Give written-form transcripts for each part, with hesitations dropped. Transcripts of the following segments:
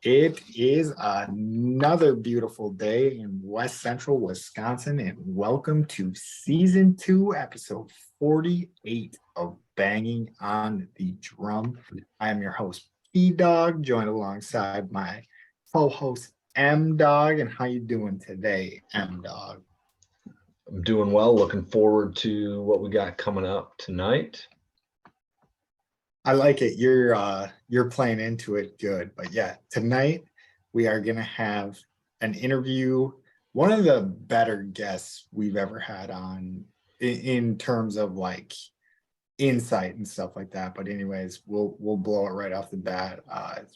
It is another beautiful day in West Central Wisconsin, and welcome to season 2, episode 48 of Banging on the Drum. I am your host, P Dog, joined alongside my co-host M Dog. And how you doing today, M Dog? I'm doing well. Looking forward to what we got coming up tonight. I like it. You're playing into it good. But yeah, tonight we are gonna have an interview, one of the better guests we've ever had on in terms of like insight and stuff like that. But anyways, we'll blow it right off the bat.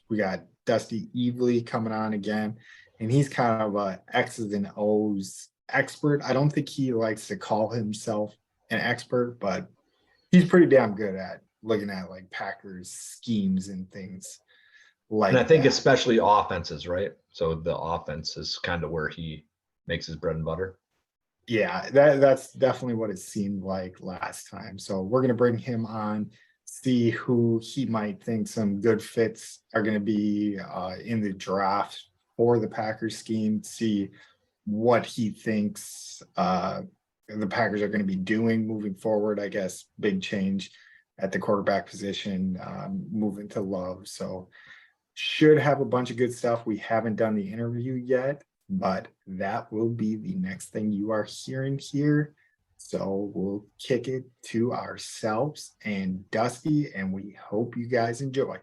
We got Dusty Evely coming on again, and he's kind of a X's and O's expert. I don't think he likes to call himself an expert, but he's pretty damn good at looking at like Packers schemes and things like And I think that. especially offenses, right? So the offense is kind of where he makes his bread and butter. Yeah, that's definitely what it seemed like last time. So we're gonna bring him on, see who he might think some good fits are gonna be in the draft for the Packers scheme, see what he thinks the Packers are going to be doing moving forward. I guess big change at the quarterback position, moving to Love. So should have a bunch of good stuff. We haven't done the interview yet, but that will be the next thing you are hearing here. So we'll kick it to ourselves and Dusty, and we hope you guys enjoy.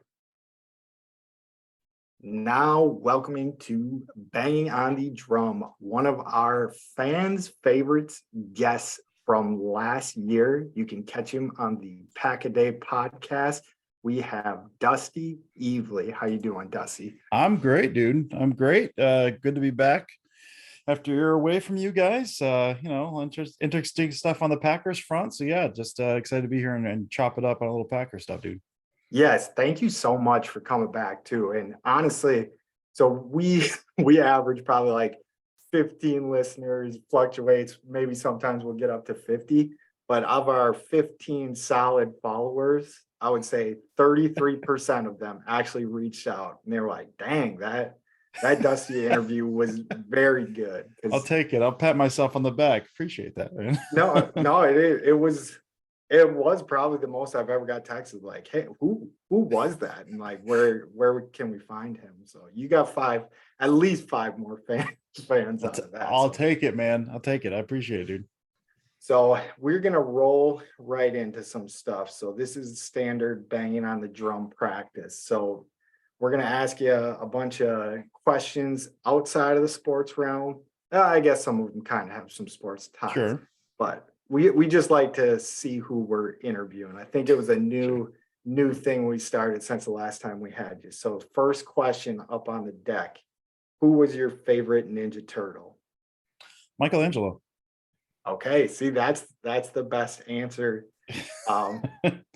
Now, welcoming to Banging on the Drum, one of our fans' favorites guests from last year. You can catch him on the Pack a Day podcast. We have Dusty Evely. How you doing, Dusty? I'm great, dude. I'm great. Good to be back after you're away from you guys. Interesting stuff on the Packers front. So yeah, just excited to be here and chop it up on a little Packer stuff, dude. Yes, thank you so much for coming back too. And honestly, so we average probably like 15 listeners, fluctuates. Maybe sometimes we'll get up to 50. But of our 15 solid followers, I would say 33% of them actually reached out, and they were like, "Dang, that Dusty interview was very good." I'll take it. I'll pat myself on the back. Appreciate that, man. No, it was probably the most I've ever got texted like, "Hey, who was that?" And like, where can we find him? So you got at least five more fans out of that. I'll take it, man. I'll take it. I appreciate it, dude. So we're gonna roll right into some stuff. So this is standard Banging on the Drum practice. So we're gonna ask you a bunch of questions outside of the sports realm. I guess some of them kind of have some sports ties, Sure. But we just like to see who we're interviewing. I think it was a new thing we started since the last time we had you. So first question up on the deck: who was your favorite Ninja Turtle? Michelangelo. Okay, see, that's the best answer.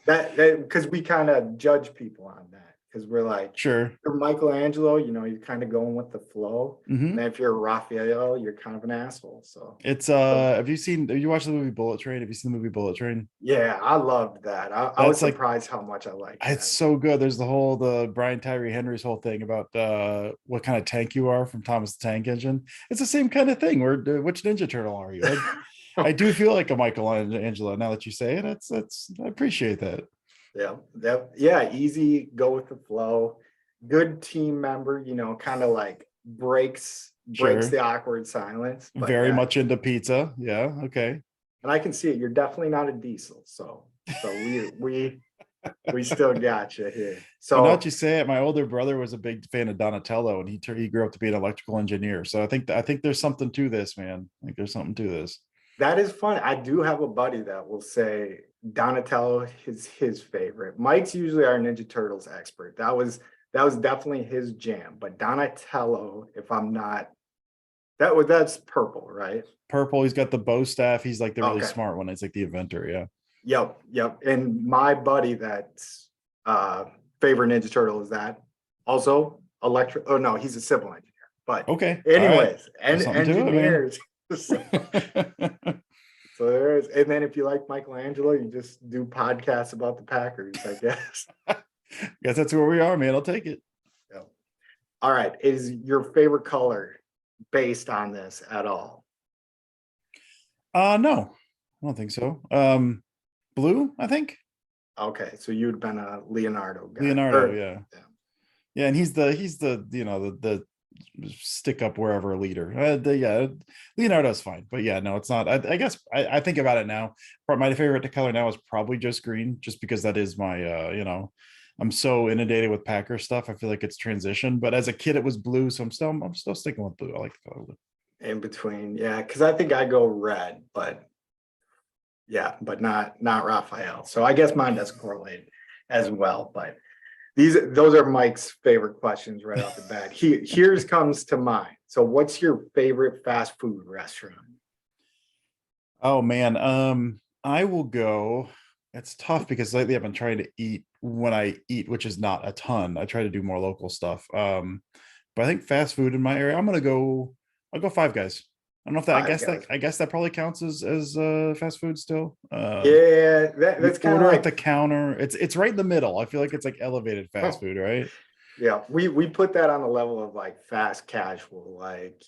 That because we kind of judge people on that, because we're like, Sure. you're Michelangelo, you're kind of going with the flow. Mhm. And if you're Raphael, you're kind of an asshole. So It's have you watched the movie Bullet Train? Have you seen the movie Bullet Train? yeah, I loved that. I was surprised how much I liked It's that. so good. There's the Brian Tyree Henry's whole thing about what kind of tank you are from Thomas the Tank Engine. It's the same kind of thing. Which Ninja Turtle are you? I do feel like a Michelangelo now that you say it. I appreciate that. Yeah, easy, go with the flow. Good team member, kind of like breaks Sure. the awkward silence. But Very yeah, much into pizza. Yeah. Okay. and I can see it. You're definitely not a diesel, so we still got you here. So Now that you say it, my older brother was a big fan of Donatello, and he grew up to be an electrical engineer. So I think there's something to this, man. I think there's something to this. that is fun. I do have a buddy that will say Donatello is his favorite. Mike's usually our Ninja Turtles expert. That was definitely his jam. But Donatello, if I'm not, that's purple, right? Purple. He's got the bow staff. He's like the really Okay. smart one. He's like the inventor. Yeah. Yep. And my buddy that's favorite Ninja Turtle is that also electric. Oh no, he's a civil engineer. But Okay. anyways, There's something to it, man. engineers. So there is, and then if you like Michelangelo, you just do podcasts about the Packers, I guess. Guess that's where we are, man. I'll take it. Yeah. All right, is your favorite color based on this at all? No, I don't think so. Blue, I think. Okay, so you'd been a Leonardo guy. Leonardo, yeah. Yeah. Yeah, and he's the the stick up wherever leader. Yeah, Leonardo's fine, but yeah, no, it's not. I guess I think about it now. My favorite color now is probably just green, just because that is my I'm so inundated with Packer stuff. I feel like it's transition, but as a kid it was blue, so I'm still sticking with blue. I like the color blue. In between, yeah, because I think I go red, but yeah, but not Raphael. So I guess mine doesn't correlate as well. But those are Mike's favorite questions right off the bat. Here's comes to mind. So what's your favorite fast food restaurant? Oh man, I will go. It's tough because lately I've been trying to eat when I eat, which is not a ton. I try to do more local stuff. But I think fast food in my area, I'll go Five Guys. I don't know if that Five Guys. I guess that probably counts as fast food still. Yeah, that's kind of Order like at the counter. It's right in the middle. I feel like it's like elevated fast food, right? yeah, we put that on the level of like fast casual. Like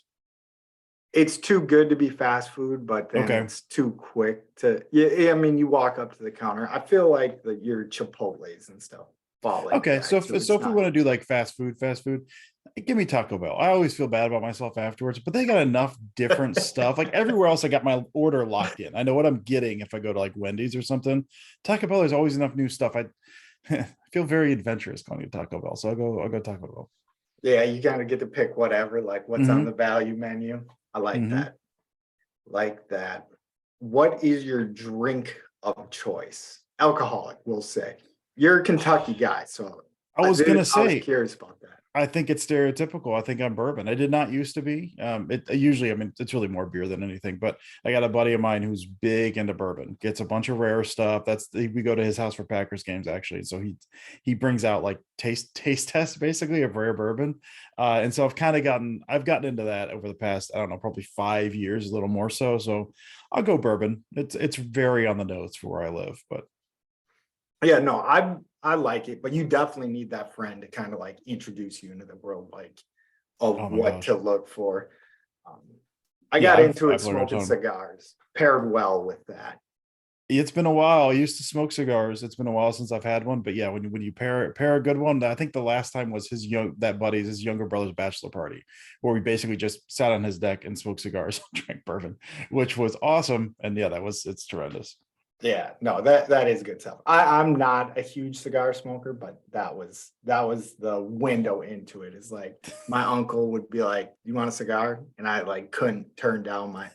it's too good to be fast food, but then Okay. it's too quick to yeah, I mean, you walk up to the counter. I feel like your Chipotle's and stuff fall into Okay, that, so it's if we not- want to do like fast food, give me Taco Bell. I always feel bad about myself afterwards, but they got enough different stuff. Like everywhere else, I got my order locked in. I know what I'm getting if I go to like Wendy's or something. Taco Bell, there's always enough new stuff. I feel very adventurous calling it Taco Bell, so I'll go Taco Bell. yeah, you gotta get to pick whatever, like what's on Mhm. the value menu. I like Mhm. that. Like that. What is your drink of choice? Alcoholic, we'll say. You're a Kentucky guy, so I was gonna I was say, curious about that. I think it's stereotypical. I think I'm bourbon. I did not used to be. It usually, I mean, it's really more beer than anything. But I got a buddy of mine who's big into bourbon. Gets a bunch of rare stuff. We go to his house for Packers games actually. So he brings out like taste tests basically of rare bourbon. And so I've gotten into that over the past, I don't know, probably 5 years, a little more so. So I'll go bourbon. It's very on the nose for where I live, but Yeah, no, I like it, but you definitely need that friend to kind of like introduce you into the world, like of oh my what gosh. to look for. Um, I Yeah, got into it I've learned a smoking ton. cigars, paired well with that. It's been a while. I used to smoke cigars. It's been a while since I've had one, but yeah, when you pair a good one, I think the last time was his younger brother's bachelor party, where we basically just sat on his deck and smoked cigars, and drank bourbon, which was awesome. And yeah, it's tremendous. Yeah, no, that is good stuff. I'm not a huge cigar smoker, but that was the window into it. Is like my uncle would be like, "You want a cigar?" And I like couldn't turn down my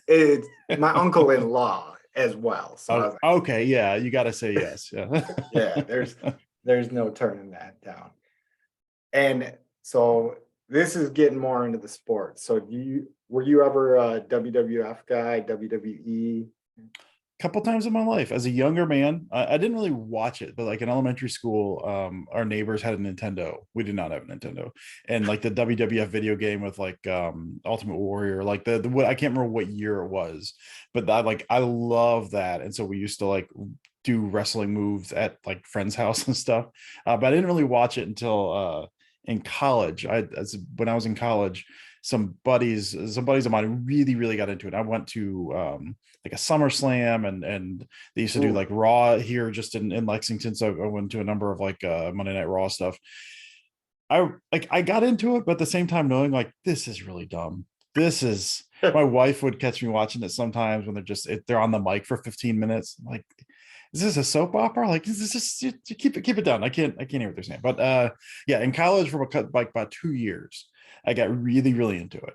uncle-in-law as well. So I was Oh, like, okay, yeah, you got to say yes. Yeah. yeah, there's no turning that down. And so this is getting more into the sport. So were you ever a WWF guy, WWE? Couple times in my life as a younger man. I didn't really watch it, but like in elementary school, our neighbors had a Nintendo. We did not have a Nintendo. And like the WWF video game with like Ultimate Warrior, like the what, I can't remember what year it was, but that like I love that. And so we used to like do wrestling moves at like friends' house and stuff. But I didn't really watch it until in college. When I was in college, some buddies of mine really got into it. I went to like a SummerSlam, and they used to do Ooh. like Raw here just in Lexington. So I went to a number of like Monday Night Raw stuff. I got into it, but at the same time knowing like this is really dumb. This is My wife would catch me watching it sometimes when they're on the mic for 15 minutes. Like, is this a soap opera? Like, is this just you keep it down? I can't hear what they're saying. But yeah, in college for like about 2 years, I got really into it.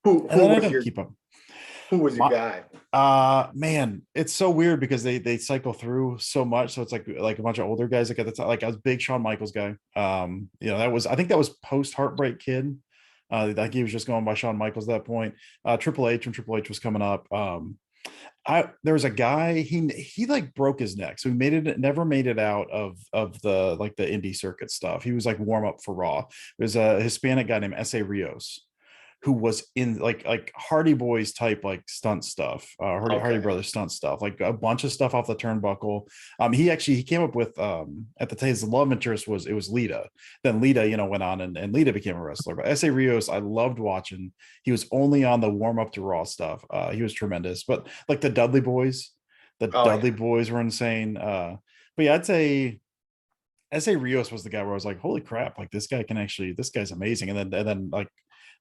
Who And then I was didn't your keep them. who was your guy? Man, it's so weird because they cycle through so much. So it's like a bunch of older guys. Like at the time, like I was a big Shawn Michaels guy. I think that was post Heartbreak Kid. Like he was just going by Shawn Michaels at that point. Triple H when Triple H was coming up. There was a guy, he like broke his neck. So never made it out of the like the indie circuit stuff. He was like warm up for Raw. There's a Hispanic guy named S.A. Rios who was in like Hardy Boys type like stunt stuff, Hardy Okay. Brothers stunt stuff, like a bunch of stuff off the turnbuckle. He came up with at the time his love interest was Lita. Then Lita, went on and Lita became a wrestler. But S.A. Rios, I loved watching. He was only on the warm up to Raw stuff. He was tremendous. But like the Dudley Boys, Oh, yeah. were insane. But yeah, I'd say S.A. Rios was the guy where I was like, holy crap, like this guy's amazing. And then like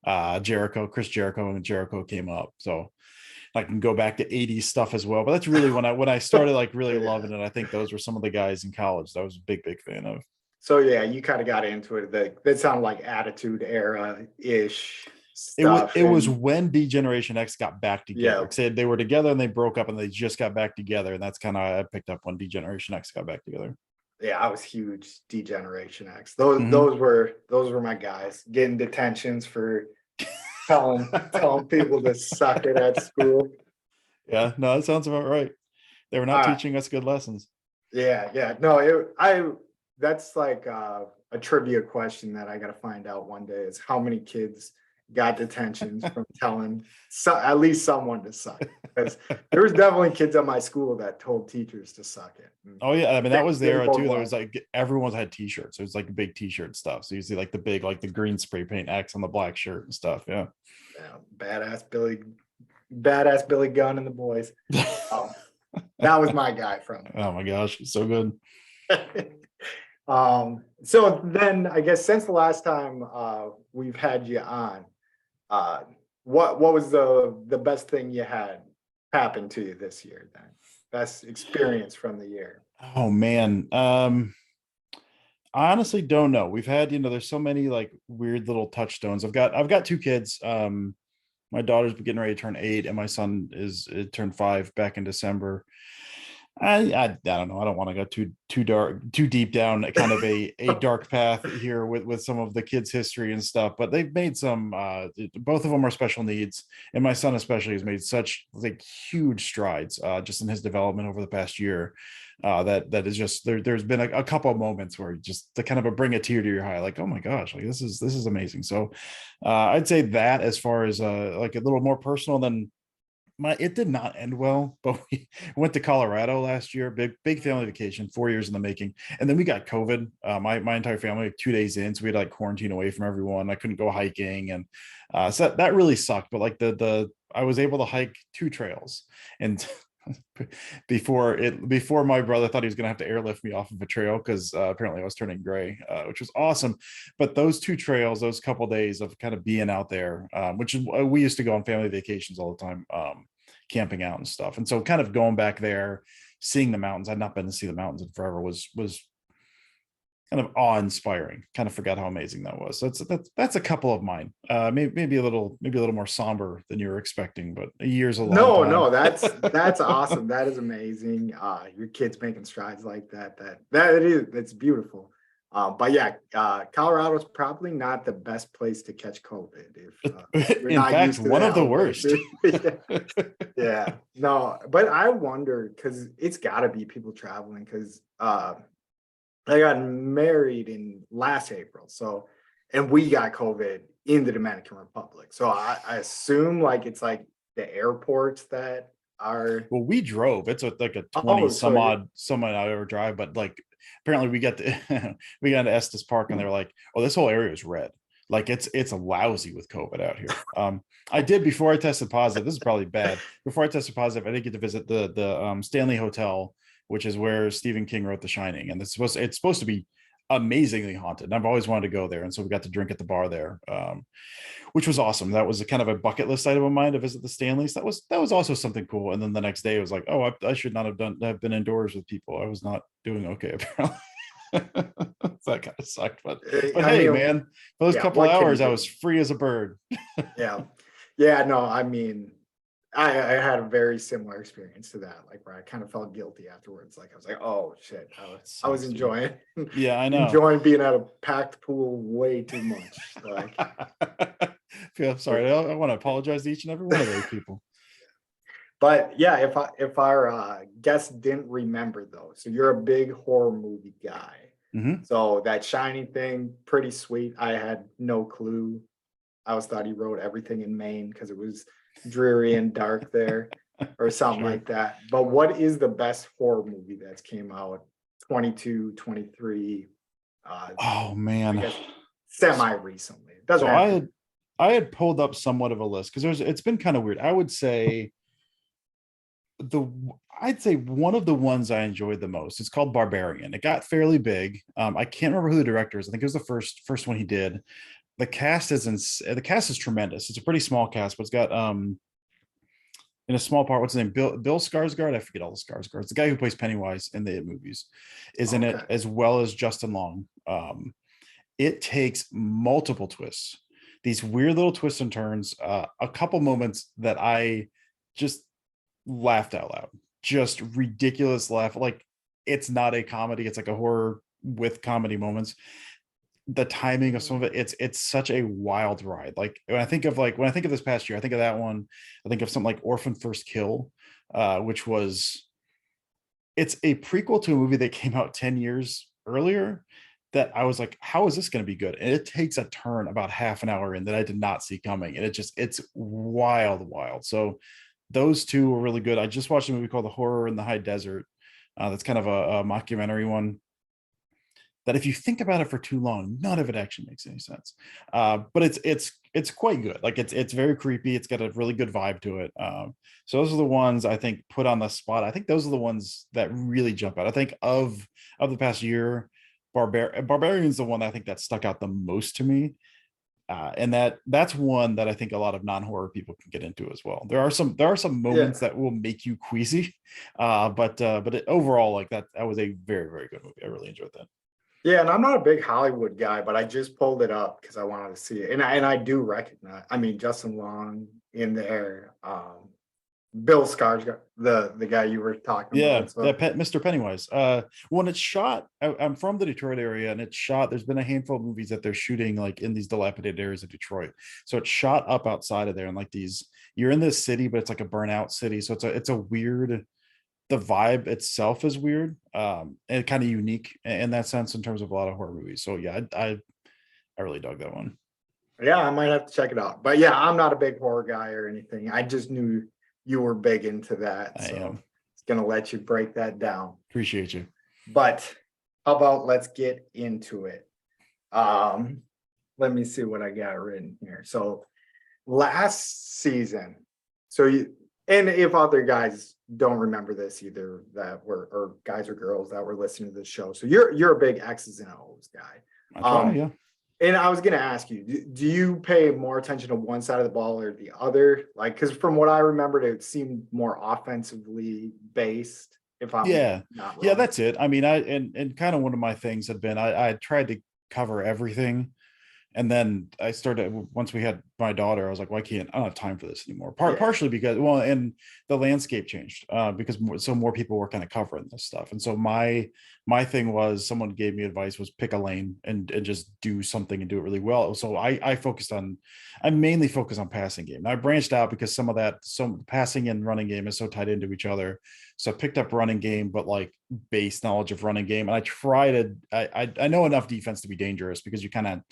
Chris Jericho and Jericho came up. So I can go back to 80s stuff as well. But that's really when I started like really Yeah. loving it. I think those were some of the guys in college that I was a big fan of. So yeah, you kind of got into it. That sounded like Attitude Era ish It was stuff. it was and when D Generation X got back together. Yeah. 'Cause they were together and they broke up and they just got back together. And that's kind of I picked up when D Generation X got back together. Yeah, I was huge D-Generation X. Those Mhm. those were my guys. Getting detentions for telling people to suck it at school. Yeah, no, that sounds about right. They were not All right. teaching us good lessons. Yeah. No, that's like a trivia question that I got to find out one day is how many kids got detentions from telling at least someone to suck it. Because there was definitely kids at my school that told teachers to suck it. Oh yeah, I mean that was the era Didn't too. go There well. was like everyone's had t-shirts. It was like big t-shirt stuff. So you see like the big like the green spray paint X on the black shirt and stuff. Yeah. Yeah, badass Billy Gunn and the boys. That was my guy from. Oh my gosh, so good. So then I guess since the last time we've had you on, what was the best thing you had happen to you this year then? Best experience from the year. Oh man. I honestly don't know. We've had, there's so many like weird little touchstones. I've got two kids. My daughter's getting ready to turn 8, and my son turned 5 back in December. I don't know. I don't want to go too deep down kind of a dark path here with some of the kids' history and stuff. But they've made some. Both of them are special needs, and my son especially has made such like huge strides just in his development over the past year. That is just there's been a couple of moments where just to kind of bring a tear to your eye, like, oh my gosh, like this is amazing. So I'd say that as far as like a little more personal than it did not end well, but we went to Colorado last year, big family vacation, 4 years in the making. And then we got COVID. My entire family, 2 days in, so we had like quarantine away from everyone. I couldn't go hiking. And so that really sucked. But like I was able to hike 2 trails. And before my brother thought he was going to have to airlift me off of a trail because apparently I was turning gray, which was awesome. But those 2 trails, those couple days of kind of being out there, which is we used to go on family vacations all the time, camping out and stuff. And so kind of going back there, seeing the mountains, I'd not been to see the mountains in forever, was kind of awe-inspiring. Kind of forgot how amazing that was. So that's a couple of mine. Maybe a little more somber than you were expecting, but a year's a long time. No, that's awesome. That is amazing. Your kids making strides like that. That's beautiful. But yeah, Colorado's probably not the best place to catch COVID. If you're In not fact, used to one that of the worst. yeah. No, but I wonder because it's got to be people traveling because I got married in last April, and we got COVID in the Dominican Republic. So I assume like it's like the airports that are. Well, we drove. It's like a 20 Oh, some odd hour drive, but like apparently we got we got to Estes Park and they were like, oh, this whole area is red. Like it's lousy with COVID out here. I did before I tested positive. This is probably bad. Before I tested positive, I did get to visit the Stanley Hotel, which is where Stephen King wrote The Shining, and it's supposed to be amazingly haunted. And I've always wanted to go there, and so we got to drink at the bar there, which was awesome. That was a kind of a bucket list item of mine to visit the Stanleys. That was also something cool. And then the next day, it was like, oh, I should not have been indoors with people. I was not doing okay apparently. So that kind of sucked, but hey, man, for those couple hours, I was free as a bird. Yeah. No, I mean, I had a very similar experience to that, like where I kind of felt guilty afterwards. Like I was like, oh shit, I was enjoying. Yeah, I know. Enjoying being at a packed pool way too much. Like, I'm sorry. I want to apologize to each and every one of those people. But yeah, if our guests didn't remember though, so you're a big horror movie guy. Mm-hmm. So that Shining thing, pretty sweet. I had no clue I always thought he wrote everything in Maine because it was dreary and dark there or something Sure. like that. But what is the best horror movie that's came out 22, 23, Oh I man. guess semi recently? It doesn't So have to. I had pulled up somewhat of a list because it's been kind of weird. I would say the I'd say one of the ones I enjoyed the most. It's called Barbarian. It got fairly big. I can't remember who the director is. I think it was the first one he did. The cast is tremendous. It's a pretty small cast, but it's got in a small part, what's his name? Bill Skarsgård. I forget all the Skarsgårds. The guy who plays Pennywise in the It movies is in it, Okay. as well as Justin Long. It takes multiple twists, these weird little twists and turns, a couple moments that I just laughed out loud, just ridiculous laugh. Like it's not a comedy, it's like a horror with comedy moments. The timing of some of it's such a wild ride. Like when I think of this past year, I think of that one. I think of something like Orphan First Kill, which was it's a prequel to a movie that came out 10 years earlier that I was like, how is this going to be good? And it takes a turn about half an hour in that I did not see coming. And it's wild. So those two were really good. I just watched a movie called The Horror in the High Desert. That's kind of a mockumentary one that if you think about it for too long, none of it actually makes any sense. But it's quite good. Like it's very creepy. It's got a really good vibe to it. So those are the ones I think put on the spot. I think those are the ones that really jump out. I think of the past year, Barbarian's the one that I think that stuck out the most to me. And that's one that I think a lot of non-horror people can get into as well. There are some moments that will make you queasy, but overall, like that was a very, very good movie. I really enjoyed that. Yeah, and I'm not a big Hollywood guy, but I just pulled it up because I wanted to see it. And I do recognize, I mean, Justin Long in there, Bill Skarsgård, the guy you were talking Yeah, about. So Mr. Pennywise. When it's shot, I'm from the Detroit area, and it's shot. There's been a handful of movies that they're shooting like in these dilapidated areas of Detroit. So it's shot up outside of there, and like these, you're in this city, but it's like a burnout city. So it's a weird. The vibe itself is weird, and kind of unique in that sense in terms of a lot of horror movies. So yeah, I really dug that one. yeah, I might have to check it out. But yeah, I'm not a big horror guy or anything. I just knew you were big into that. I So am. it's gonna let you break that down. Appreciate you. But how about let's get into it? Let me see what I got written here. So last season, so you and if other guys don't remember this either, that were or guys or girls that were listening to the show. So you're a big X's and O's guy. I try, yeah. And I was gonna ask you, do you pay more attention to one side of the ball or the other? Like, because from what I remembered, it seemed more offensively based. If I'm Yeah, not yeah, wrong. that's it. I mean, and kind of one of my things had been I tried to cover everything. And then I started once we had my daughter, I was like, well, I don't have time for this anymore. Yeah. Partially because, well, and the landscape changed because more people were kind of covering this stuff. And so my thing was someone gave me advice was pick a lane and just do something and do it really well. So I mainly focused on passing game. Now I branched out because some passing and running game is so tied into each other. So I picked up running game, but like base knowledge of running game. And I know enough defense to be dangerous because you kind of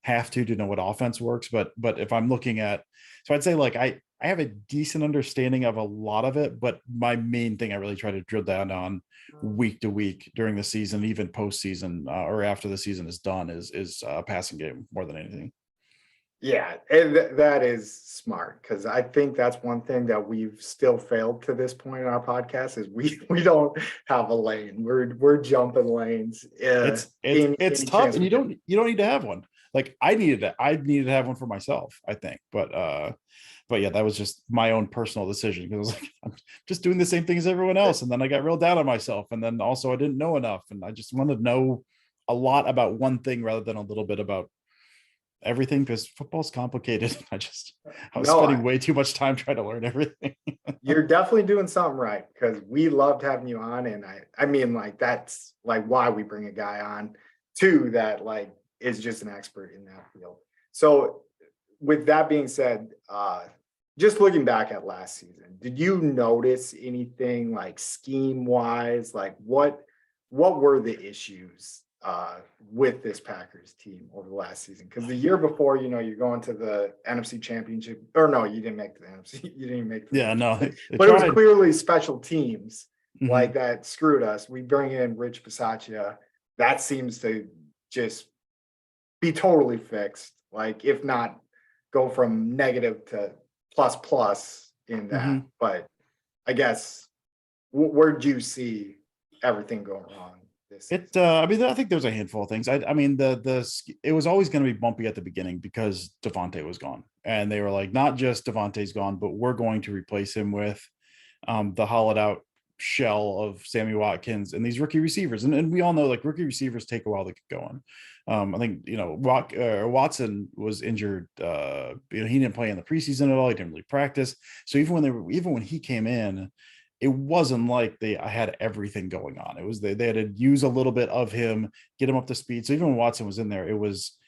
have to know what offense works. But if I'm looking at, so I'd say like I have a decent understanding of a lot of it, but my main thing I really try to drill down on week to week during the season, even postseason or after the season is done, is passing game more than anything. Yeah, and that is smart because I think that's one thing that we've still failed to this point in our podcast is we don't have a lane. We're jumping lanes. It's Any tough, chance and we you don't need to have one. Like I needed to have one for myself, I think, but yeah, that was just my own personal decision because I was like, I'm just doing the same thing as everyone else, and then I got real down on myself, and then also I didn't know enough, and I just wanted to know a lot about one thing rather than a little bit about everything because football's complicated. I was No, spending way too much time trying to learn everything. you're definitely doing something right because we loved having you on, and I mean like that's like why we bring a guy on too that like is just an expert in that field. So with that being said, just looking back at last season, did you notice anything like scheme wise? Like what were the issues with this Packers team over the last season. Because the year before, you're going to the NFC Championship, or no, you didn't make the NFC. You didn't make the Yeah, no, NFC. they But it was tried. clearly special teams Mhm. like that screwed us. We bring in Rich Bisaccia. That seems to just be totally fixed. Like, if not go from negative to plus in that. Mhm. But I guess where'd you see everything going wrong this season? I mean, I think there's a handful of things. I mean, it was always going to be bumpy at the beginning because Devontae was gone, and they were like, not just Devontae's gone, but we're going to replace him with the hollowed out shell of Sammy Watkins and these rookie receivers. And we all know, like, rookie receivers take a while to get going. I think, Watson was injured. He didn't play in the preseason at all. He didn't really practice. So even when he came in, it wasn't like I had everything going on. It was they had to use a little bit of him, get him up to speed. So even when Watson was in there, it was,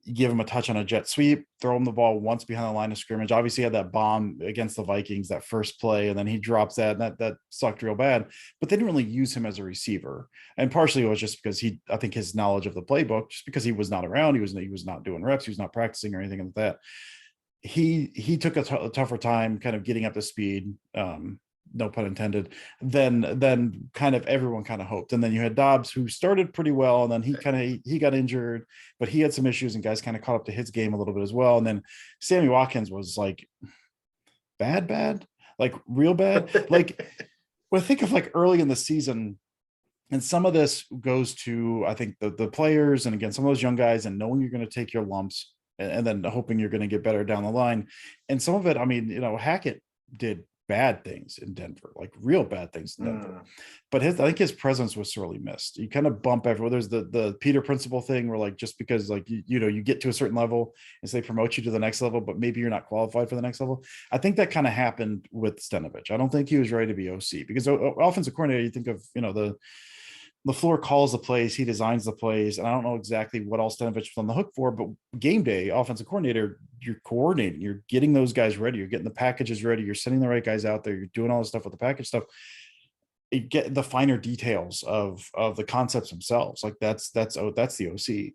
you give him a touch on a jet sweep, throw him the ball once behind the line of scrimmage. Obviously, he had that bomb against the Vikings, that first play, and then he drops that, and that sucked real bad. But they didn't really use him as a receiver, and partially it was just because I think his knowledge of the playbook, just because he was not around, he was not doing reps, he was not practicing or anything like that. He took a tougher time kind of getting up to speed. No pun intended, then kind of everyone kind of hoped. And then you had Dobbs, who started pretty well, and then he got injured, but he had some issues, and guys kind of caught up to his game a little bit as well. And then Sammy Watkins was like bad, like real bad. Like, well, think of like early in the season, and some of this goes to, I think, the players, and again, some of those young guys, and knowing you're going to take your lumps, and then hoping you're going to get better down the line. And some of it, I mean, Hackett did bad things in Denver, like real bad things in Denver. But I think his presence was sorely missed. You kind of bump everywhere. There's the Peter principle thing, where like, just because like you get to a certain level and so they promote you to the next level, but maybe you're not qualified for the next level. I think that kind of happened with Stenavich. I don't think he was ready to be OC, because offensive coordinator, you think of the floor calls the plays, he designs the plays, and I don't know exactly what all Stenavich was on the hook for, but game day, offensive coordinator, you're coordinating, you're getting those guys ready, you're getting the packages ready, you're sending the right guys out there, you're doing all this stuff with the package stuff. You get the finer details of the concepts themselves. Like that's the OC.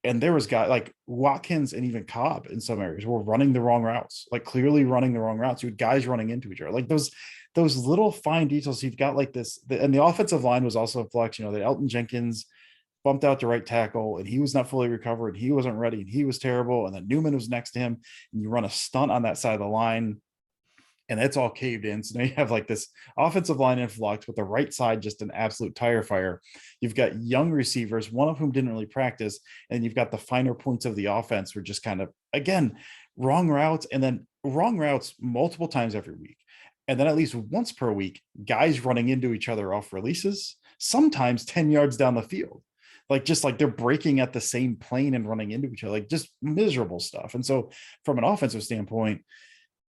And there was guys like Watkins and even Cobb in some areas were running the wrong routes, like clearly running the wrong routes. You had guys running into each other, like those little fine details. You've got like this, and the offensive line was also a flex. That Elton Jenkins bumped out to right tackle, and he was not fully recovered. He wasn't ready, and he was terrible. And then Newman was next to him, and you run a stunt on that side of the line, and it's all caved in. So now you have like this offensive line in flux with the right side just an absolute tire fire. You've got young receivers, one of whom didn't really practice, and you've got the finer points of the offense were just kind of, again, wrong routes, and then wrong routes multiple times every week. And then at least once per week, guys running into each other off releases, sometimes 10 yards down the field. Like, just like they're breaking at the same plane and running into each other, like just miserable stuff. And so from an offensive standpoint,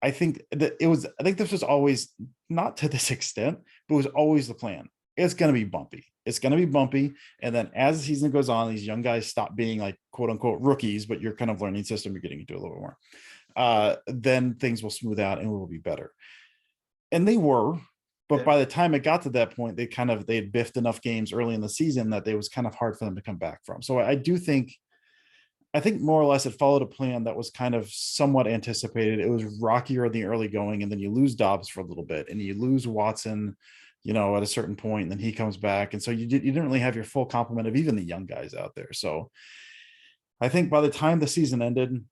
I think this was always, not to this extent, but it was always the plan. It's going to be bumpy. It's going to be bumpy. And then as the season goes on, these young guys stop being like quote unquote rookies, but you're kind of learning system, you're getting into a little bit more. Then things will smooth out and will be better. And they were, but by the time it got to that point, they had biffed enough games early in the season that it was kind of hard for them to come back from. So I think more or less it followed a plan that was kind of somewhat anticipated. It was rockier in the early going, and then you lose Dobbs for a little bit, and you lose Watson, at a certain point, and then he comes back. And so you didn't really have your full complement of even the young guys out there. So I think by the time the season ended,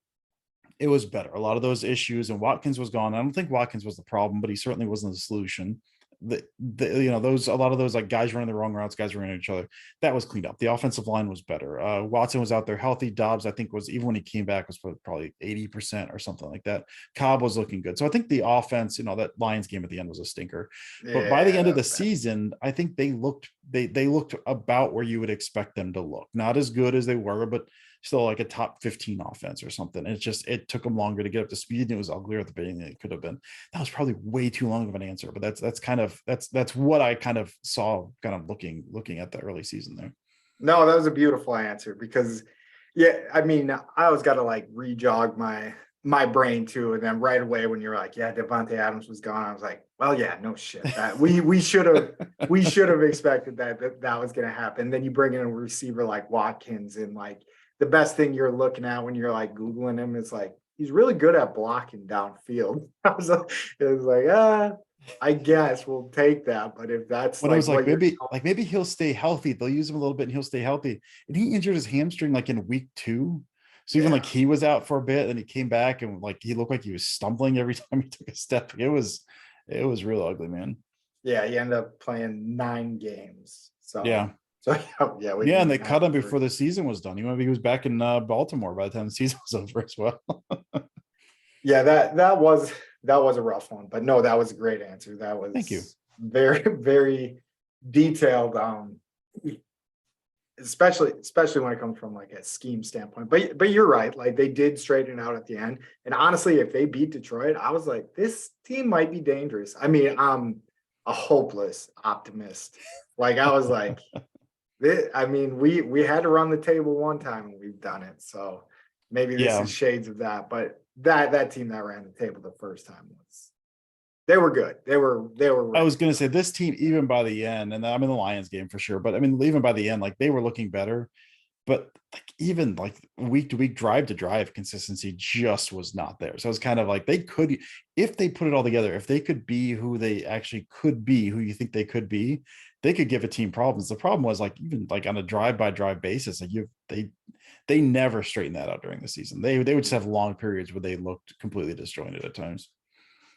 it was better. A lot of those issues, and Watkins was gone. I don't think Watkins was the problem, but he certainly wasn't the solution. A lot of those like guys running the wrong routes, guys running each other, that was cleaned up. The offensive line was better. Watson was out there healthy. Dobbs, I think, was, even when he came back, was probably 80% or something like that. Cobb was looking good. So I think the offense, that Lions game at the end was a stinker. But by the end of the season, I think they looked about where you would expect them to look. Not as good as they were, but still like a top 15 offense or something. It took them longer to get up to speed, and it was uglier at the beginning than it could have been. That was probably way too long of an answer, but that's what I kind of saw, kind of looking at the early season there. No, that was a beautiful answer, because I mean, I always got to like re-jog my my brain too. And then right away when you're like, yeah, Devontae Adams was gone, I was like, well, yeah, no shit. That we should have expected that was gonna happen. Then you bring in a receiver like Watkins, and like the best thing you're looking at when you're like Googling him is like he's really good at blocking downfield. It was like, I guess we'll take that. But if that's When I was like, what you're maybe he'll stay healthy. They'll use him a little bit and he'll stay healthy. And he injured his hamstring like in week 2. So even like Yeah. he was out for a bit and he came back and like he looked like he was stumbling every time he took a step. It was real ugly, man. Yeah, he ended up playing 9 games. So Yeah. so yeah, we Yeah, and did they not cut him agree. before the season was done. He was back in Baltimore by the time the season was over as well. Yeah, that was a rough one, but no, that was a great answer. That was Thank you. very, very detailed. Especially when it comes from like a scheme standpoint. But you're right, like they did straighten it out at the end. And honestly, if they beat Detroit, I was like, this team might be dangerous. I mean, I'm a hopeless optimist. Like I was like, I mean, we had to run the table one time and we've done it. So maybe this Yeah. is shades of that. But that team that ran the table the first time they were good. They were I was ready. gonna say this team, even by the end, and I'm in the Lions game for sure, but I mean, even by the end, like they were looking better. But like even like week to week, drive to drive consistency just was not there. So it's kind of like they could, if they put it all together, if they could be who they actually could be, who you think they could be, they could give a team problems. The problem was like even like on a drive by drive basis, like they never straightened that out during the season. They would just have long periods where they looked completely disjointed at times.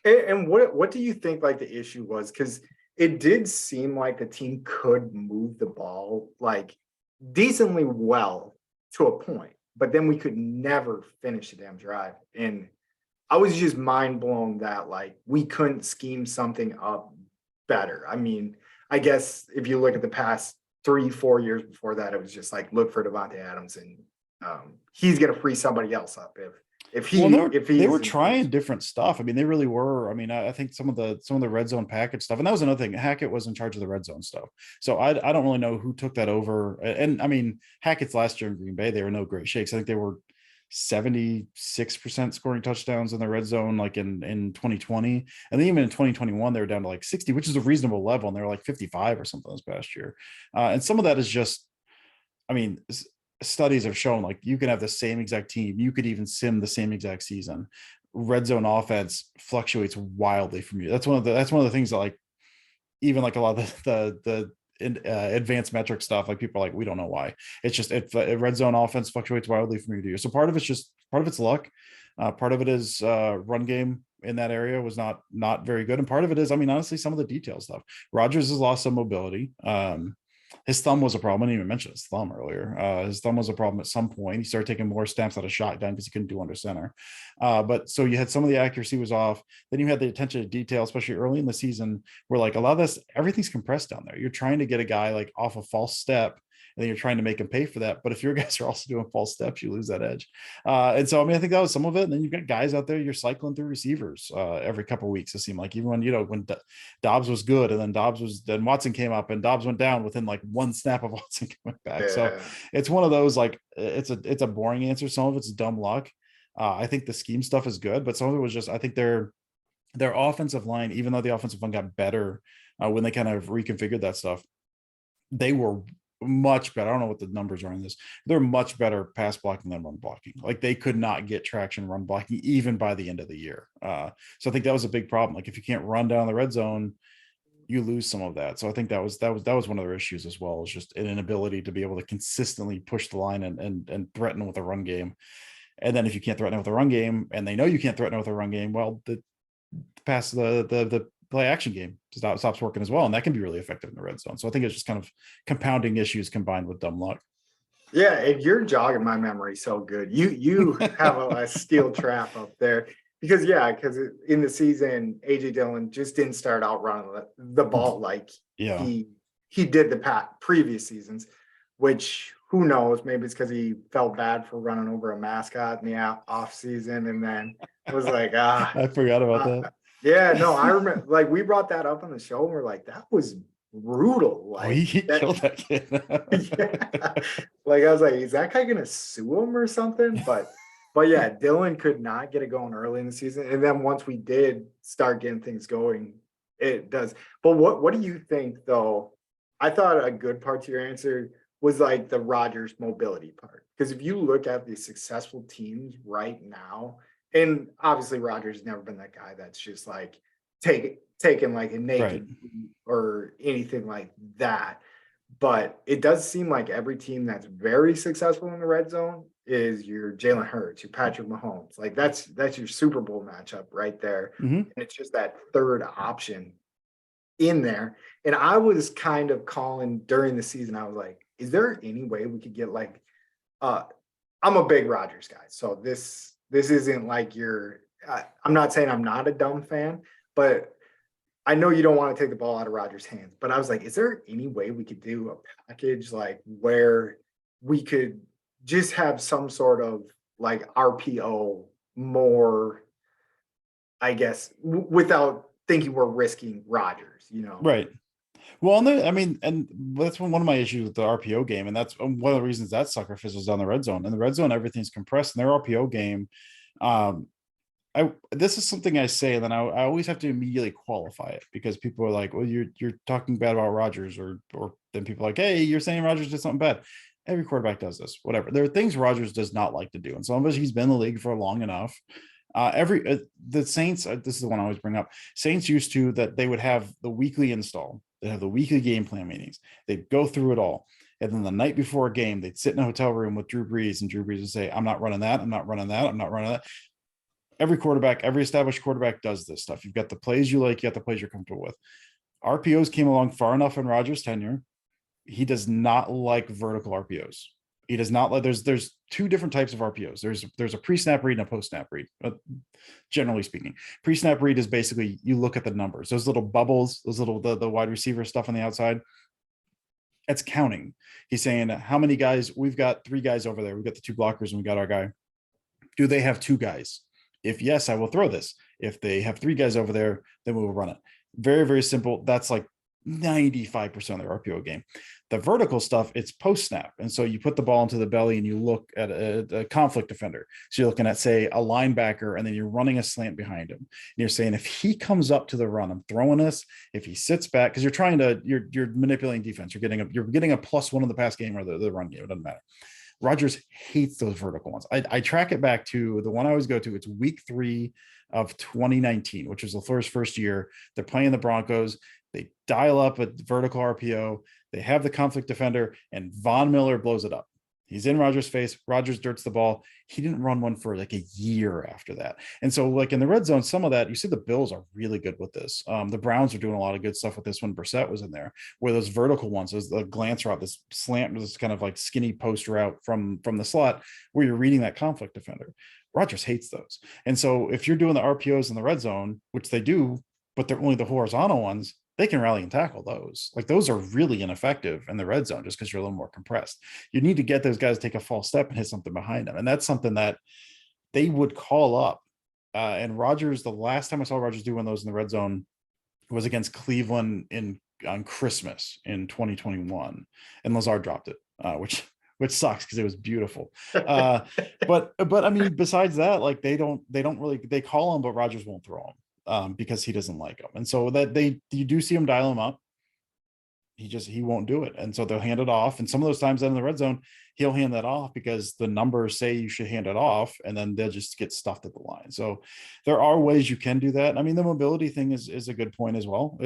And what do you think like the issue was? Because it did seem like the team could move the ball like decently well to a point, but then we could never finish the damn drive. And I was just mind blown that like we couldn't scheme something up better. I mean, I guess if you look at the past 3-4 years before that, it was just like look for Devontae Adams and he's gonna free somebody else up if Well, he and if they he's were in trying position. different stuff. I mean, they really were. I mean, I think some of the red zone package stuff, and that was another thing. Hackett was in charge of the red zone stuff, so I don't really know who took that over. And I mean, Hackett's last year in Green Bay, they were no great shakes. I think they were 76% scoring touchdowns in the red zone, like in 2020, and then even in 2021, they were down to like 60, which is a reasonable level, and they were like 55 or something this past year. And some of that is just, I mean, studies have shown like you can have the same exact team. You could even sim the same exact season. Red zone offense fluctuates wildly from you. That's one of the things that like even like a lot of advanced metric stuff, like people are like, we don't know why. It's just red zone offense fluctuates wildly from year to year. So part of it's luck. Part of it is run game in that area was not very good, and part of it is, I mean, honestly, some of the detail stuff. Rodgers has lost some mobility. His thumb was a problem. I didn't even mention his thumb earlier. His thumb was a problem at some point. He started taking more snaps out of shotgun because he couldn't do under center. But so you had some of the accuracy was off. Then you had the attention to detail, especially early in the season, where like a lot of this, everything's compressed down there. You're trying to get a guy like off a false step, and then you're trying to make him pay for that. But if your guys are also doing false steps, you lose that edge. And so, I mean, I think that was some of it. And then you've got guys out there, you're cycling through receivers every couple of weeks. It seemed like even when Dobbs was good, and then Watson came up and Dobbs went down within like one snap of Watson coming back. So Yeah. it's one of those, like, it's a boring answer. Some of it's dumb luck. I think the scheme stuff is good, but some of it was just, I think their offensive line, even though the offensive line got better when they kind of reconfigured that stuff, they were much better. I don't know what the numbers are on this. They're much better pass blocking than run blocking. Like they could not get traction run blocking even by the end of the year. So I think that was a big problem. Like if you can't run down the red zone, you lose some of that. So I think that was one of their issues as well. Is just an inability to be able to consistently push the line and threaten with a run game. And then if you can't threaten with a run game, and they know you can't threaten with a run game, well, the play action game stops working as well, and that can be really effective in the red zone. So I think it's just kind of compounding issues combined with dumb luck. Yeah, and you're jogging my memory so good. You have a steel trap up there because in the season AJ Dillon just didn't start out running the ball like Yeah. he did the previous seasons, which who knows, maybe it's because he felt bad for running over a mascot in the off season, and then it was like I forgot about that. yeah, no, I remember like we brought that up on the show and we're like, that was brutal. Oh, Like he that, killed that kid. yeah. Like I was like, is that guy gonna sue him or something? But But yeah, Dylan could not get it going early in the season. And then once we did start getting things going, it does. But what do you think though? I thought a good part to your answer was like the Rodgers mobility part. Because if you look at the successful teams right now, and obviously Rodgers has never been that guy that's just like taking like a naked beat or anything like that. But it does seem like every team that's very successful in the red zone is your Jalen Hurts, your Patrick Mahomes. Like that's your Super Bowl matchup right there. Mhm. And it's just that third option in there. And I was kind of calling during the season, I was like, is there any way we could get like I'm a big Rodgers guy. So this isn't like I'm not saying I'm not a dumb fan, but I know you don't want to take the ball out of Rodgers' hands, but I was like, is there any way we could do a package like where we could just have some sort of like RPO more, I guess, without thinking we're risking Rodgers, you know? Right. Well, I mean, and that's one of my issues with the RPO game, and that's one of the reasons that sucker fizzles down the red zone. In the red zone, everything's compressed. In their RPO game, this is something I say, and then I always have to immediately qualify it because people are like, "Well, you're talking bad about Rodgers," or then people are like, "Hey, you're saying Rodgers did something bad." Every quarterback does this, whatever. There are things Rodgers does not like to do, and some of us he's been in the league for long enough. The Saints, this is the one I always bring up. Saints used to that they would have the weekly install, they have the weekly game plan meetings, they'd go through it all. And then the night before a game, they'd sit in a hotel room with Drew Brees, and Drew Brees would say, I'm not running that, I'm not running that, I'm not running that. Every quarterback, every established quarterback does this stuff. You've got the plays you like, you got the plays you're comfortable with. RPOs came along far enough in Rodgers' tenure. He does not like vertical RPOs. He does not like. There's two different types of RPOs. There's a pre-snap read and a post-snap read. Generally speaking, pre-snap read is basically you look at the numbers, those little bubbles, those little the wide receiver stuff on the outside. It's counting. He's saying how many guys we've got. 3 guys over there. We've got the 2 blockers and we got our guy. Do they have 2 guys? If yes, I will throw this. If they have 3 guys over there, then we will run it. Very, very simple. That's like 95% of their RPO game. The vertical stuff, it's post snap. And so you put the ball into the belly and you look at a conflict defender. So you're looking at, say, a linebacker, and then you're running a slant behind him. And you're saying, if he comes up to the run, I'm throwing this. If he sits back, because you're manipulating defense. You're getting a +1 in the pass game or the run game. It doesn't matter. Rodgers hates those vertical ones. I track it back to the one I always go to. It's week 3 of 2019, which was LaFleur's first year. They're playing the Broncos. They dial up a vertical RPO. They have the conflict defender, and Von Miller blows it up. He's in Rodgers' face. Rodgers dirts the ball. He didn't run one for like a year after that. And so, like in the red zone, some of that, you see the Bills are really good with this. The Browns are doing a lot of good stuff with this when Brissett was in there, where those vertical ones, those the glance route, this slant, this kind of like skinny post route from the slot, where you're reading that conflict defender. Rodgers hates those. And so if you're doing the RPOs in the red zone, which they do, but they're only the horizontal ones, they can rally and tackle those. Like those are really ineffective in the red zone just because you're a little more compressed. You need to get those guys to take a false step and hit something behind them. And that's something that they would call up. And Rodgers, the last time I saw Rodgers do one of those in the red zone was against Cleveland on Christmas in 2021. And Lazard dropped it, which sucks because it was beautiful. But I mean, besides that, like they don't really, they call him, but Rodgers won't throw him. Because he doesn't like them. And so that you do see him dial him up. He won't do it. And so they'll hand it off. And some of those times in the red zone, he'll hand that off because the numbers say you should hand it off, and then they'll just get stuffed at the line. So there are ways you can do that. I mean, the mobility thing is a good point as well.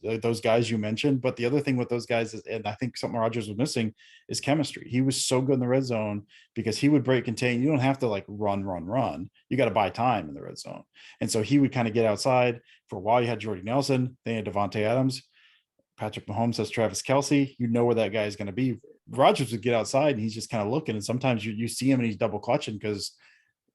Those guys you mentioned, but the other thing with those guys is, and I think something Rodgers was missing, is chemistry. He was so good in the red zone because he would break contain. You don't have to like run. You got to buy time in the red zone. And so he would kind of get outside. For a while, you had Jordy Nelson, then you had Devontae Adams. Patrick Mahomes has Travis Kelce. You know where that guy is going to be. Rodgers would get outside and he's just kind of looking. And sometimes you see him and he's double clutching because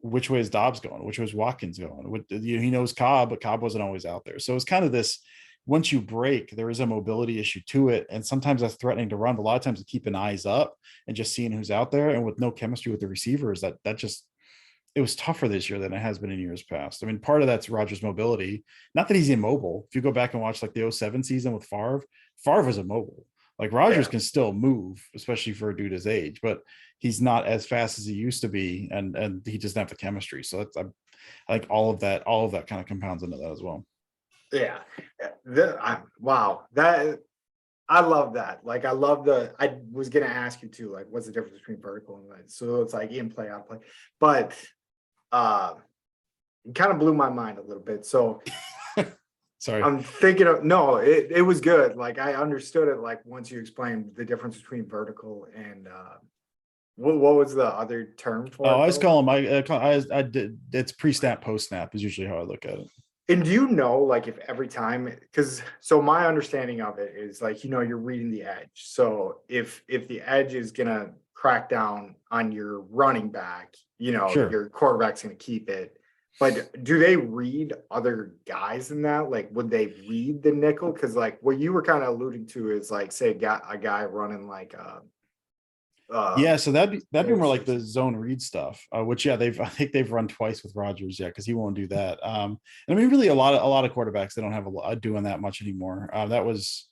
which way is Dobbs going? Which way is Watkins going? He knows Cobb, but Cobb wasn't always out there. So it's kind of this, once you break, there is a mobility issue to it. And sometimes that's threatening to run. But a lot of times keeping eyes up and just seeing who's out there. And with no chemistry with the receivers, that just, it was tougher this year than it has been in years past. I mean, part of that's Rodgers' mobility. Not that he's immobile. If you go back and watch like the 07 season with Favre was immobile. Like Rogers Yeah. can still move, especially for a dude his age, but he's not as fast as he used to be, and he doesn't have the chemistry. So that's I think all of that kind of compounds into that as well. Yeah. Wow. That I love that. Like I love I was gonna ask you too, like what's the difference between vertical and ledge? So it's like in play, out play. But it kind of blew my mind a little bit. So Sorry. I'm thinking of no, it was good. Like I understood it like once you explained the difference between vertical and what was the other term for Oh, it I was though? calling I did it's pre-snap, post-snap is usually how I look at it. And do you know, like, if every time, because so my understanding of it is like, you're reading the edge. So if the edge is gonna crack down on your running back, Sure. your quarterback's gonna keep it. But do they read other guys in that? Like, would they read the nickel? Because like what you were kind of alluding to is like, say, a guy running like Yeah, so that'd be more like X or the zone read stuff, which yeah, I think they've run twice with Rogers, yeah, because he won't do that. And I mean, really, a lot of quarterbacks they don't have a lot doing that much anymore. That was,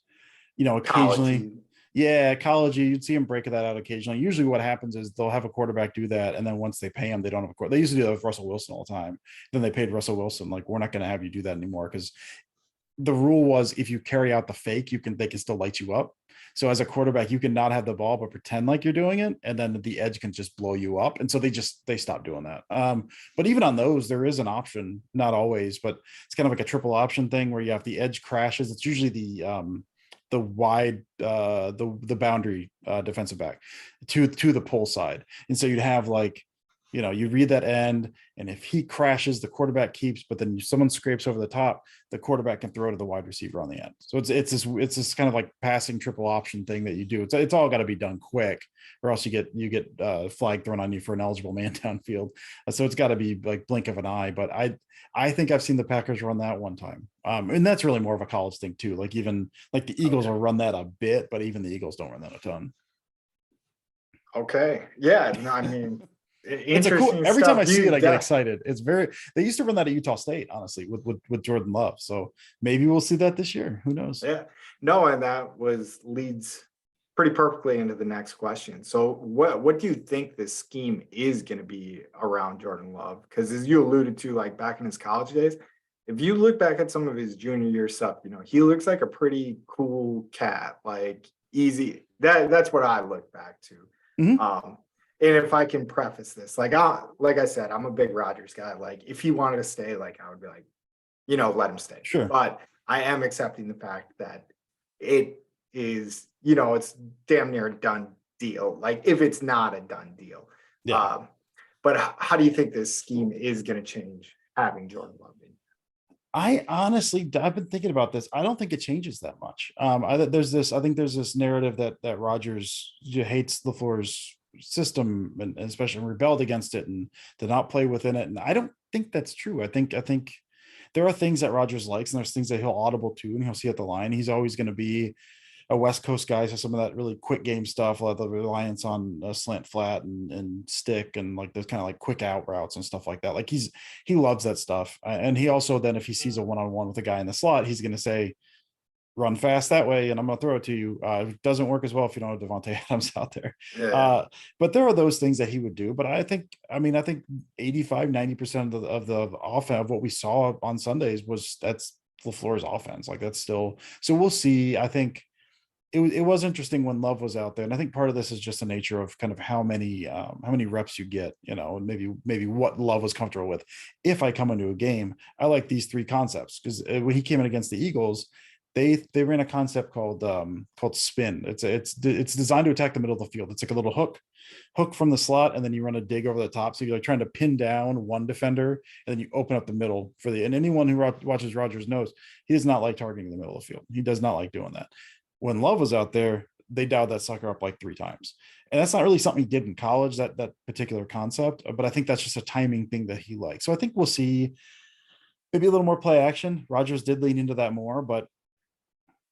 occasionally, college. yeah, college you'd see him break that out occasionally. Usually, what happens is they'll have a quarterback do that, and then once they pay him, they don't have a quarterback. They used to do that with Russell Wilson all the time. Then they paid Russell Wilson like we're not going to have you do that anymore because the rule was if you carry out the fake, they can still light you up. So as a quarterback, you can not have the ball but pretend like you're doing it, and then the edge can just blow you up. And so they stopped doing that. But even on those, there is an option, not always, but it's kind of like a triple option thing where you have the edge crashes. It's usually the wide the boundary defensive back to the pull side, and so you'd have like you read that end, and if he crashes, the quarterback keeps, but then someone scrapes over the top, the quarterback can throw to the wide receiver on the end. So it's this kind of like passing triple option thing that you do. It's all got to be done quick, or else you get flag thrown on you for an eligible man downfield. So it's got to be like blink of an eye. But I think I've seen the Packers run that one time, and that's really more of a college thing too. Like even like the Eagles will run that a bit, but even the Eagles don't run that a ton. Okay. Yeah. No, I mean. It's a cool. Interesting Every time I stuff. see it, I get excited. It's very. They used to run that at Utah State, honestly, with Jordan Love. So maybe we'll see that this year. Who knows? Yeah. No, and that leads pretty perfectly into the next question. So what do you think the scheme is going to be around Jordan Love? Because as you alluded to, like back in his college days, if you look back at some of his junior year stuff, he looks like a pretty cool cat, like easy. That's what I look back to. Mhm. And if I can preface this, like I said, I'm a big Rodgers guy. Like if he wanted to stay, like I would be like, let him stay. Sure. But I am accepting the fact that it is, it's damn near a done deal. Like if it's not a done deal. Yeah. But how do you think this scheme is going to change having Jordan Love in? I've been thinking about this. I don't think it changes that much. I think there's this narrative that Rodgers hates LaFleur's system and especially rebelled against it and did not play within it. And I don't think that's true. I think there are things that Rodgers likes and there's things that he'll audible to and he'll see at the line. He's always going to be a West Coast guy, so some of that really quick game stuff, like the reliance on slant flat and stick and like those kind of like quick out routes and stuff like that. Like he loves that stuff. And he also then if he sees a one-on-one with a guy in the slot, he's going to say, run fast that way, and I'm going to throw it to you. It doesn't work as well if you don't have Devontae Adams out there. Yeah. But there are those things that he would do. But I think 85-90% of the offense of what we saw on Sundays that's LaFleur's offense. Like that's still, so we'll see. I think it was interesting when Love was out there, and I think part of this is just the nature of kind of how many reps you get, and maybe what Love was comfortable with. If I come into a game, I like these three concepts because when he came in against the Eagles, they ran a concept called spin. It's designed to attack the middle of the field. It's like a little hook from the slot, and then you run a dig over the top. So you're like trying to pin down one defender, and then you open up the middle and anyone who watches Rodgers knows he does not like targeting the middle of the field. He does not like doing that. When Love was out there, they dialed that sucker up like 3 times. And that's not really something he did in college, that particular concept, but I think that's just a timing thing that he likes. So I think we'll see maybe a little more play action. Rodgers did lean into that more, but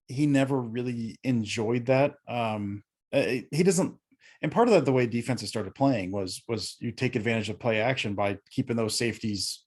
he never really enjoyed that. He doesn't, and part of that, the way defenses started playing was you take advantage of play action by keeping those safeties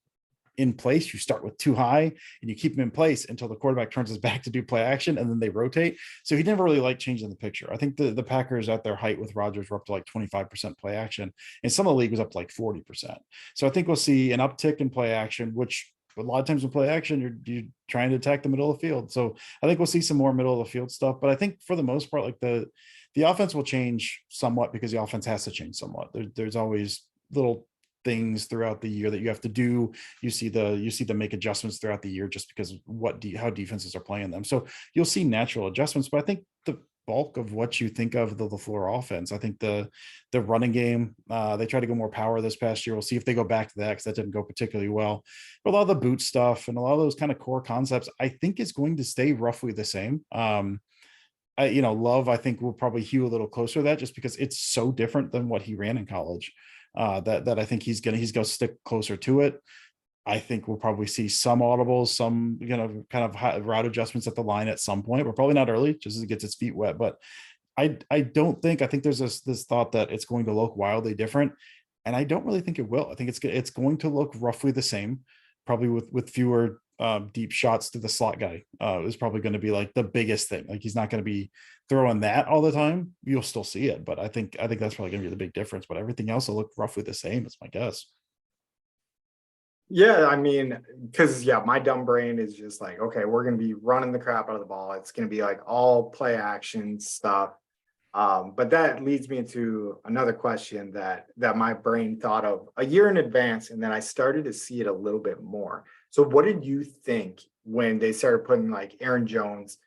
in place, you start with too high and you keep him in place until the quarterback turns his back to do play action and then they rotate. So he never really liked changing the picture. I think the Packers at their height with Rodgers were up to like 25% play action, and some of the league was up to like 40%. So I think we'll see an uptick in play action, which a lot of times in play action, you're trying to attack the middle of the field. So I think we'll see some more middle of the field stuff. But I think for the most part, like the offense will change somewhat because the offense has to change somewhat. There's always little things throughout the year that you have to do. You see them make adjustments throughout the year just because how defenses are playing them. So you'll see natural adjustments, but I think the bulk of what you think of the LaFleur offense, I think the running game, they tried to go more power this past year. We'll see if they go back to that because that didn't go particularly well. But a lot of the boot stuff and a lot of those kind of core concepts, I think is going to stay roughly the same. Love, I think, will probably hew a little closer to that just because it's so different than what he ran in college. That I think he's gonna stick closer to it. I think we'll probably see some audibles, some kind of route adjustments at the line at some point. We're probably not early, just as it gets its feet wet. But I think there's this thought that it's going to look wildly different, and I don't really think it will. I think it's going to look roughly the same, probably with fewer deep shots to the slot guy. Is probably going to be like the biggest thing. Like he's not going to be throwing that all the time. You'll still see it, but I think that's probably going to be the big difference. But everything else will look roughly the same. It's my guess. Yeah, I mean, because my dumb brain is just like, okay, we're gonna be running the crap out of the ball. It's gonna be like all play action stuff. But that leads me into another question that my brain thought of a year in advance, and then I started to see it a little bit more. So what did you think when they started putting like Aaron Jones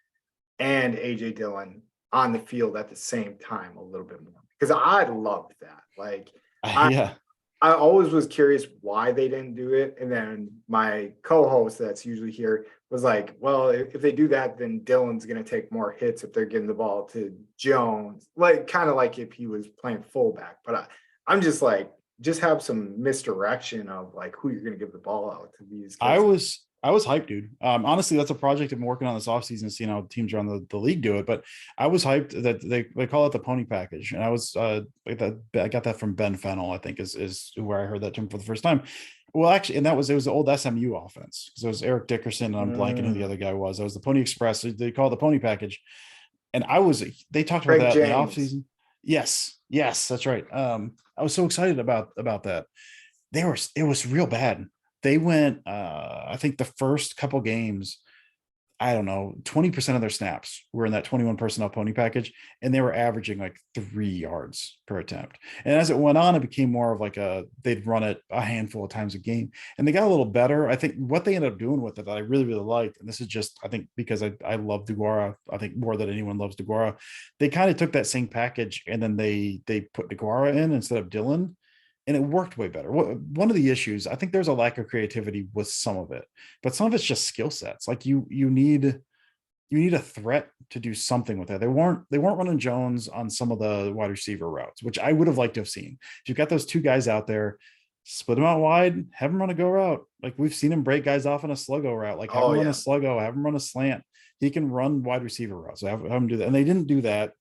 and AJ Dillon on the field at the same time a little bit more? Because I loved that. Like Yeah. I always was curious why they didn't do it. And then my co-host that's usually here was like, well, if they do that, then Dillon's going to take more hits if they're giving the ball to Jones, like kind of like if he was playing fullback. But I'm just like, just have some misdirection of like who you're going to give the ball out to these kids. I was hyped, dude. Honestly, that's a project I'm working on this offseason, seeing how teams around the league do it. But I was hyped that they call it the pony package. And I was I got that from Ben Fennell, I think is where I heard that term for the first time. Well, actually, and it was the old SMU offense. So it was Eric Dickerson, and I'm blanking who the other guy was. It was the Pony Express. They call it the pony package. And they talked about that in the offseason. Yes, that's right. I was so excited about that. It was real bad. They went, I think the first couple games, I don't know, 20% of their snaps were in that 21 personnel pony package, and they were averaging like 3 yards per attempt. And as it went on, it became more of like they'd run it a handful of times a game, and they got a little better. I think what they ended up doing with it that I really, really liked, and this is just, I think because I love DeGuara, I think more than anyone loves DeGuara, they kind of took that same package and then they put DeGuara in instead of Dillon. And it worked way better. One of the issues, I think there's a lack of creativity with some of it, but some of it's just skill sets. Like you need a threat to do something with that. They weren't running Jones on some of the wide receiver routes, which I would have liked to have seen. If you've got those two guys out there, split them out wide, have them run a go route. Like we've seen him break guys off on a sluggo route. Like have him run a sluggo, have him run a slant. He can run wide receiver routes. So have him do that. And they didn't do that.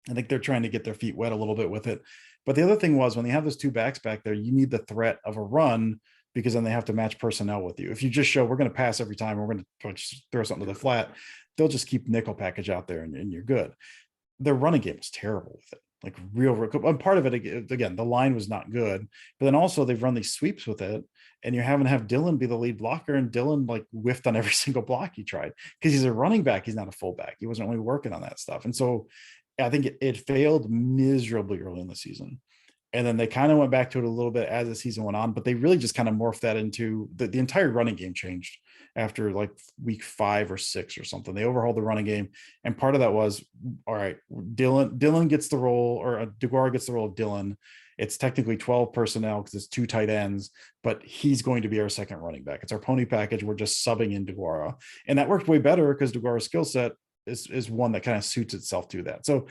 I think they're trying to get their feet wet a little bit with it. But the other thing was when they have those two backs back there, you need the threat of a run because then they have to match personnel with you. If you just show we're going to pass every time, we're going to throw something to the flat, they'll just keep nickel package out there and you're good. Their running game was terrible with it. Like real, and part of it, again, the line was not good, but then also they've run these sweeps with it and you're having to have Dillon be the lead blocker, and Dillon like whiffed on every single block he tried because he's a running back. He's not a fullback. He wasn't really working on that stuff. And so I think it failed miserably early in the season. And then they kind of went back to it a little bit as the season went on, but they really just kind of morphed that into the entire running game changed after like week 5 or 6 or something. They overhauled the running game. And part of that was, all right, Dillon gets the role, or DeGuara gets the role of Dillon. It's technically 12 personnel because it's 2 tight ends, but he's going to be our second running back. It's our pony package. We're just subbing in DeGuara. And that worked way better because DeGuara's skill set is one that kind of suits itself to that. So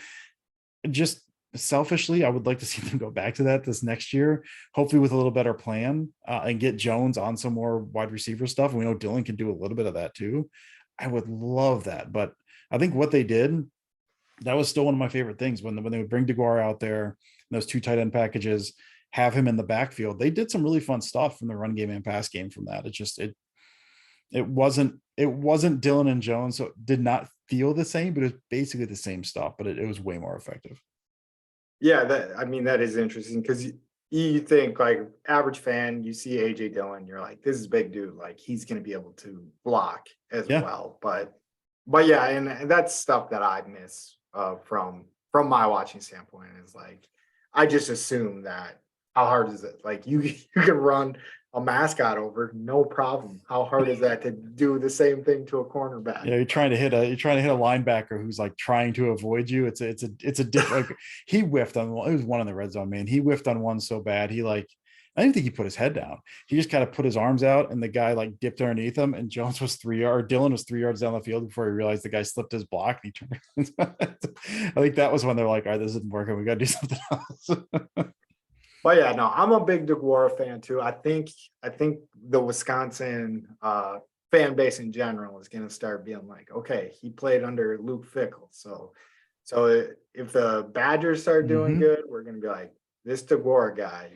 just selfishly, I would like to see them go back to that this next year, hopefully with a little better plan, and get Jones on some more wide receiver stuff. And we know Dillon can do a little bit of that too. I would love that. But I think what they did, that was still one of my favorite things when they would bring DeGuara out there, those 2 tight end packages, have him in the backfield. They did some really fun stuff from the run game and pass game from that. It wasn't Dillon and Jones, so it did not feel the same, but it was basically the same stuff, but it was way more effective. Yeah, that is interesting because you think like average fan, you see AJ Dillon, you're like, this is a big dude, like he's going to be able to block as Yeah. well. But yeah, and that's stuff that I miss from my watching standpoint is like I just assume that how hard is it? Like you can run a mascot over, no problem. How hard is that to do the same thing to a cornerback? Yeah, you're trying to hit a linebacker who's like trying to avoid you. It's a different. Like, he whiffed on it was one in the red zone, man. He whiffed on one so bad. He like I didn't think he put his head down. He just kind of put his arms out, and the guy like dipped underneath him. And Jones was Dillon was 3 yards down the field before he realized the guy slipped his block. And he turned. I think that was when they're like, all right, this isn't working. We got to do something else. But yeah, no, I'm a big DeGuara fan too. I think the Wisconsin fan base in general is going to start being like, okay, he played under Luke Fickell, so if the Badgers start doing good, we're going to be like, this DeGuara guy,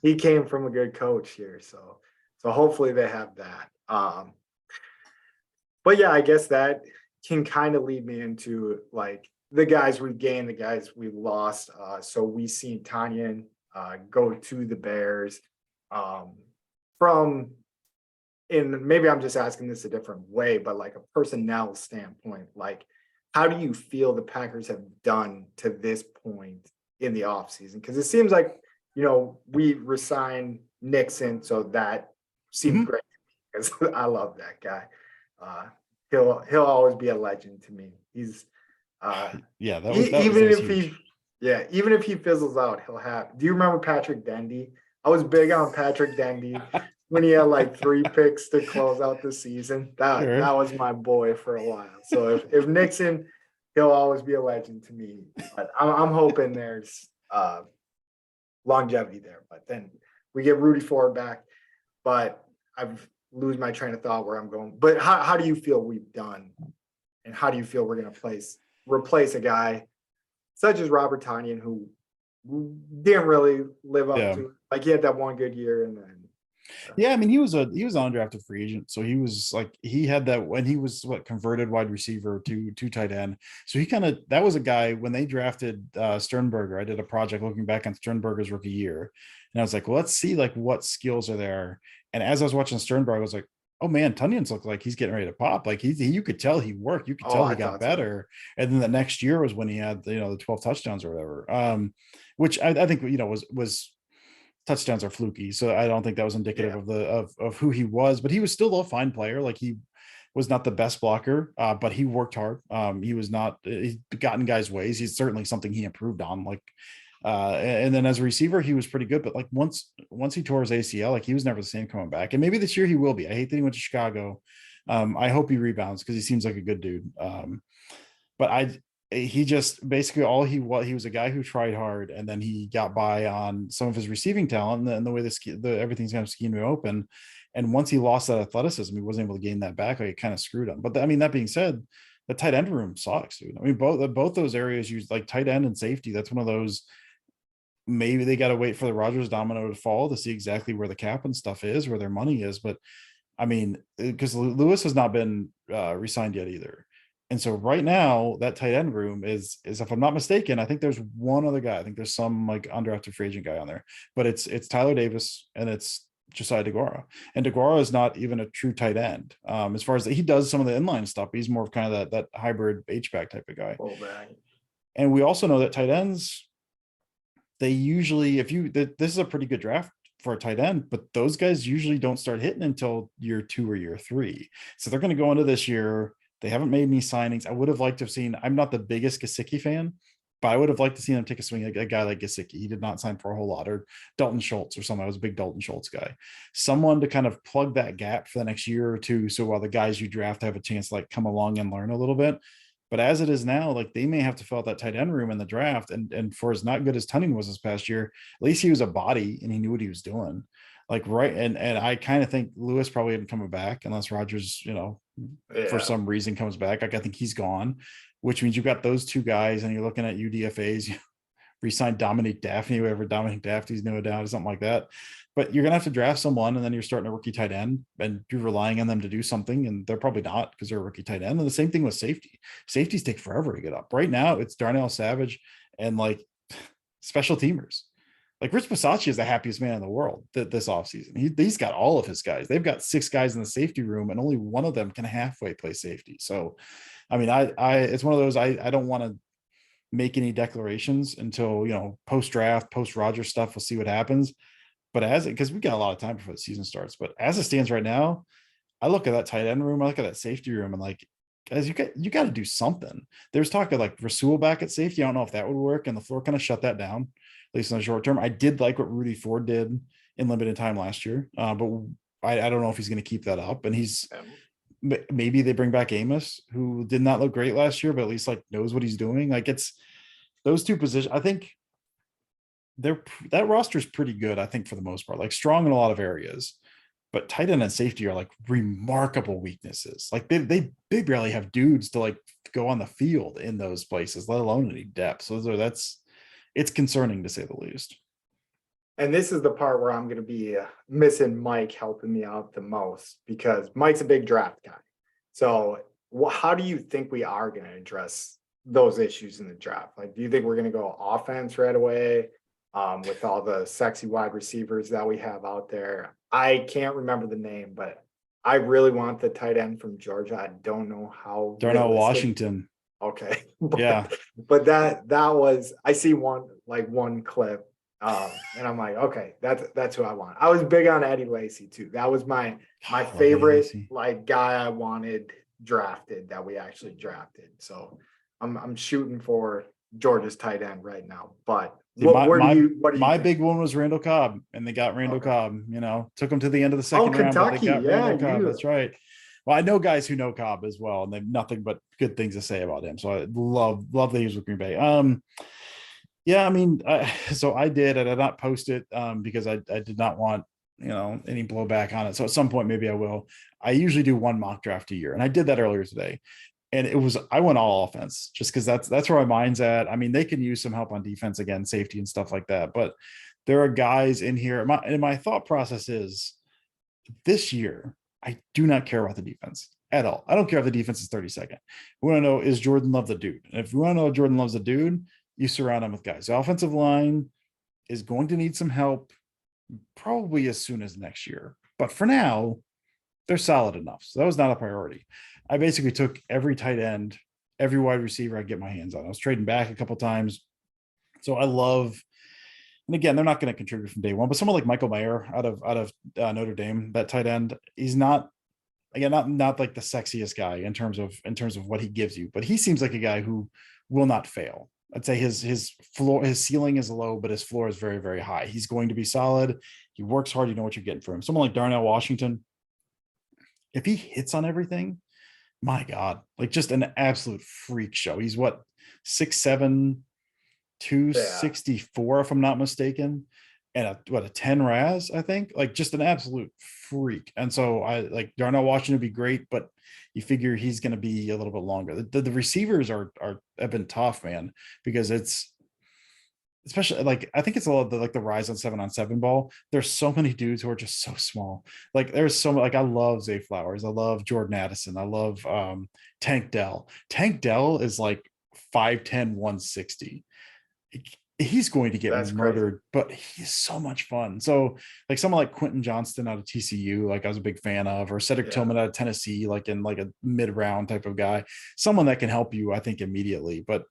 he came from a good coach here, so hopefully they have that. But yeah, I guess that can kind of lead me into like the guys we've gained, the guys we've lost. So we seen Tanyan go to the Bears and maybe I'm just asking this a different way, but like a personnel standpoint, like how do you feel the Packers have done to this point in the offseason? Because it seems like, we resigned Nixon, so that seems great because I love that guy. He'll always be a legend to me. He's yeah, even if he fizzles out, he'll have. Do you remember Patrick Dendy? I was big on Patrick Dendy when he had like 3 picks to close out the season. That was my boy for a while. So if Nixon, he'll always be a legend to me. But I'm hoping there's longevity there. But then we get Rudy Ford back. But I've lose my train of thought where I'm going. But how do you feel we've done, and how do you feel we're going to replace a guy such as Robert Tanyan, who didn't really live up to, like he had that one good year and then. Yeah, I mean he was an undrafted free agent, so he was like he had that when he was converted wide receiver to tight end. So that was a guy when they drafted Sternberger. I did a project looking back on Sternberger's rookie year, and I was like, well, let's see like what skills are there. And as I was watching Sternberger, I was like, oh man, Tunyon's looked like he's getting ready to pop. Like you could tell he worked. You could tell he got better. So. And then the next year was when he had the 12 touchdowns or whatever. Which I think was touchdowns are fluky. So I don't think that was indicative of who he was. But he was still a fine player. Like he was not the best blocker, but he worked hard. He's gotten guys' ways. He's certainly something he improved on. Like. And then as a receiver, he was pretty good, but like once he tore his ACL, like he was never the same coming back. And maybe this year he will be. I hate that he went to Chicago. I hope he rebounds because he seems like a good dude. But he just basically he was a guy who tried hard, and then he got by on some of his receiving talent and the way everything's kind of schemed him open. And once he lost that athleticism, he wasn't able to gain that back. Like it kind of screwed him. But that being said, the tight end room sucks, dude. I mean, both those areas use like tight end and safety. That's one of those. Maybe they got to wait for the Rodgers domino to fall to see exactly where the cap and stuff is, where their money is. But I mean, because Lewis has not been re-signed yet either. And so right now that tight end room is if I'm not mistaken, I think there's one other guy. I think there's some like undrafted free agent guy on there, but it's Tyler Davis and it's Josiah DeGuara. And DeGuara is not even a true tight end. As far as he does some of the inline stuff, he's more of kind of that hybrid H-back type of guy. And we also know that tight ends, they usually, this is a pretty good draft for a tight end, but those guys usually don't start hitting until year 2 or year 3. So they're going to go into this year. They haven't made any signings. I would have liked to have seen, I'm not the biggest Gesicki fan, but I would have liked to see them take a swing at a guy like Gesicki. He did not sign for a whole lot, or Dalton Schultz or something. I was a big Dalton Schultz guy. Someone to kind of plug that gap for the next year or 2. So while the guys you draft have a chance to like come along and learn a little bit. But as it is now, like they may have to fill out that tight end room in the draft. And for as not good as Tunning was this past year, at least he was a body and he knew what he was doing. Like, right. And I kind of think Lewis probably isn't coming back unless Rodgers, for some reason comes back. Like I think he's gone, which means you've got those 2 guys and you're looking at UDFAs, re-sign Dominique Daphne, whoever Dominique Daphne's new down or something like that. But you're gonna have to draft someone, and then you're starting a rookie tight end, and you're relying on them to do something, and they're probably not because they're a rookie tight end. And the same thing with safety. Safeties take forever to get up. Right now, it's Darnell Savage and like special teamers. Like Rich Bisaccia is the happiest man in the world this offseason. He's got all of his guys. They've got 6 guys in the safety room, and only one of them can halfway play safety. So, I mean, I it's one of those I don't want to make any declarations until, you know, post draft, post Roger stuff. We'll see what happens. But because we got a lot of time before the season starts. But as it stands right now, I look at that tight end room, I look at that safety room, and like, guys, you got to do something. There's talk of like Rasul back at safety. I don't know if that would work, and the floor kind of shut that down, at least in the short term. I did like what Rudy Ford did in limited time last year, but I don't know if he's going to keep that up. And maybe they bring back Amos, who did not look great last year, but at least like knows what he's doing. Like it's those two positions. I think that roster is pretty good. I think for the most part, like strong in a lot of areas. But tight end and safety are like remarkable weaknesses. Like they barely have dudes to like go on the field in those places, let alone any depth. So it's concerning to say the least. And this is the part where I'm going to be missing Mike helping me out the most, because Mike's a big draft guy. So how do you think we are going to address those issues in the draft? Like, do you think we're going to go offense right away with all the sexy wide receivers that we have out there? I can't remember the name, but I really want the tight end from Georgia. I don't know how. Darnell Washington. Okay. Yeah. But that was, I see one clip. And I'm like, okay, that's who I want. I was big on Eddie Lacy too. That was my favorite like guy I wanted drafted that we actually drafted. So I'm shooting for Georgia's tight end right now. But what do you think? Big one was Randall Cobb, and they got Randall Cobb. You know, took him to the end of the second round, but they got Randall Cobb. That's right. Well, I know guys who know Cobb as well, and they have nothing but good things to say about him. So I love that he was with Green Bay. Yeah, I mean, so I did, and I did not post it because I did not want, you know, any blowback on it. So at some point, maybe I will. I usually do one mock draft a year, and I did that earlier today. And I went all offense just because that's where my mind's at. I mean, they can use some help on defense again, safety and stuff like that. But there are guys in here. My thought process is this year, I do not care about the defense at all. I don't care if the defense is 32nd. We want to know, is Jordan Love the dude? And if we want to know if Jordan Love's the dude, you surround him with guys. The offensive line is going to need some help probably as soon as next year. But for now, they're solid enough. So that was not a priority. I basically took every tight end, every wide receiver I get my hands on. I was trading back a couple times. So I love, and again, they're not going to contribute from day one, but someone like Michael Mayer out of Notre Dame, that tight end, he's not, again, not like the sexiest guy in terms of what he gives you, but he seems like a guy who will not fail. I'd say his ceiling is low, but his floor is very, very high. He's going to be solid. He works hard. You know what you're getting from him. Someone like Darnell Washington, if he hits on everything, my God, like just an absolute freak show. He's what, 6'7", 264, if I'm not mistaken, and a 10 RAS, I think, like just an absolute freak. And so I like Darnell Washington would be great, but you figure he's going to be a little bit longer. The receivers have been tough, man, because it's especially like, I think it's a lot of the rise on 7-on-7 ball. There's so many dudes who are just so small. Like there's so like, I love Zay Flowers. I love Jordan Addison. I love Tank Dell. Tank Dell is like 5'10", 160. He's going to get murdered, but he's so much fun. So like someone like Quentin Johnston out of TCU, like I was a big fan of, or Cedric Tillman out of Tennessee, like in like a mid-round type of guy, someone that can help you, I think, immediately. But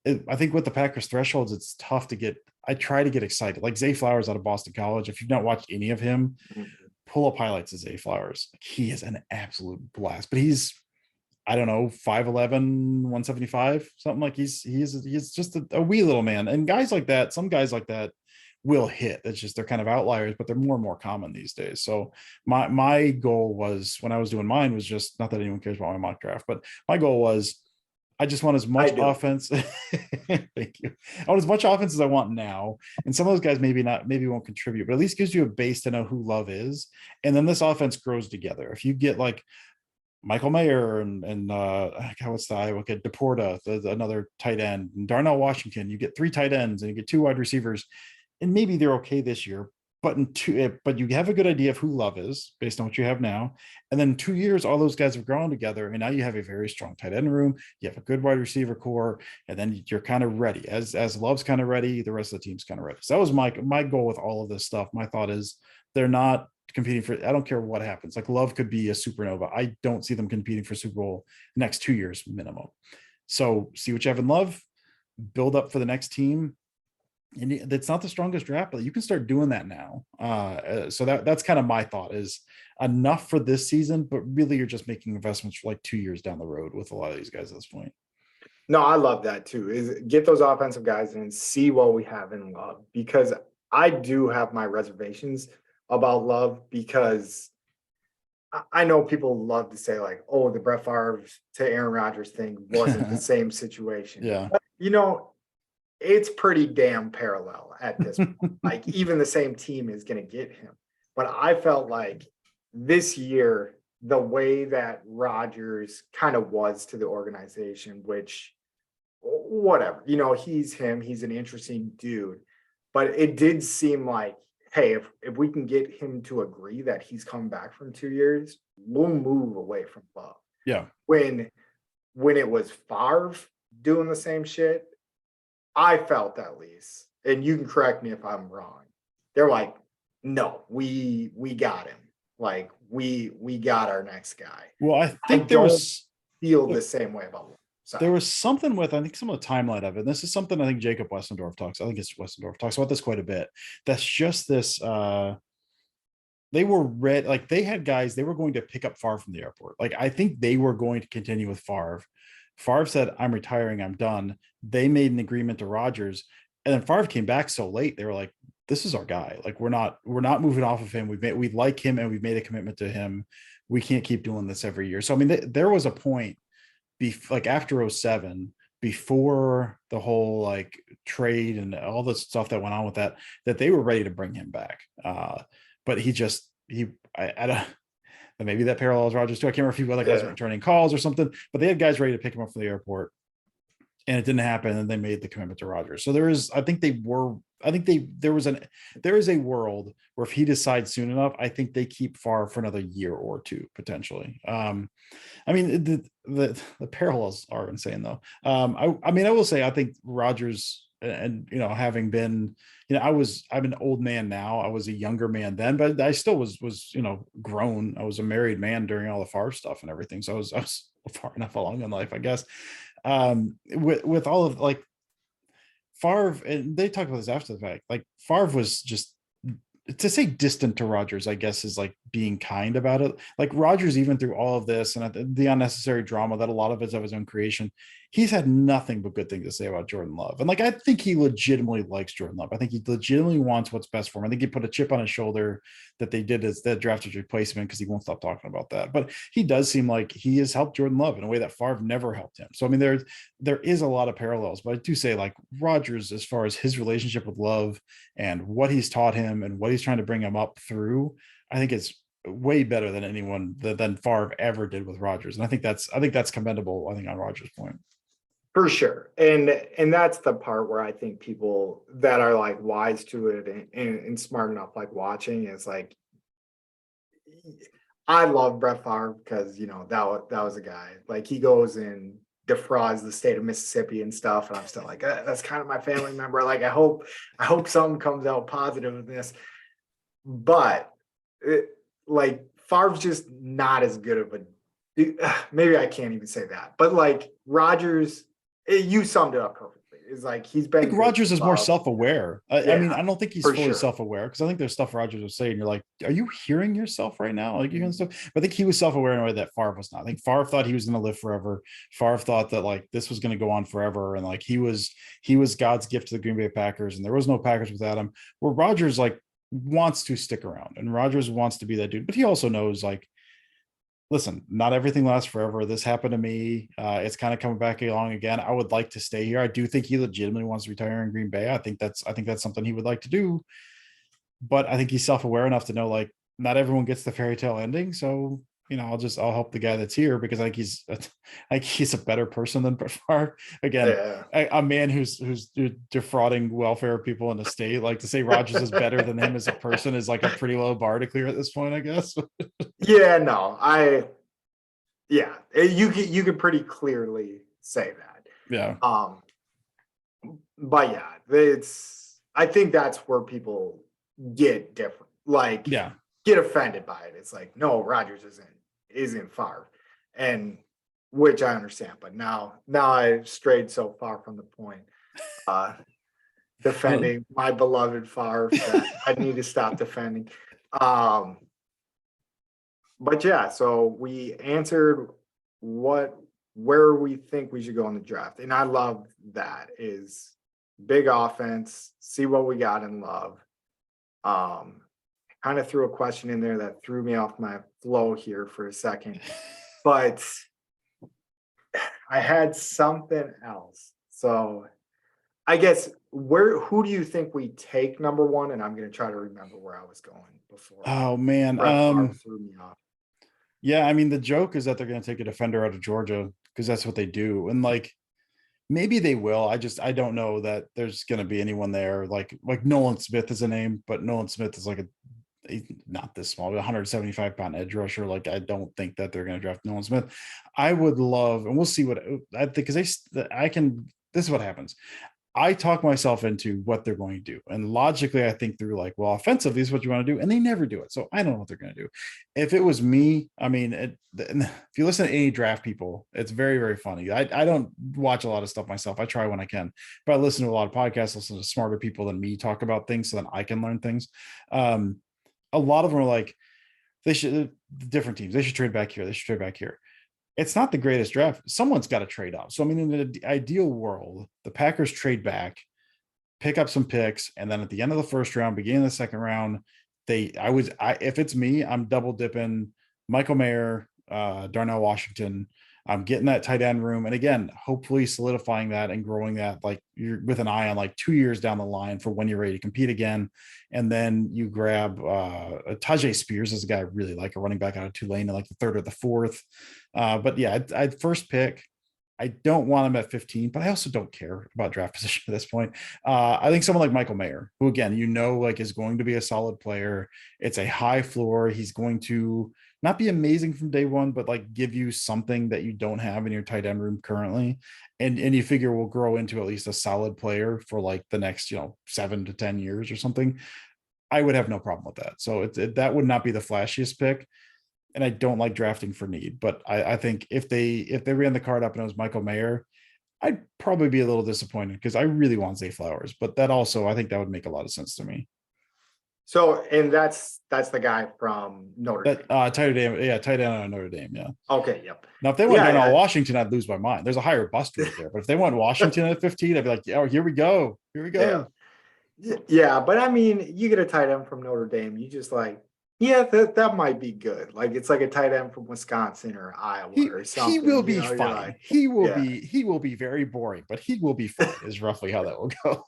I think with the Packers thresholds, it's tough to get. I try to get excited. Like Zay Flowers out of Boston College. If you've not watched any of him, pull up highlights of Zay Flowers. He is an absolute blast. But he's, I don't know, 5'11", 175, something like he's just a wee little man. And guys like that, some guys like that will hit. It's just they're kind of outliers, but they're more and more common these days. So my goal was, when I was doing mine, was just, not that anyone cares about my mock draft, but my goal was, I just want as much offense. Thank you. I want as much offense as I want now. And some of those guys maybe won't contribute, but at least gives you a base to know who Love is. And then this offense grows together. If you get like Michael Mayer and what's the Iowa kid, Deporta, another tight end, and Darnell Washington. You get 3 tight ends and you get 2 wide receivers, and maybe they're okay this year. But you have a good idea of who Love is based on what you have now, and then 2 years, all those guys have grown together, and now you have a very strong tight end room. You have a good wide receiver core, and then you're kind of ready. As Love's kind of ready, the rest of the team's kind of ready. So that was my goal with all of this stuff. My thought is they're not competing for. I don't care what happens. Like Love could be a supernova. I don't see them competing for Super Bowl the next 2 years minimum. So see what you have in Love, build up for the next team. And that's not the strongest draft, but you can start doing that now. So that's kind of my thought is enough for this season, but really you're just making investments for like 2 years down the road with a lot of these guys at this point. No, I love that too. Is get those offensive guys and see what we have in Love, because I do have my reservations about Love, because I know people love to say like, oh, the Brett Favre to Aaron Rodgers thing wasn't the same situation. Yeah. But, it's pretty damn parallel at this point. Like even the same team is going to get him. But I felt like this year, the way that Rodgers kind of was to the organization, which whatever, he's him, he's an interesting dude. But it did seem like, hey, if we can get him to agree that he's coming back from 2 years, we'll move away from Love. Yeah. When it was Favre doing the same shit, I felt at least, and you can correct me if I'm wrong, they're like, no, we got him. Like we got our next guy. Well, I think there was feel the same way about him. There was something with, I think, some of the timeline of it. This is something I think Jacob Westendorf talks. I think it's Westendorf talks about this quite a bit. That's just this. They were red, like they had guys, they were going to pick up Favre from the airport. Like I think they were going to continue with Favre. Favre said, I'm retiring, I'm done. They made an agreement to Rodgers. And then Favre came back so late, they were like, this is our guy. Like we're not moving off of him. We like him and we've made a commitment to him. We can't keep doing this every year. So I mean, there was a point like after 07, before the whole like trade and all the stuff that went on with that they were ready to bring him back. But I don't, maybe that parallels Rodgers too. I can't remember if he was like guys returning calls or something, but they had guys ready to pick him up from the airport, and it didn't happen. And they made the commitment to Rodgers. So there is a world where if he decides soon enough, I think they keep Favre for another year or two potentially. I mean the parallels are insane though. I mean I will say I think Rodgers and having been I'm an old man now. I was a younger man then, but I still was grown. I was a married man during all the Favre stuff and everything. So I was far enough along in life, I guess. With all of like Favre, and they talk about this after the fact, like Favre was just, to say distant to Rodgers, I guess is like being kind about it. Like Rodgers, even through all of this and the unnecessary drama that a lot of it's of his own creation, he's had nothing but good things to say about Jordan Love. And like, I think he legitimately likes Jordan Love. I think he legitimately wants what's best for him. I think he put a chip on his shoulder that they did as that drafted replacement because he won't stop talking about that. But he does seem like he has helped Jordan Love in a way that Favre never helped him. So, I mean, there is a lot of parallels, but I do say like Rodgers, as far as his relationship with Love and what he's taught him and what he's trying to bring him up through, I think it's way better than anyone than Favre ever did with Rodgers. And I think that's commendable, I think, on Rodgers' point. For sure. And that's the part where I think people that are like wise to it and smart enough, like watching, is like, I love Brett Favre because, that was a guy, like he goes and defrauds the state of Mississippi and stuff. And I'm still like, that's kind of my family member. Like, I hope something comes out positive of this, but like Favre's just not as good of a, maybe I can't even say that, but like Rodgers, you summed it up perfectly. It's like he's been. I think Rodgers is more self-aware. I mean, I don't think he's fully sure. self-aware, because I think there's stuff Rodgers was saying. You're like, are you hearing yourself right now? Like, you hearing stuff? But I think he was self-aware in a way that Favre was not. I think Favre thought he was going to live forever. Favre thought that like this was going to go on forever, and like he was God's gift to the Green Bay Packers, and there was no Packers without him. Where Rodgers like wants to stick around, and Rodgers wants to be that dude, but he also knows like, listen, not everything lasts forever. This happened to me. It's kind of coming back along again. I would like to stay here. I do think he legitimately wants to retire in Green Bay. I think that's something he would like to do. But I think he's self-aware enough to know like not everyone gets the fairy tale ending. So, I'll help the guy that's here because I think he's a better person than Brett Favre. Again, Yeah. a man who's defrauding welfare people in the state, like to say Rodgers is better than him as a person is like a pretty low bar to clear at this point, I guess. Yeah, no, you could pretty clearly say that. Yeah. But yeah, I think that's where people get different, like Yeah. get offended by it. It's like, no, Rodgers isn't Favre, and which I understand, but now I've strayed so far from the point. Defending my beloved Favre that I need to stop defending. But yeah, so we answered where we think we should go in the draft. And I love that is big offense, see what we got in Love. Kind of threw a question in there that threw me off my flow here for a second, but I had something else. So I guess who do you think we take number one? And I'm going to try to remember where I was going before. Oh man. Brett Favre threw me off. Yeah, I mean, the joke is that they're going to take a defender out of Georgia because that's what they do. And like, maybe they will. I don't know that there's going to be anyone there. Like Nolan Smith is a name, but Nolan Smith is like he's not this small, 175-pound edge rusher. Like, I don't think that they're going to draft Nolan Smith. I would love, and we'll see what I think, because this is what happens. I talk myself into what they're going to do. And logically, I think through like, well, offensively is what you want to do. And they never do it. So I don't know what they're going to do. If it was me, I mean, if you listen to any draft people, it's very, very funny. I don't watch a lot of stuff myself. I try when I can, but I listen to a lot of podcasts, listen to smarter people than me talk about things so that I can learn things. A lot of them are like, different teams, they should trade back here. They should trade back here. It's not the greatest draft. Someone's got to trade up. So, I mean, in the ideal world, the Packers trade back, pick up some picks, and then at the end of the first round, beginning of the second round, if it's me, I'm double dipping Michael Mayer, Darnell Washington. I'm getting that tight end room. And again, hopefully solidifying that and growing that, like you're with an eye on like 2 years down the line for when you're ready to compete again. And then you grab Tajay Spears is a guy I really like, a running back out of Tulane in like the third or the fourth. But yeah, I'd first pick. I don't want him at 15, but I also don't care about draft position at this point. I think someone like Michael Mayer, who again, like is going to be a solid player. It's a high floor. He's going to not be amazing from day one, but like give you something that you don't have in your tight end room currently. And you figure will grow into at least a solid player for like the next, 7 to 10 years or something. I would have no problem with that. So that would not be the flashiest pick. And I don't like drafting for need, but I think if they ran the card up and it was Michael Mayer, I'd probably be a little disappointed because I really want Zay Flowers, but that also, I think that would make a lot of sense to me. So, and that's the guy from Notre Dame. Tight end on Notre Dame. Yeah. Okay. Yep. Now, if they went down Washington, I'd lose my mind. There's a higher bust rate there, but if they went Washington at 15, I'd be like, oh, here we go. Yeah, but I mean, you get a tight end from Notre Dame, you just like, yeah, that might be good. Like it's like a tight end from Wisconsin or Iowa or something. He will be fine. Like, he will be very boring, but he will be fine. Is roughly how that will go.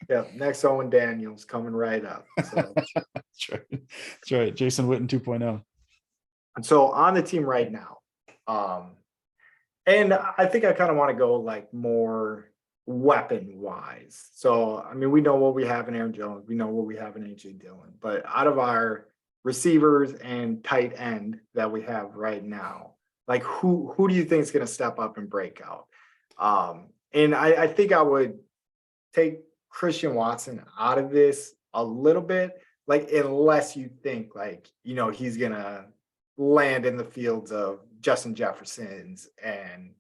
Yeah. Next Owen Daniels coming right up. So. That's right. Jason Witten 2.0. And so on the team right now, and I think I kind of want to go like more weapon wise. So I mean, we know what we have in Aaron Jones, we know what we have in AJ Dillon, but out of our receivers and tight end that we have right now, like who do you think is going to step up and break out? And I think I would take Christian Watson out of this a little bit, like unless you think like, he's going to land in the fields of Justin Jefferson's and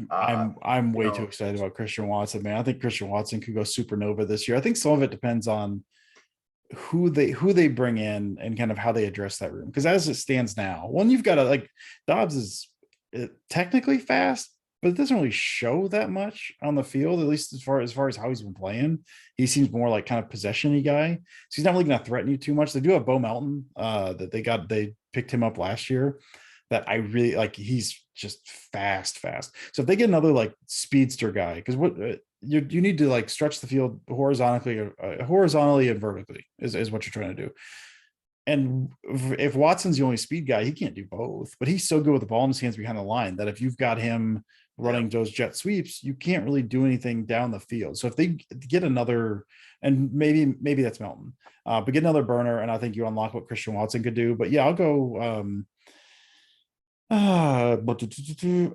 I'm way too excited about Christian Watson, man. I think Christian Watson could go supernova this year. I think some of it depends on who they bring in and kind of how they address that room. Because as it stands now, one, you've got to like Dobbs is technically fast, but it doesn't really show that much on the field, at least as far as how he's been playing. He seems more like kind of possession-y guy. So he's not really going to threaten you too much. They do have Bo Melton that they picked him up last year that I really like. He's just fast. So if they get another like speedster guy, because what you need to like stretch the field horizontally and vertically is what you're trying to do. And if Watson's the only speed guy, he can't do both. But he's so good with the ball in his hands behind the line that if you've got him running those jet sweeps, you can't really do anything down the field. So if they get another, and maybe that's Melton, but get another burner, and I think you unlock what Christian Watson could do. But yeah, I'll go. But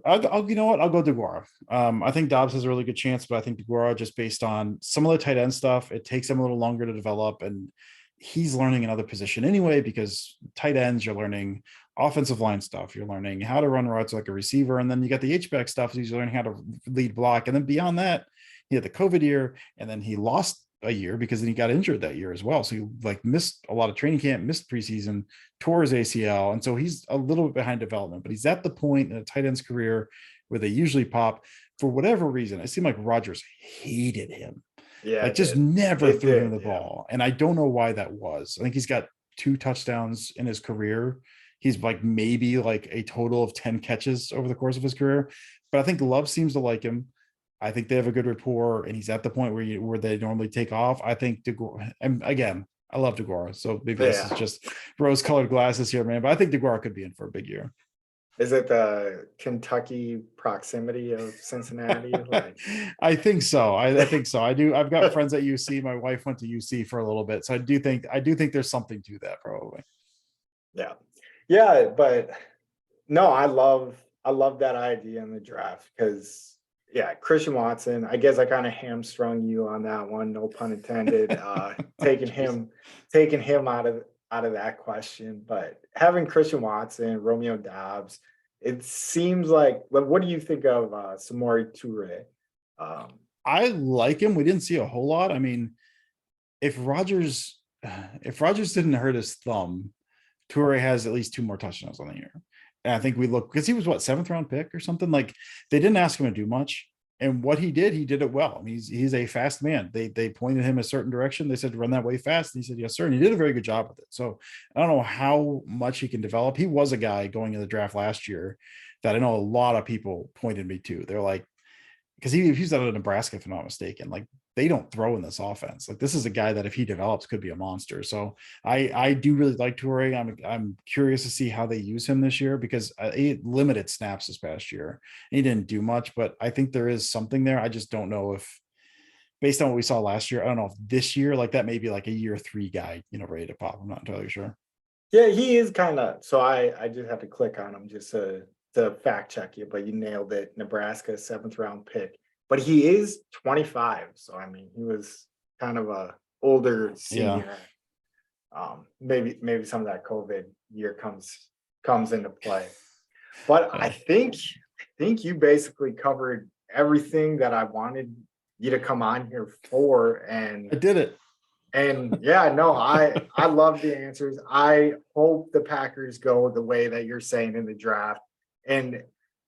I'll you know what? I'll go DeGuara. I think Dobbs has a really good chance, but I think DeGuara, just based on some of the tight end stuff, it takes him a little longer to develop, and he's learning another position anyway, because tight ends, you're learning offensive line stuff, you're learning how to run routes like a receiver, and then you got the H-back stuff, he's learning how to lead block, and then beyond that, he had the COVID year, and then he lost a year because then he got injured that year as well. So he like missed a lot of training camp, missed preseason, tore his ACL. And so he's a little bit behind development, but he's at the point in a tight end's career where they usually pop. For whatever reason, it seemed like Rodgers hated him. Yeah, Like just never threw him the ball. And I don't know why that was. I think he's got 2 touchdowns in his career. He's like maybe like a total of 10 catches over the course of his career. But I think Love seems to like him. I think they have a good rapport, and he's at the point where they normally take off. I think DeGuara, and again, I love DeGuara, so maybe this is just rose-colored glasses here, man. But I think DeGuara could be in for a big year. Is it the Kentucky proximity of Cincinnati? Like, I think so. I think so. I do. I've got friends at UC. My wife went to UC for a little bit, so I do think there's something to that, probably. Yeah, but no, I love that idea in the draft because. Yeah, Christian Watson. I guess I kind of hamstrung you on that one, no pun intended. Taking him out of that question, but having Christian Watson, Romeo Dobbs, it seems like. What do you think of Samori Toure? I like him. We didn't see a whole lot. I mean, if Rodgers didn't hurt his thumb, Toure has at least 2 more touchdowns on the year. And I think we look, because he was 7th round pick or something. Like they didn't ask him to do much, and what he did it well. I mean, he's a fast man. They pointed him a certain direction. They said, run that way fast. And he said, yes, sir. And he did a very good job with it. So I don't know how much he can develop. He was a guy going in the draft last year that I know a lot of people pointed me to. They're like, because he's out of Nebraska, if I'm not mistaken. Like they don't throw in this offense. Like this is a guy that if he develops could be a monster. So I do really like Toure. I'm curious to see how they use him this year, because he limited snaps this past year. He didn't do much, but I think there is something there. I just don't know if, based on what we saw last year, I don't know if this year, like that may be like a year 3 guy, ready to pop. I'm not entirely sure. Yeah, he is kind of. So I just have to click on him just to fact check you, but you nailed it. Nebraska 7th round pick, but he is 25. So I mean, he was kind of a older senior. Yeah. Maybe some of that COVID year comes into play, but I think you basically covered everything that I wanted you to come on here for, and I did it. And yeah, no, I love the answers. I hope the Packers go the way that you're saying in the draft. And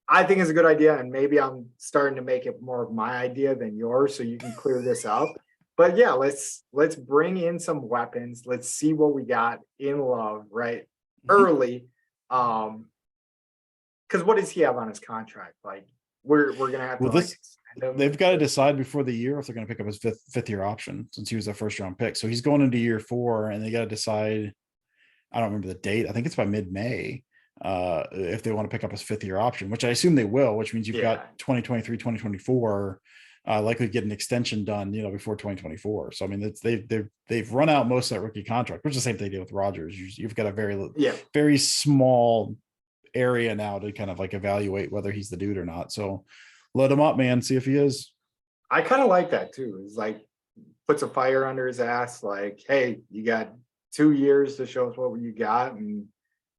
I think it's a good idea. And maybe I'm starting to make it more of my idea than yours, so you can clear this up. But yeah, let's bring in some weapons. Let's see what we got in Love, right? Early. Because what does he have on his contract? Like we're gonna have to they've got to decide before the year if they're going to pick up his fifth year option, since he was a 1st round pick. So he's going into year 4, and they got to decide. I don't remember the date. I think it's by mid-May. If they want to pick up his 5th year option, which I assume they will, which means you've got 2023, 2024, likely get an extension done, before 2024. So I mean, they've run out most of that rookie contract, which is the same thing they did with Rodgers. You've got a very small area now to kind of like evaluate whether he's the dude or not. So let him up, man. See if he is. I kind of like that too. It's like puts a fire under his ass. Like, hey, you got 2 years to show us what you got, and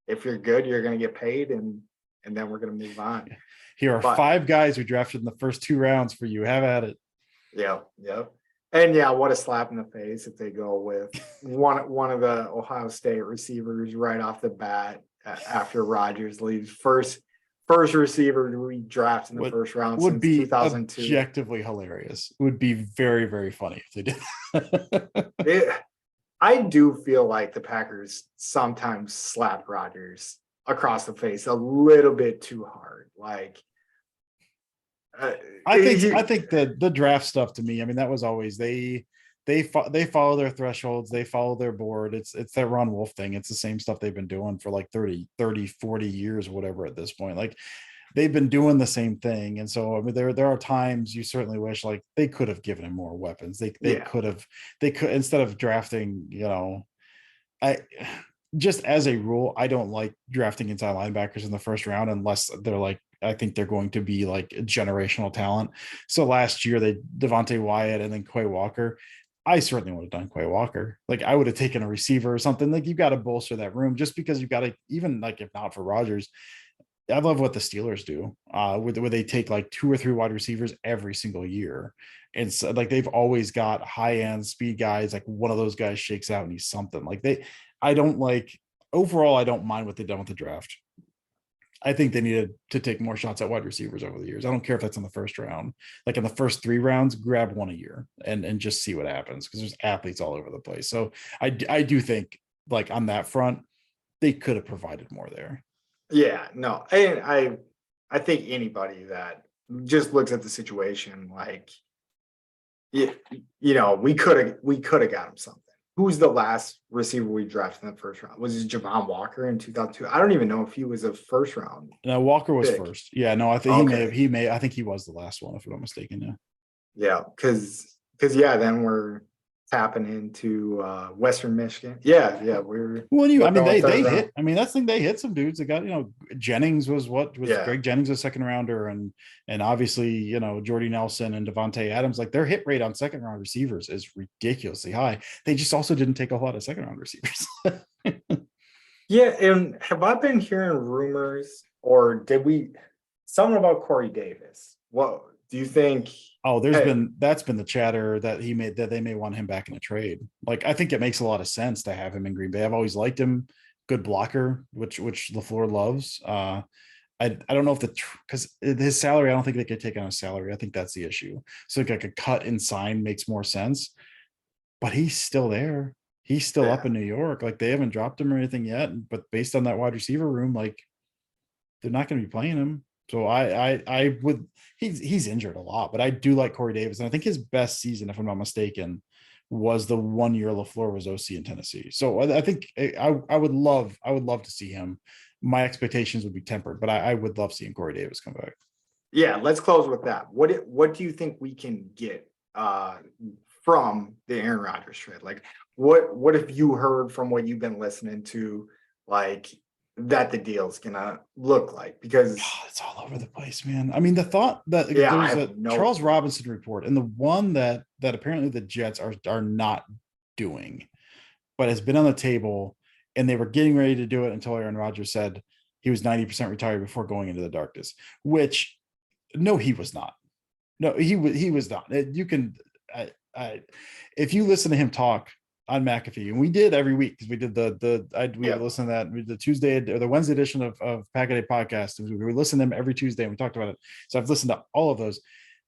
if you're good, you're going to get paid, and then we're going to move on. Here are 5 guys we drafted in the first 2 rounds for you. Have at it. Yeah. And yeah, what a slap in the face if they go with one of the Ohio State receivers right off the bat after Rodgers leaves. First receiver we draft in the first round would be 2002. Objectively hilarious. It would be very, very funny if they did. I do feel like the Packers sometimes slap Rodgers across the face a little bit too hard. Like, I think the draft stuff, to me, I mean, that was always they they follow their thresholds, they follow their board. It's that Ron Wolf thing. It's the same stuff they've been doing for like 40 years, whatever at this point. Like they've been doing the same thing. And so I mean there are times you certainly wish like they could have given him more weapons. They Yeah. could instead of drafting, I just as a rule, I don't like drafting inside linebackers in the first round unless they're like, I think they're going to be like a generational talent. So last year they Devontae Wyatt and then Quay Walker. I certainly would have done Quay Walker. Like I would have taken a receiver or something. Like you've got to bolster that room just because you've got to, even like if not for Rodgers. I love what the Steelers do, where they take like 2 or 3 wide receivers every single year. And so like they've always got high end speed guys. Like one of those guys shakes out and he's something. Like I don't like overall, I don't mind what they've done with the draft. I think they needed to take more shots at wide receivers over the years. I don't care if that's in the first round. Like in the first 3 rounds, grab one a year and just see what happens because there's athletes all over the place. So I do think like on that front, they could have provided more there. Yeah, no, and I think anybody that just looks at the situation like, we could have got him something. Who's the last receiver we drafted in the first round? Was it Javon Walker in 2002? I don't even know if he was a first round. No, Walker was pick. first. Yeah, no, I think Okay. I think he was the last one, if I'm not mistaken. Yeah. Yeah, because then we're tapping into Western Michigan. Yeah, we're Well, I mean, going they third round. hit. I mean, that's the thing. They hit some dudes. They got Jennings was Yeah. Greg Jennings was a second rounder, and obviously Jordy Nelson and Devontae Adams. Like their hit rate on second round receivers is ridiculously high. They just also didn't take a lot of second round receivers. Yeah, and have I been hearing rumors, or did we something about Corey Davis? What do you think? Oh, Hey. that's been the chatter that they may want him back in a trade. Like I think it makes a lot of sense to have him in Green Bay. I've always liked him, good blocker, which LaFleur loves. I don't know if because his salary, I don't think they could take on a salary. I think that's the issue. So like a cut and sign makes more sense. But he's still there. He's still up Yeah. in New York. Like they haven't dropped him or anything yet. But based on that wide receiver room, like they're not going to be playing him. So I would he's injured a lot, but I do like Corey Davis. And I think his best season, if I'm not mistaken, was the 1 year LaFleur was OC in Tennessee. So I think I would love to see him. My expectations would be tempered, but I would love seeing Corey Davis come back. Yeah, let's close with that. What do you think we can get from the Aaron Rodgers trade? Like what have you heard from what you've been listening to, like that the deal's gonna look like? Because It's all over the place, man. I mean, the thought that Yeah, I there's a have no Charles clue. Robinson report, and the one that apparently the Jets are not doing, but has been on the table, and they were getting ready to do it until Aaron Rodgers said he was 90% retired before going into the darkness. Which, no, he was not. No, he was not. You can, if you listen to him talk on McAfee, and we did every week because we did we Yeah. would listen to that the Tuesday or the Wednesday edition of Pack a Day podcast. We would listen to them every Tuesday and we talked about it. So I've listened to all of those,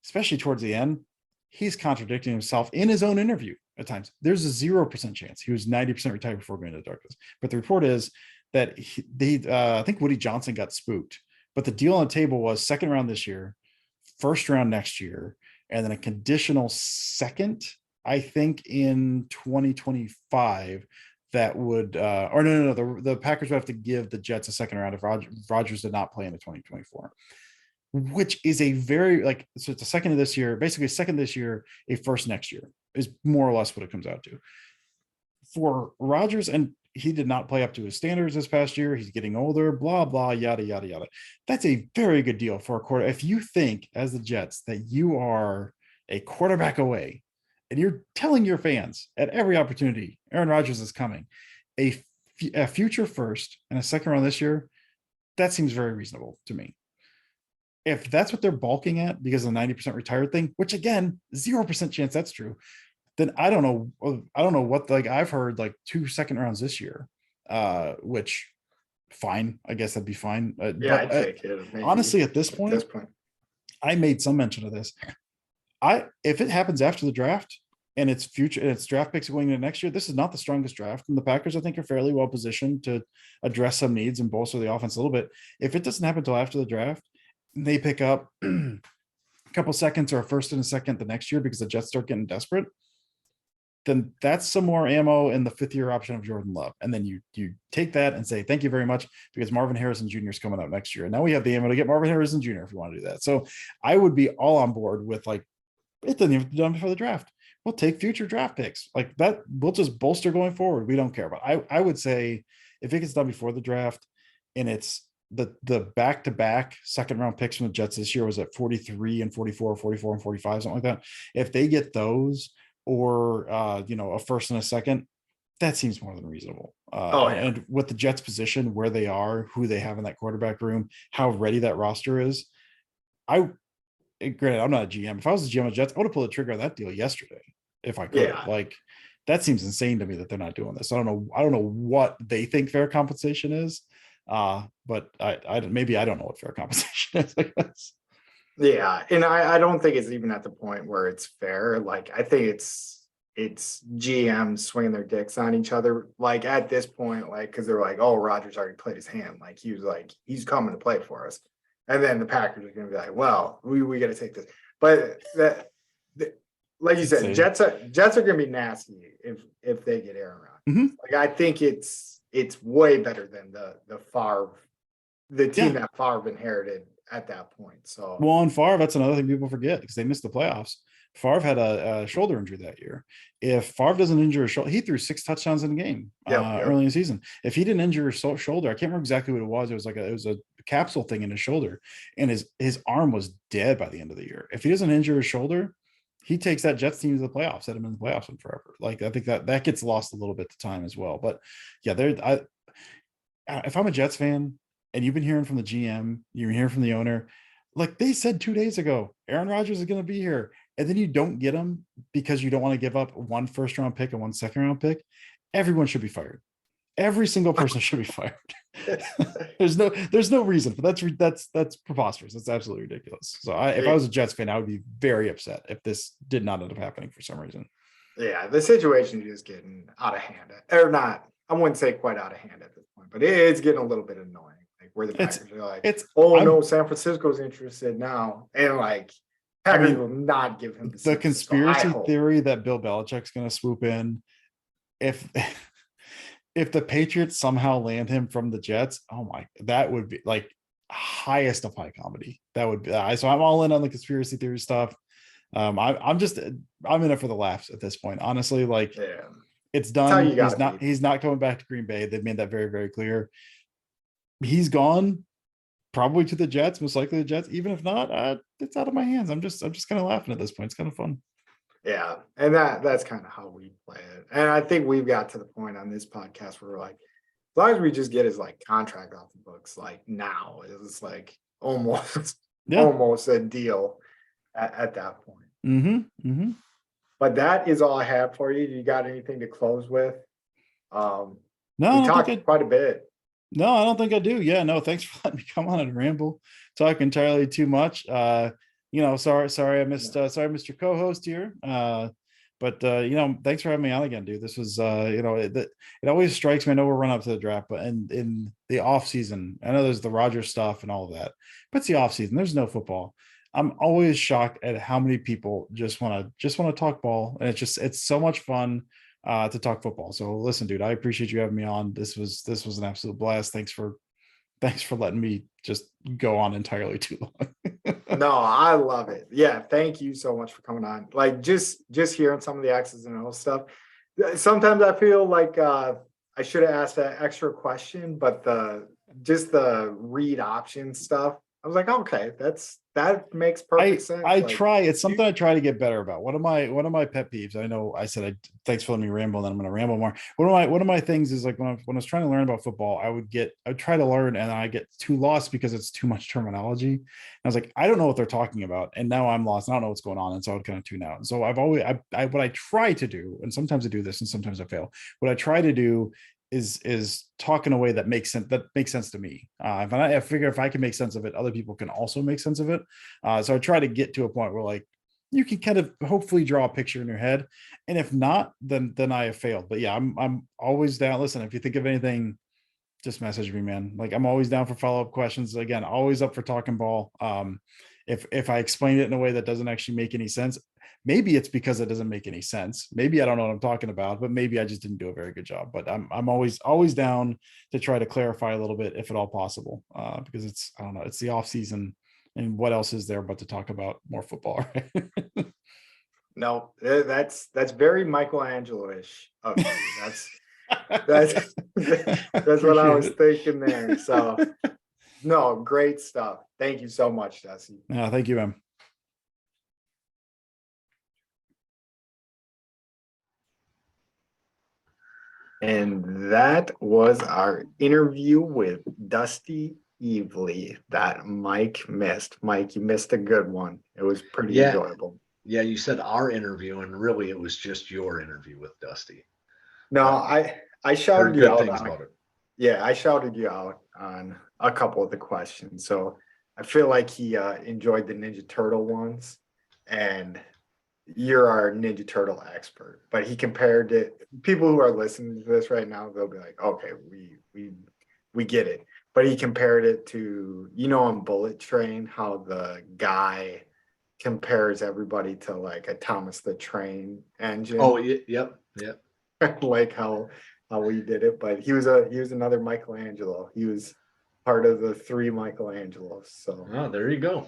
especially towards the end. He's contradicting himself in his own interview at times. There's a 0% chance he was 90% retired before going into the darkness. But the report is that I think Woody Johnson got spooked, but the deal on the table was second round this year, first round next year, and then a conditional second, I think, in 2025 that would or no, the Packers would have to give the Jets a second round if Rodgers did not play in the 2024, which is a very so it's a second of this year, basically a second this year, a first next year is more or less what it comes out to for Rodgers. And he did not play up to his standards this past year. He's getting older, blah, blah, yada, yada, yada. That's a very good deal for a quarter. If you think as the Jets that you are a quarterback away and you're telling your fans at every opportunity, Aaron Rodgers is coming, a future first and a second round this year, that seems very reasonable to me. If that's what they're balking at because of the 90% retired thing, which again, 0% chance that's true, then I don't know what, I've heard 2 second rounds this year, which fine, I guess that'd be fine. Yeah, I'd take it. Maybe Honestly, at this point, I made some mention of this. If it happens after the draft and it's draft picks going into next year, this is not the strongest draft. And the Packers, I think, are fairly well positioned to address some needs and bolster the offense a little bit. If it doesn't happen until after the draft, they pick up a couple seconds or a first and a second the next year because the Jets start getting desperate. then that's some more ammo in the 5th-year option of Jordan Love. And then you take that and say, thank you very much, because Marvin Harrison Jr. is coming out next year. And now we have the ammo to get Marvin Harrison Jr. if you want to do that. So I would be all on board with, like, it doesn't even have to be done before the draft. We'll take future draft picks like that. We'll just bolster going forward. We don't care about. I would say if it gets done before the draft and it's the back-to-back second round picks from the Jets this year was at 43 and 44, 44 and 45, something like that. If they get those, or a first and a second, that seems more than reasonable. And with the Jets position, where they are, who they have in that quarterback room, how ready that roster is, granted, I'm not a GM. If I was a GM of Jets, I would have pulled the trigger on that deal yesterday if I could. Yeah. Like, that seems insane to me that they're not doing this. I don't know what they think fair compensation is. But maybe I don't know what fair compensation is, I guess. Yeah, and I don't think it's even at the point where it's fair. Like, I think it's GMs swinging their dicks on each other. Like, at this point, like, because they're like, oh, Rodgers already played his hand. Like, he was like, he's coming to play for us. And then the Packers are going to be like, well, we got to take this. But like you said, Jets are going to be nasty if they get Aaron Rodgers. Like, I think it's way better than the team that Favre inherited at that point. So, well, on Favre, that's another thing people forget, because they missed the playoffs. Favre had a shoulder injury that year. If Favre doesn't injure his shoulder, he threw 6 touchdowns in the game early in the season. If he didn't injure his shoulder, I can't remember exactly what it was. It was a capsule thing in his shoulder, and his arm was dead by the end of the year. If he doesn't injure his shoulder, he takes that Jets team to the playoffs, set him in the playoffs and forever. Like, I think that gets lost a little bit to time as well. But yeah, if I'm a Jets fan and you've been hearing from the GM, you're hearing from the owner, like they said 2 days ago, Aaron Rodgers is going to be here, and then you don't get him because you don't want to give up 1 first-round pick and 1 second-round pick, everyone should be fired. Every single person should be fired. There's no reason, but that's preposterous. That's absolutely ridiculous. So if I was a Jets fan, I would be very upset if this did not end up happening for some reason. Yeah, the situation is getting out of hand, or not. I wouldn't say quite out of hand at this point, but it's getting a little bit annoying. Like, where the Packers are like, no, San Francisco's interested now, and like Packers will not give him the conspiracy theory that Bill Belichick's going to swoop in if the Patriots somehow land him from the Jets. Oh my, that would be like highest of high comedy. That would be so. I'm all in on the conspiracy theory stuff. I'm in it for the laughs at this point, honestly. Like, it's done. He's not coming back to Green Bay. They've made that very, very clear. He's gone, probably to the Jets, most likely the Jets. Even if not, it's out of my hands. I'm just kind of laughing at this point. It's kind of fun. Yeah, and that's kind of how we play it. And I think we've got to the point on this podcast where we're like, as long as we just get his like contract off the books, like now, it's like almost a deal at that point. But that is all I have for you. You got anything to close with? No, we talked quite a bit. No, I don't think I do. Yeah, no, thanks for letting me come on and ramble, talk entirely too much. Sorry I missed your co-host here. But thanks for having me on again, dude. This was it always strikes me. I know we're running up to the draft, but in the off season, I know there's the Rodgers stuff and all of that, but it's the off season. There's no football. I'm always shocked at how many people just want to talk ball, and it's so much fun to talk football. So listen, dude, I appreciate you having me on. This was an absolute blast. Thanks for letting me just go on entirely too long. No, I love it. Yeah, thank you so much for coming on. Like, just hearing some of the X's and O's stuff. Sometimes I feel like I should have asked that extra question, but the read option stuff, I was like, okay, that makes perfect sense. It's something I try to get better about. One of my pet peeves. I know I said thanks for letting me ramble, and then I'm going to ramble more. One of my things is like when I was trying to learn about football, I would try to learn and I get too lost because it's too much terminology. And I was like, I don't know what they're talking about, and now I'm lost. I don't know what's going on, and so I would kind of tune out. And so what I try to do, and sometimes I do this, and sometimes I fail. What I try to do is talk in a way that makes sense to me. I figure if I can make sense of it, other people can also make sense of it. So I try to get to a point where like you can kind of hopefully draw a picture in your head, and if not, then I have failed. But yeah, I'm always down. Listen, if you think of anything, just message me, man. Like, I'm always down for follow-up questions. Again, always up for talking ball. if I explain it in a way that doesn't actually make any sense, maybe it's because it doesn't make any sense. Maybe I don't know what I'm talking about, but maybe I just didn't do a very good job. But I'm always down to try to clarify a little bit if at all possible, because it's, I don't know, it's the off season, and what else is there but to talk about more football, right? No, that's very Michelangelo-ish of you. That's that's what I Appreciate was it. thinking there. So no, great stuff. Thank you so much, Dusty. No, thank you, man. And that was our interview with Dusty Evely that Mike missed. Mike, you missed a good one. It was pretty Yeah. enjoyable. Yeah, you said our interview, and really it was just your interview with Dusty. No, But I shouted heard you good out things on about it. yeah, I shouted you out on a couple of the questions. So I feel like he enjoyed the Ninja Turtle ones, and you're our Ninja Turtle expert. But he compared it. People who are listening to this right now, they'll be like, okay, we get it. But he compared it to, on Bullet Train, how the guy compares everybody to like a Thomas the Train engine. Oh, yep. Like how we did it, but he was another Michelangelo. He was part of the three Michelangelos. So Oh, there you go.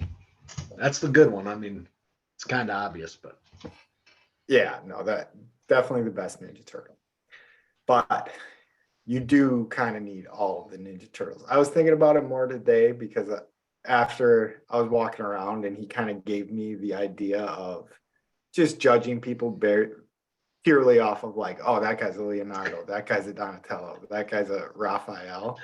That's the good one. I mean, it's kind of obvious, but yeah, no, that definitely the best Ninja Turtle. But you do kind of need all of the Ninja Turtles. I was thinking about it more today because after I was walking around and he kind of gave me the idea of just judging people purely off of like, oh, that guy's a Leonardo, that guy's a Donatello, that guy's a Raphael.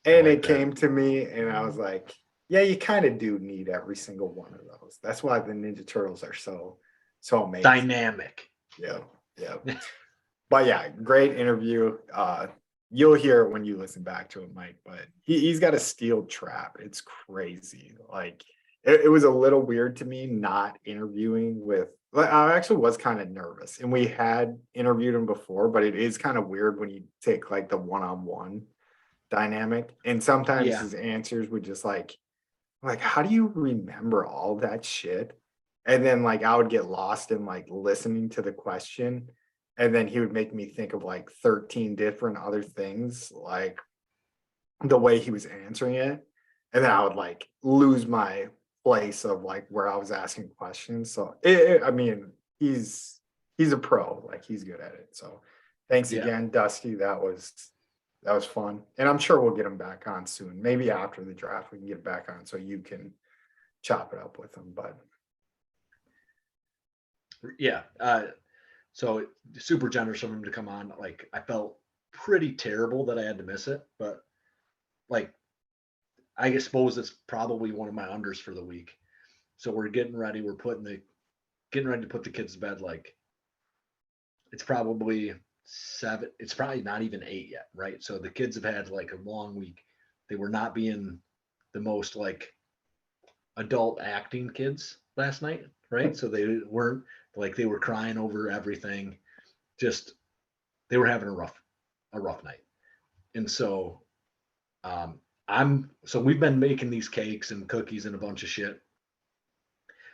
And like it came to me and I was like, yeah, you kind of do need every single one of those. That's why the Ninja Turtles are so amazing. dynamic. Yeah. But yeah, great interview. You'll hear it when you listen back to it, Mike, but he's got a steel trap. It's crazy. Like it was a little weird to me not interviewing with, I actually was kind of nervous, and we had interviewed him before, but it is kind of weird when you take like the one-on-one dynamic, and sometimes Yeah. his answers would just like how do you remember all that shit? And then like I would get lost in like listening to the question, and then he would make me think of like 13 different other things, like the way he was answering it. And then I would like lose my place of like where I was asking questions. So I mean, he's a pro, like he's good at it. So thanks Yeah. again, Dusty. That was fun. And I'm sure we'll get him back on soon. Maybe after the draft, we can get back on so you can chop it up with him. But Yeah. So super generous of him to come on. Like I felt pretty terrible that I had to miss it, but like I suppose it's probably one of my unders for the week. So we're getting ready. We're getting ready to put the kids to bed. Like it's probably 7. It's probably not even 8 yet, right? So the kids have had like a long week. They were not being the most like adult acting kids last night, right? So they weren't like, they were crying over everything. Just they were having a rough night. And so we've been making these cakes and cookies and a bunch of shit.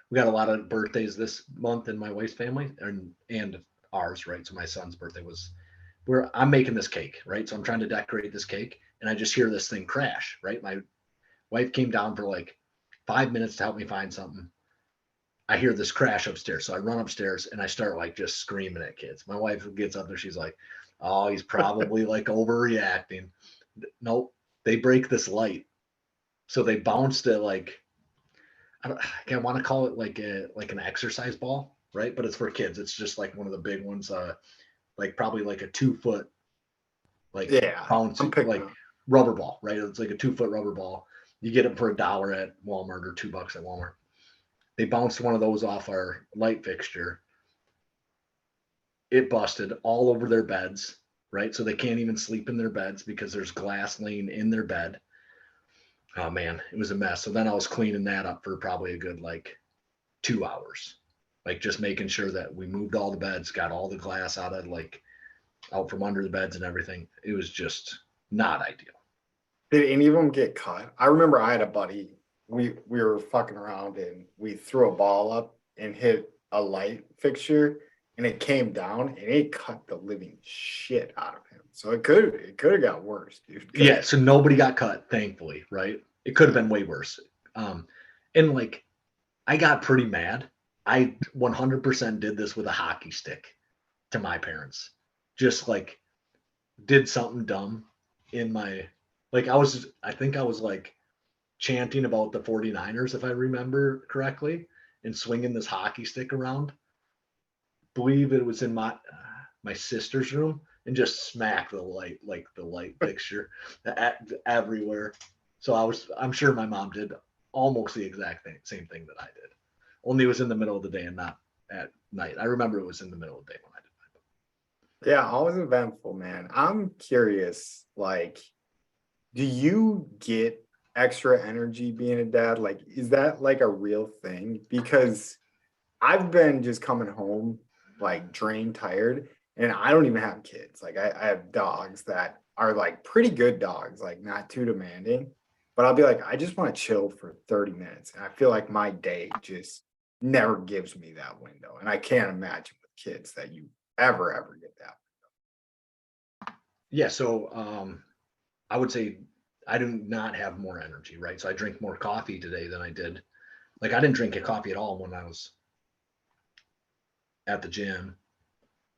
We got a lot of birthdays this month in my wife's family and ours, right? So my son's birthday was where I'm making this cake, right? So I'm trying to decorate this cake and I just hear this thing crash, right? My wife came down for like 5 minutes to help me find something. I hear this crash upstairs. So I run upstairs and I start like just screaming at kids. My wife gets up there. She's like, oh, he's probably like overreacting. Nope. They break this light. So they bounced it like, I want to call it like an exercise ball, right? But it's for kids. It's just like one of the big ones, like probably like a 2 foot, like yeah, bounce, I'm picking like up. rubber ball, right? It's like a 2 foot rubber ball. You get them for $1 at Walmart or $2 at Walmart. They bounced one of those off our light fixture. It busted all over their beds, right? So they can't even sleep in their beds because there's glass laying in their bed. Oh man, it was a mess. So then I was cleaning that up for probably a good like 2 hours, like just making sure that we moved all the beds, got all the glass out from under the beds and everything. It was just not ideal. Did any of them get cut? I remember I had a buddy we were fucking around and we threw a ball up and hit a light fixture and it came down and it cut the living shit out of him. So it could have got worse, dude. Yeah, so nobody got cut, thankfully, right? It could have been way worse. And like I got pretty mad. I 100% did this with a hockey stick to my parents. Just like did something dumb in my like I think I was like chanting about the 49ers if I remember correctly and swinging this hockey stick around. Believe it was in my sister's room and just smacked the light fixture everywhere. So I'm sure my mom did almost the exact same thing that I did. Only it was in the middle of the day and not at night. I remember it was in the middle of the day when I did Yeah, always eventful, man. I'm curious, like, do you get extra energy being a dad? Like, is that like a real thing? Because I've been just coming home like drained, tired, and I don't even have kids. Like, I have dogs that are like pretty good dogs, like not too demanding. But I'll be like, I just want to chill for 30 minutes. And I feel like my day just never gives me that window. And I can't imagine with kids that you ever get that. Yeah, so I would say I do not have more energy, right? So I drink more coffee today than I did. Like I didn't drink a coffee at all when I was at the gym,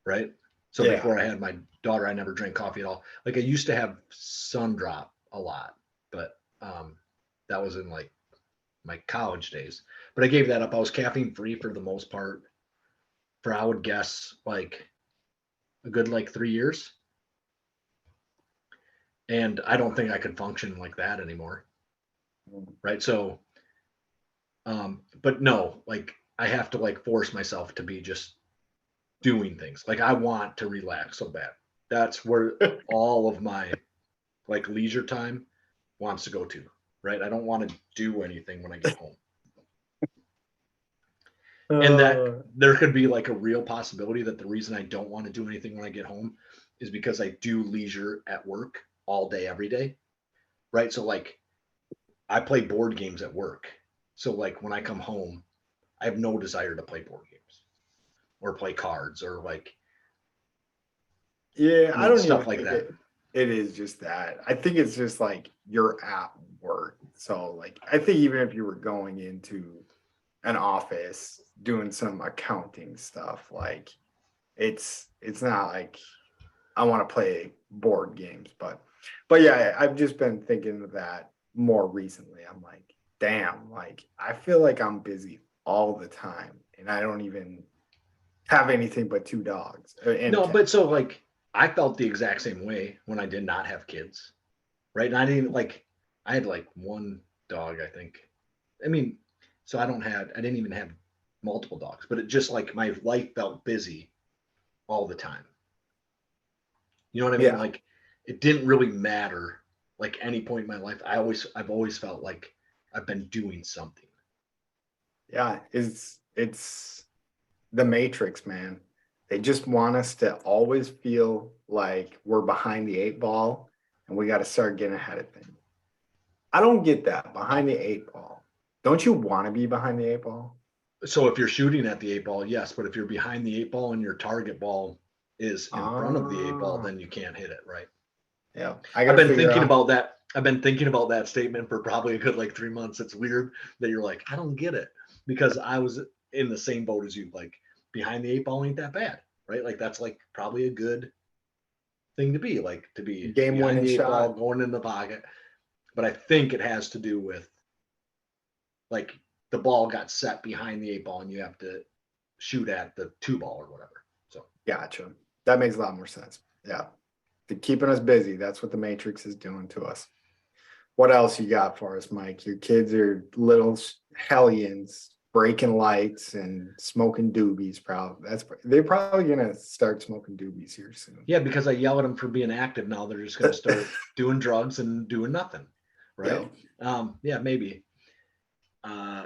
right? So Yeah. before I had my daughter, I never drank coffee at all. Like I used to have sun drop a lot, but that was in like my college days. But I gave that up. I was caffeine free for the most part for I would guess like a good like 3 years. And I don't think I could function like that anymore. Right. So but no, like I have to like force myself to be just doing things. Like I want to relax so bad. That's where all of my like leisure time wants to go to, right? I don't want to do anything when I get home. And that there could be like a real possibility that the reason I don't want to do anything when I get home is because I do leisure at work all day, every day, right? So like I play board games at work. So like when I come home, I have no desire to play board games or play cards or like, Yeah, I I mean, don't even stuff like think that. it is just that. I think it's just like you're at work. So like I think even if you were going into an office doing some accounting stuff, like it's not like I want to play board games, but yeah, I've just been thinking of that more recently. I'm like, damn, like I feel like I'm busy all the time and I don't even have anything but two dogs and a No, cat. but so like I felt the exact same way when I did not have kids, right? And I didn't like, I had like one dog, I think. I mean, so I didn't even have multiple dogs, but it just like my life felt busy all the time. You know what I mean? Yeah. Like it didn't really matter like any point in my life. I've always felt like I've been doing something. Yeah, it's the Matrix, man. They just want us to always feel like we're behind the eight ball and we got to start getting ahead of things. I don't get that behind the eight ball. Don't you want to be behind the eight ball? So if you're shooting at the eight ball, yes, but if you're behind the eight ball and your target ball is in front of the eight ball, Ah, then you can't hit it, right? yeah. I got to figure out. I've been thinking about that statement for probably a good like 3 months. It's weird that you're like, I don't get it because I was in the same boat as you. Like behind the eight ball ain't that bad, right? Like that's like probably a good thing to be like to be Game behind winning the eight ball, shot. going in the pocket. But I think it has to do with like the ball got set behind the eight ball and you have to shoot at the two ball or whatever. So Gotcha. That makes a lot more sense. Yeah. They're keeping us busy. That's what the Matrix is doing to us. What else you got for us, Mike? Your kids are little hellions breaking lights and smoking doobies. Probably they're probably gonna start smoking doobies here soon. yeah, because I yell at them for being active now, they're just gonna start doing drugs and doing nothing. Right. Yeah. Yeah, maybe.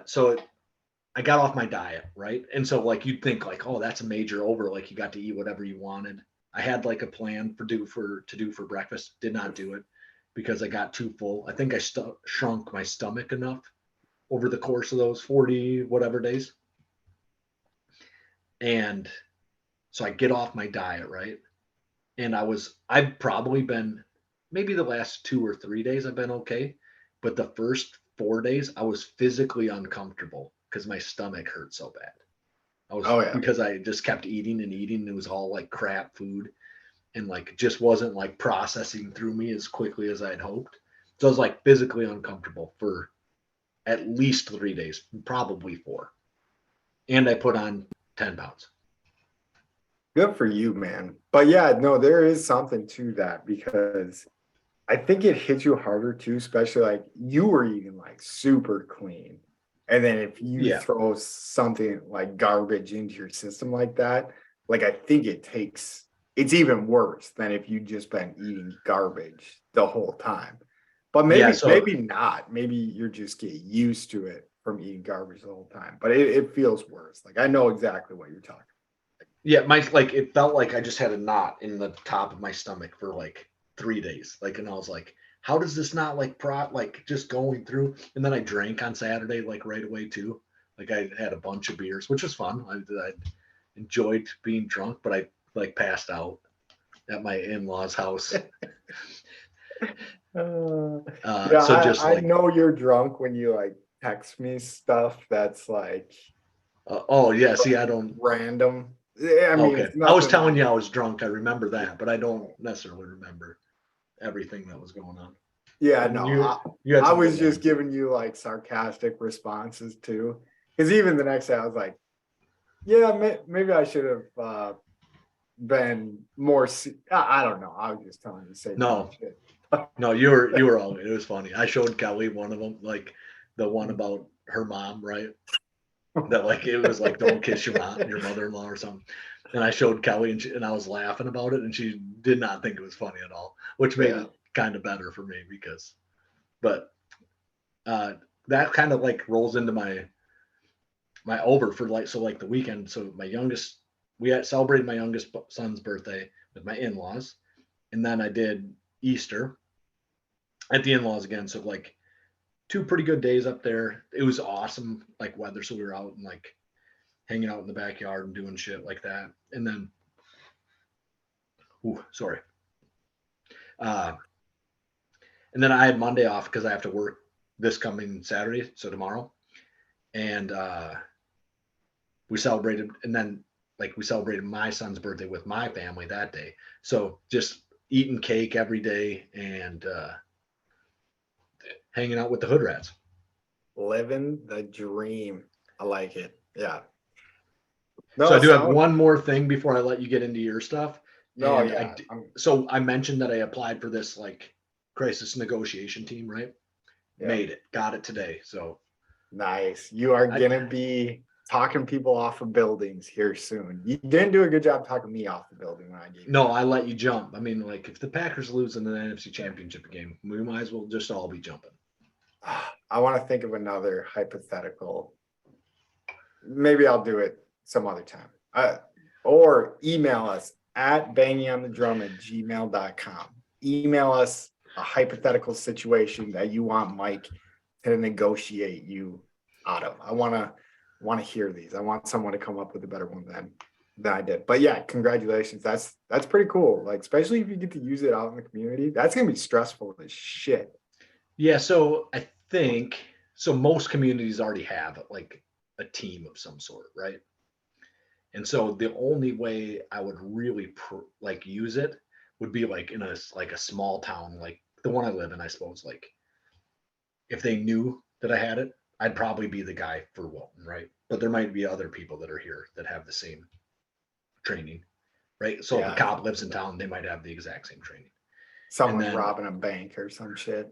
So I got off my diet, right? And so like you'd think like, oh, that's a major over, like you got to eat whatever you wanted. I had like a plan to do for breakfast, did not do it because I got too full. I think I shrunk my stomach enough over the course of those 40 whatever days. And so I get off my diet, right? And I've probably been, maybe the last 2 or 3 days I've been okay. But the first 4 days I was physically uncomfortable because my stomach hurt so bad. Oh, yeah. Because I just kept eating and eating. And it was all like crap food and like it just wasn't like processing through me as quickly as I'd hoped. So I was like physically uncomfortable for at least 3 days, probably 4. And I put on 10 pounds. Good for you, man. But yeah, no, there is something to that because I think it hits you harder too, especially like you were eating like super clean. And then if you Yeah. throw something like garbage into your system like that, like I think it's even worse than if you just been eating garbage the whole time. But maybe not. Maybe you're just getting used to it from eating garbage the whole time. But it feels worse. Like I know exactly what you're talking about. Yeah, like it felt like I just had a knot in the top of my stomach for like 3 days. Like, and I was like, how does this not like just going through? And then I drank on Saturday, like right away too. Like I had a bunch of beers, which was fun. I enjoyed being drunk, but I like passed out at my in-laws' house. Yeah, So just I like, know you're drunk when you like text me stuff that's like oh yeah, see, I don't. random. Yeah, I mean, Okay, it's I was nothing telling like, you I was drunk. I remember that, but I don't necessarily remember everything that was going on. yeah, And no, you had I some was good just ones. giving you like sarcastic responses too. Because even the next day, I was like, yeah, maybe I should have been more. I don't know. I was just telling you to say dumb No, shit. no, you were all. It was funny. I showed Kelly one of them, like the one about her mom, right? That like it was like don't kiss your mom, your mother-in-law or something. And I showed Kelly and I was laughing about it, and she did not think it was funny at all, which made Yeah. it kind of better for me because, but uh, that kind of like rolls into my over for like so like the weekend. So my youngest, we had celebrated my youngest son's birthday with my in-laws, and then I did Easter at the in-laws again. So like 2 pretty good days up there. It was awesome, like weather. So we were out and like hanging out in the backyard and doing shit like that. And then, sorry. Uh, and then I had Monday off because I have to work this coming Saturday, so tomorrow. And we celebrated, and then like we celebrated my son's birthday with my family that day. So just eating cake every day and hanging out with the hood rats. Living the dream. I like it. Yeah. So No, I do have one more thing before I let you get into your stuff. No, And yeah. so I mentioned that I applied for this like crisis negotiation team, right? Yeah. Made it, got it today. So Nice. You are gonna be talking people off of buildings here soon. You didn't do a good job talking me off the building when I gave you. no, I let you jump. I mean, like if the Packers lose in the NFC Championship game, we might as well just all be jumping. I want to think of another hypothetical. Maybe I'll do it some other time. Or email us at bangingonthedrum@gmail.com. Email us a hypothetical situation that you want Mike to negotiate you out of. I want to hear these. I want someone to come up with a better one than I did. But yeah, congratulations. That's pretty cool. Like, especially if you get to use it out in the community, that's gonna be stressful as shit. Yeah, so I think so most communities already have like a team of some sort, right? And so the only way I would really like use it would be like in a small town like the one I live in, I suppose. Like if they knew that I had it, I'd probably be the guy for Wilton, right? But there might be other people that are here that have the same training, right? So if a Yeah. cop lives in town, they might have the exact same training. Someone's then- robbing a bank or some shit.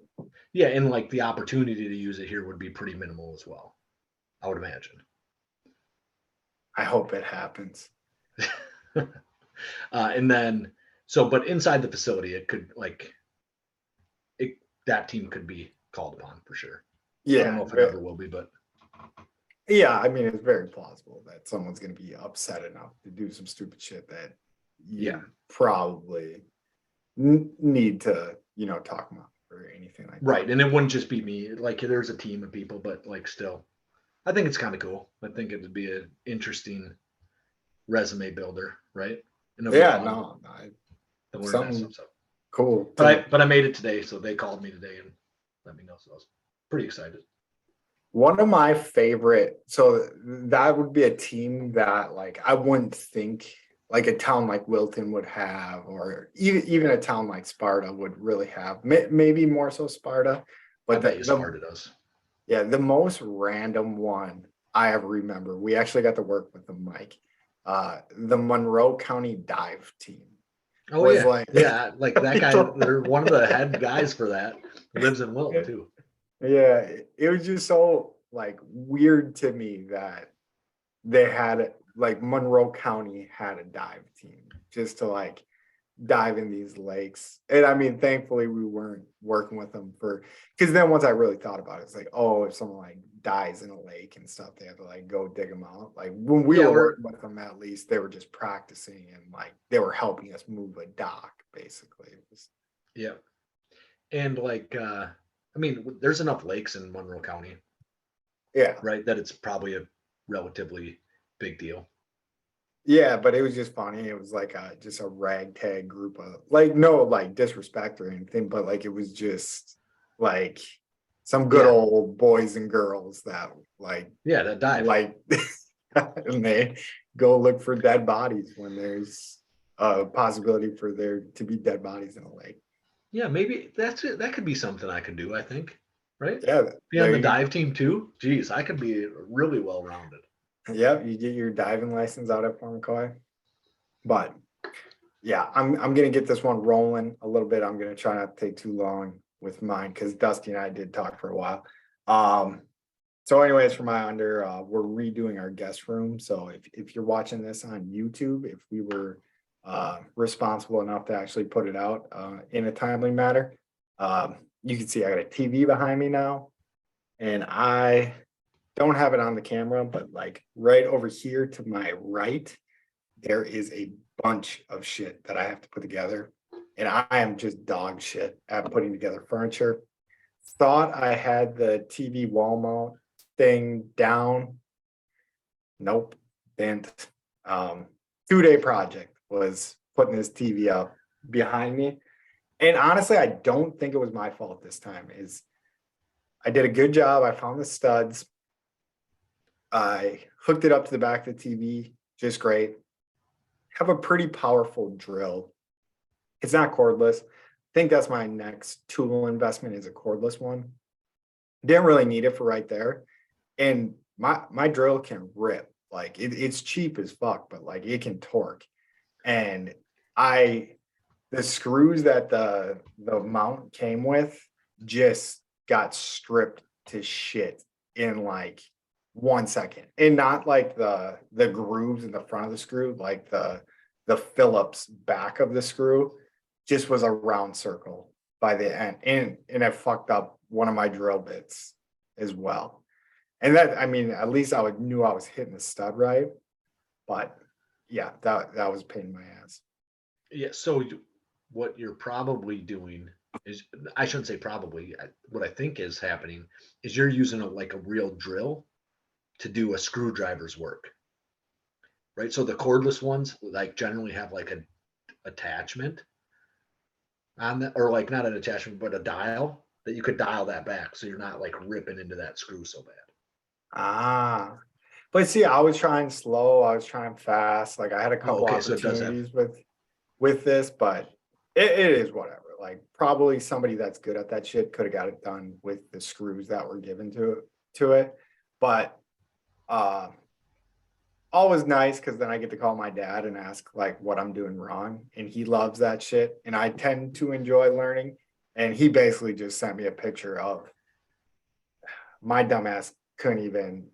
Yeah, and like the opportunity to use it here would be pretty minimal as well, I would imagine. I hope it happens. And then but inside the facility, it could like that team could be called upon for sure. I don't know if it ever will be, but yeah, I mean, it's very plausible that someone's going to be upset enough to do some stupid shit that you probably need to, talk about or anything like that. Right. And it wouldn't just be me. Like there's a team of people, but like still. I think it's kind of cool. I think it would be an interesting resume builder, right? And it'll be Yeah, fun no, to learn that something stuff. So. cool. But I made it today, so they called me today and let me know. So I was pretty excited. One of my favorite, so that would be a team that like I wouldn't think like a town like Wilton would have, or even a town like Sparta would really have. Maybe more so Sparta, I but bet you Sparta does. yeah, the most random one I ever remember. We actually got to work with them, Mike. The Monroe County Dive Team. Oh was yeah, like- yeah. Like that guy, they're one of the head guys for that. Lives in Wilton too. Yeah, it was just so like weird to me that they had like Monroe County had a dive team just to like dive in these lakes. And I mean, thankfully we weren't working with them for, because then once I really thought about it, it's like, oh, if someone like dies in a lake and stuff, they have to like go dig them out. Like when we Yeah, were we're- working with them, at least they were just practicing and like they were helping us move a dock basically. It was, Yeah. And like, I mean, there's enough lakes in Monroe County, yeah. right? That it's probably a relatively big deal. Yeah, but it was just funny. It was like just a ragtag group of like no like disrespect or anything, but like it was just like some good Yeah. old boys and girls that like Yeah, that dive. and they go look for dead bodies when there's a possibility for there to be dead bodies in a lake. Yeah, maybe that's it. That could be something I could do, I think. Right? Yeah, Be on there the you- dive team too. Geez, I could be really well rounded. Yep, you get your diving license out at Farmcoy. But yeah, I'm gonna get this one rolling a little bit. I'm gonna try not to take too long with mine because Dusty and I did talk for a while. So anyways, for my under, we're redoing our guest room. So if you're watching this on YouTube, if we were responsible enough to actually put it out in a timely manner, you can see I got a TV behind me now, and I don't have it on the camera, but like right over here to my right, there is a bunch of shit that I have to put together. And I am just dog shit at putting together furniture. Thought I had the TV wall mount thing down. Nope. And 2-day project was putting this TV up behind me. And honestly, I don't think it was my fault this time. Is I did a good job. I found the studs. I hooked it up to the back of the TV, just great. Have a pretty powerful drill. It's not cordless. I think that's my next tool investment is a cordless one. Didn't really need it for right there. And my drill can rip. Like it's cheap as fuck, but like it can torque. And the screws that the mount came with just got stripped to shit in like 1 second, and not like the grooves in the front of the screw, like the Phillips back of the screw just was a round circle by the end, and it fucked up one of my drill bits as well. And that, I mean, at least knew I was hitting the stud right, but yeah, that was a pain in my ass. Yeah. So what you're probably doing is, I shouldn't say probably. What I think is happening is you're using like a real drill to do a screwdriver's work, right? So the cordless ones like generally have like an attachment on that, or like not an attachment, but a dial that you could dial that back, so you're not like ripping into that screw so bad. Ah, but see, I was trying slow, I was trying fast. Like I had a couple okay, so it does have- opportunities with this, but it is whatever. Like probably somebody that's good at that shit could have got it done with the screws that were given to it. But always nice because then I get to call my dad and ask like what I'm doing wrong, and he loves that shit, and I tend to enjoy learning. And he basically just sent me a picture of my dumbass couldn't even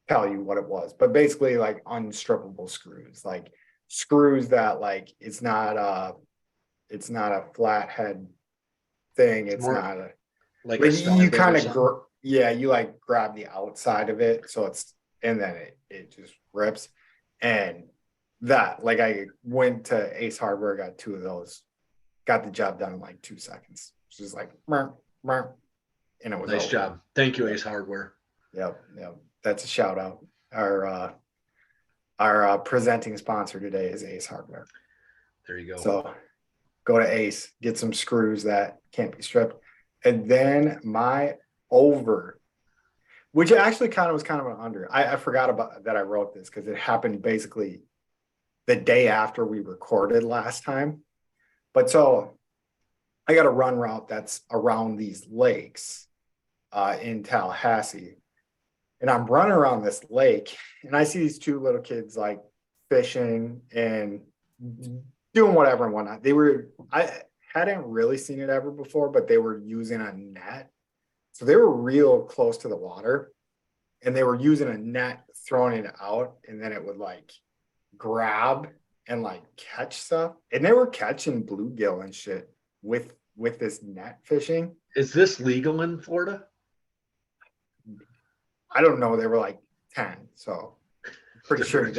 tell you what it was, but basically like unstrippable screws, like screws that like it's not a flathead thing. It's more not a Like like a star you bit or kind something? of yeah, you like grab the outside of it, so it's and then it just rips. And that like I went to Ace Hardware, got 2 of those, got the job done in like 2 seconds. It's just like, "Meow, meow," and it was Nice over. job. Thank you, Ace Hardware. Yep, yep. That's a shout out. Our presenting sponsor today is Ace Hardware. There you go. So go to Ace, get some screws that can't be stripped. And then my over, which actually was kind of an under. I forgot about that I wrote this because it happened basically the day after we recorded last time. But so I got a run route that's around these lakes in Tallahassee. And I'm running around this lake and I see these two little kids like fishing and doing whatever and whatnot. I hadn't really seen it ever before, but they were using a net. So they were real close to the water and they were using a net, throwing it out, and then it would like grab and like catch stuff. And they were catching bluegill and shit with this net fishing. Is this legal in Florida? I don't know. They were like 10, so I'm pretty sure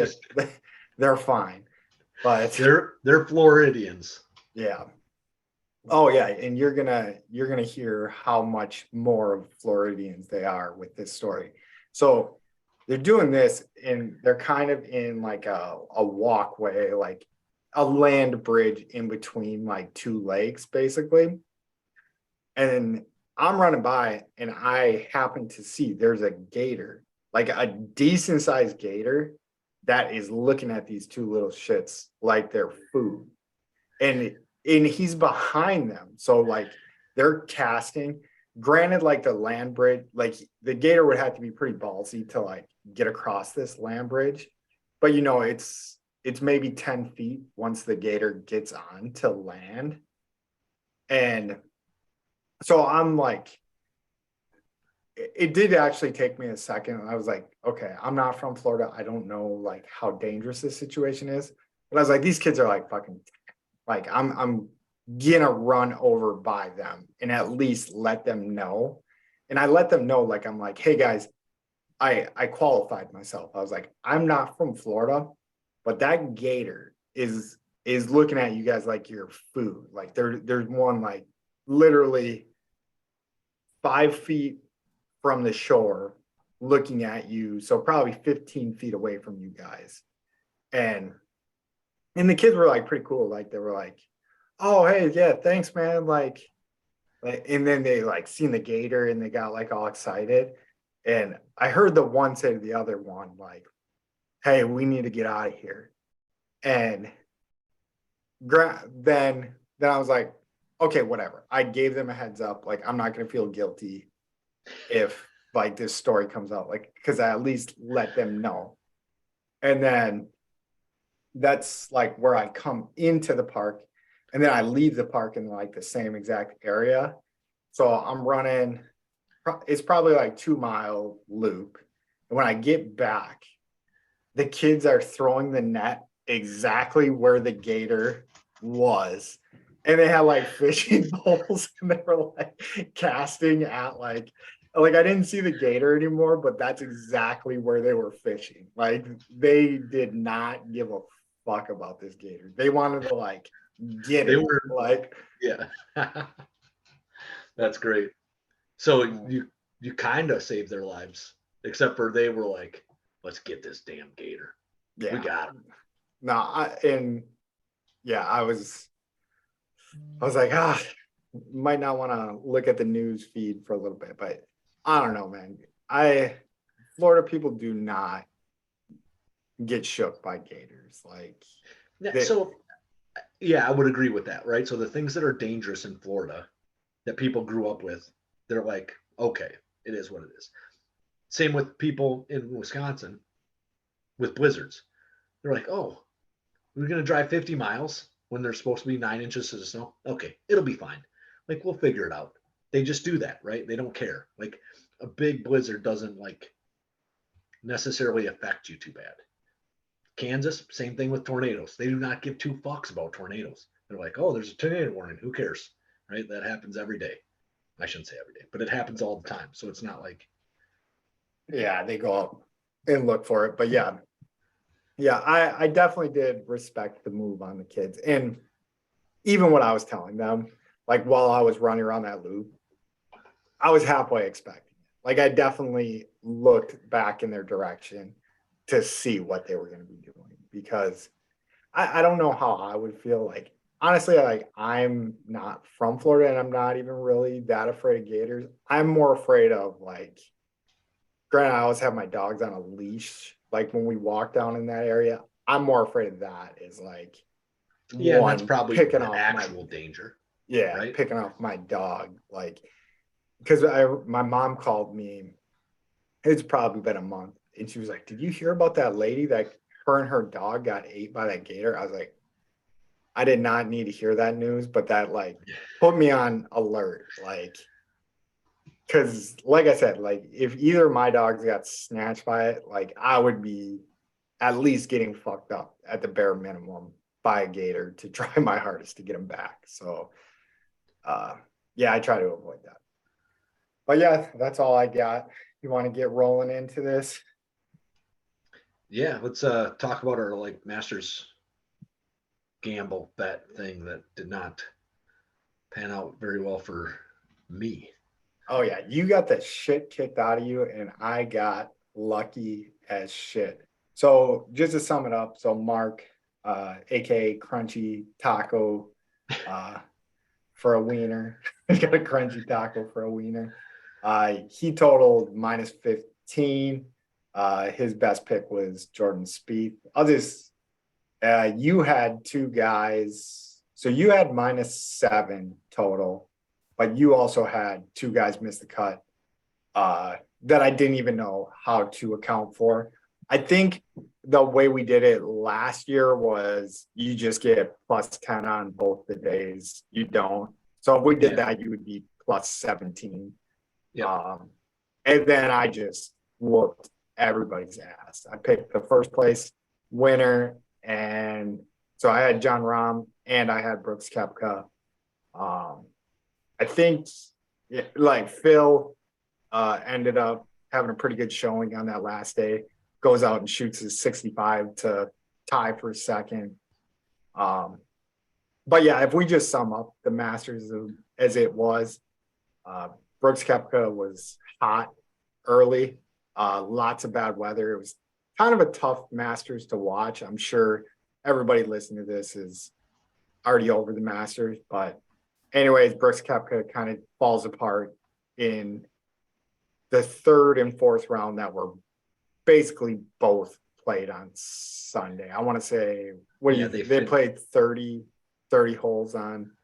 they're fine. But they're Floridians. yeah. Oh yeah, and you're gonna hear how much more of Floridians they are with this story. So they're doing this and they're kind of in like a walkway, like a land bridge in between like two lakes, basically. And I'm running by and I happen to see there's a gator, like a decent sized gator that is looking at these two little shits like they're food. And he's behind them. So like they're casting. Granted, like the land bridge, like the gator would have to be pretty ballsy to like get across this land bridge. But you know, it's maybe 10 feet once the gator gets on to land. And so I'm like, it did actually take me a second. I was like, okay, I'm not from Florida. I don't know like how dangerous this situation is. But I was like, these kids are like fucking, like I'm gonna run over by them and at least let them know. And I let them know, like, I'm like, hey guys, I qualified myself. I was like, I'm not from Florida, but that gator is looking at you guys like you're food. Like there's one like literally 5 feet from the shore looking at you. So probably 15 feet away from you guys. And the kids were like pretty cool. Like they were like, oh, hey, yeah, thanks, man. Like, and then they like seen the gator and they got like all excited. And I heard the one say to the other one, like, hey, we need to get out of here. And then I was like, okay, whatever. I gave them a heads up. Like, I'm not going to feel guilty if like this story comes out, like, because I at least let them know. And then that's like where I come into the park. And then I leave the park in like the same exact area. So I'm running, it's probably like 2-mile loop. And when I get back, the kids are throwing the net exactly where the gator was. And they had like fishing poles and they were like casting at like I didn't see the gator anymore, but that's exactly where they were fishing. Like they did not give a fuck about this gator. They wanted to like get They it. were Like, yeah. That's great. So you kind of saved their lives, except for they were like, let's get this damn gator. yeah, We got him. no, I was like, might not want to look at the news feed for a little bit, but I don't know, man. Florida people do not get shook by gators. Like, So yeah, I would agree with that, right? So the things that are dangerous in Florida that people grew up with, they're like, okay, it is what it is. Same with people in Wisconsin with blizzards. They're like, oh, we're going to drive 50 miles when there's supposed to be 9 inches of snow. Okay, it'll be fine. Like, we'll figure it out. They just do that, right? They don't care. Like, a big blizzard doesn't like necessarily affect you too bad. Kansas, same thing with tornadoes. They do not give two fucks about tornadoes. They're like, oh, there's a tornado warning. Who cares? Right? That happens every day. I shouldn't say every day, but it happens all the time. So it's not like, yeah, they go up and look for it. But yeah, I definitely did respect the move on the kids. And even what I was telling them, like while I was running around that loop, I was halfway expecting it. Like I definitely looked back in their direction to see what they were going to be doing because I don't know how I would feel. Like honestly, like I'm not from Florida and I'm not even really that afraid of gators. I'm more afraid of like, granted, I always have my dogs on a leash. Like when we walk down in that area, I'm more afraid of that is like Yeah, and that's one probably picking the off my actual danger, yeah, right? picking off my dog. Like because my mom called me, it's probably been a month, and she was like, "Did you hear about that lady that her and her dog got ate by that gator?" I was like, I did not need to hear that news, but that like put me on alert. Like because like I said, like if either of my dogs got snatched by it, like I would be at least getting fucked up at the bare minimum by a gator to try my hardest to get him back. So uh yeah, I try to avoid that. But yeah, that's all I got. You want to get rolling into this? Yeah, let's talk about our like Masters gamble bet thing that did not pan out very well for me. Oh yeah, you got the shit kicked out of you, and I got lucky as shit. So just to sum it up, so Mark, aka Crunchy Taco, uh, for a wiener, he got a crunchy taco for a wiener. He totaled -15. His best pick was Jordan Spieth. You had two guys, so you had -7 total, but you also had two guys miss the cut that I didn't even know how to account for. I think the way we did it last year was you just get +10 on both the days. You don't. So if we did that, you would be +17. Yeah. And then I just whooped everybody's ass. I picked the first place winner, and so I had John Rahm and I had Brooks Koepka. I think like Phil ended up having a pretty good showing on that last day. Goes out and shoots his 65 to tie for second. But yeah, if we just sum up the Masters as it was, Brooks Koepka was hot early, lots of bad weather. It was kind of a tough Masters to watch. I'm sure everybody listening to this is already over the Masters, but anyways, Brooks Koepka kind of falls apart in the third and fourth round that were basically both played on Sunday. I want to say, they played 30 holes on,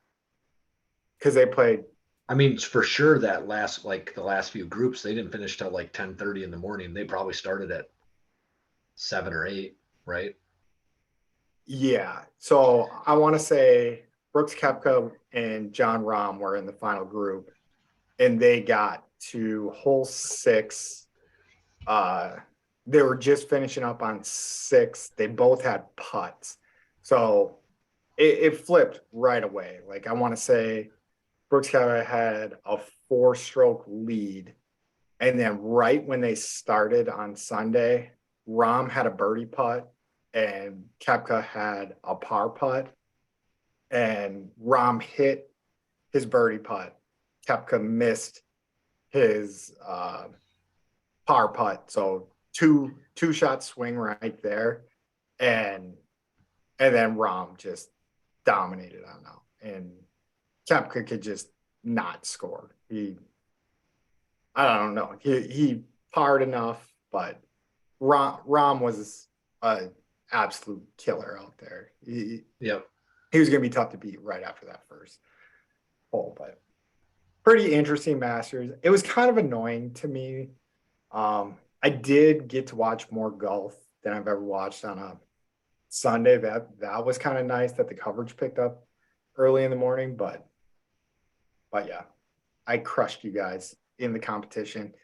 because they played. I mean, for sure that the last few groups, they didn't finish till like 10:30 in the morning. They probably started at 7 or 8, right? Yeah. So I want to say Brooks Koepka and John Rahm were in the final group, and they got to hole 6. They were just finishing up on 6. They both had putts. So it flipped right away. Like I want to say Brooks Koepka had a 4-stroke lead. And then right when they started on Sunday, Rahm had a birdie putt and Koepka had a par putt. And Rahm hit his birdie putt. Koepka missed his par putt. So two shot swing right there. And then Rahm just dominated on out. And Koepka could just not score. I don't know. He parred enough, but Rahm was an absolute killer out there. Yep. He was going to be tough to beat right after that first hole, but pretty interesting Masters. It was kind of annoying to me. I did get to watch more golf than I've ever watched on a Sunday. That was kind of nice that the coverage picked up early in the morning, but yeah, I crushed you guys in the competition.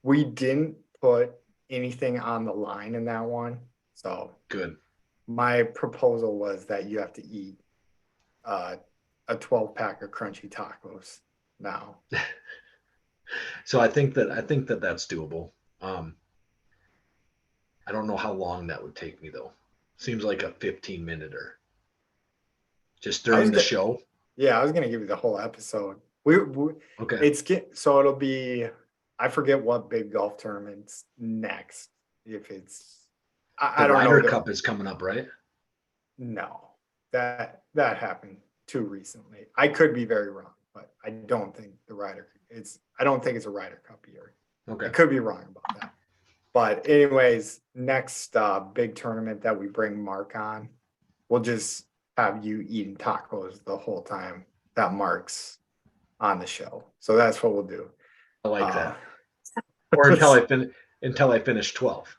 We didn't put anything on the line in that one. So good. My proposal was that you have to eat a 12-pack of crunchy tacos now. So I think that that's doable. I don't know how long that would take me though. Seems like a 15-minute or just during the show. Yeah, I was gonna give you the whole episode. Okay. So it'll be, I forget what big golf tournament's next. If it's, I The don't Ryder know. Cup is coming up, right? No, that happened too recently. I could be very wrong, but I don't think I don't think it's a Ryder Cup year. Okay. I could be wrong about that. But anyways, next big tournament that we bring Mark on, we'll just have you eating tacos the whole time that Mark's on the show. So that's what we'll do. I like Uh, that. Or until I finish 12.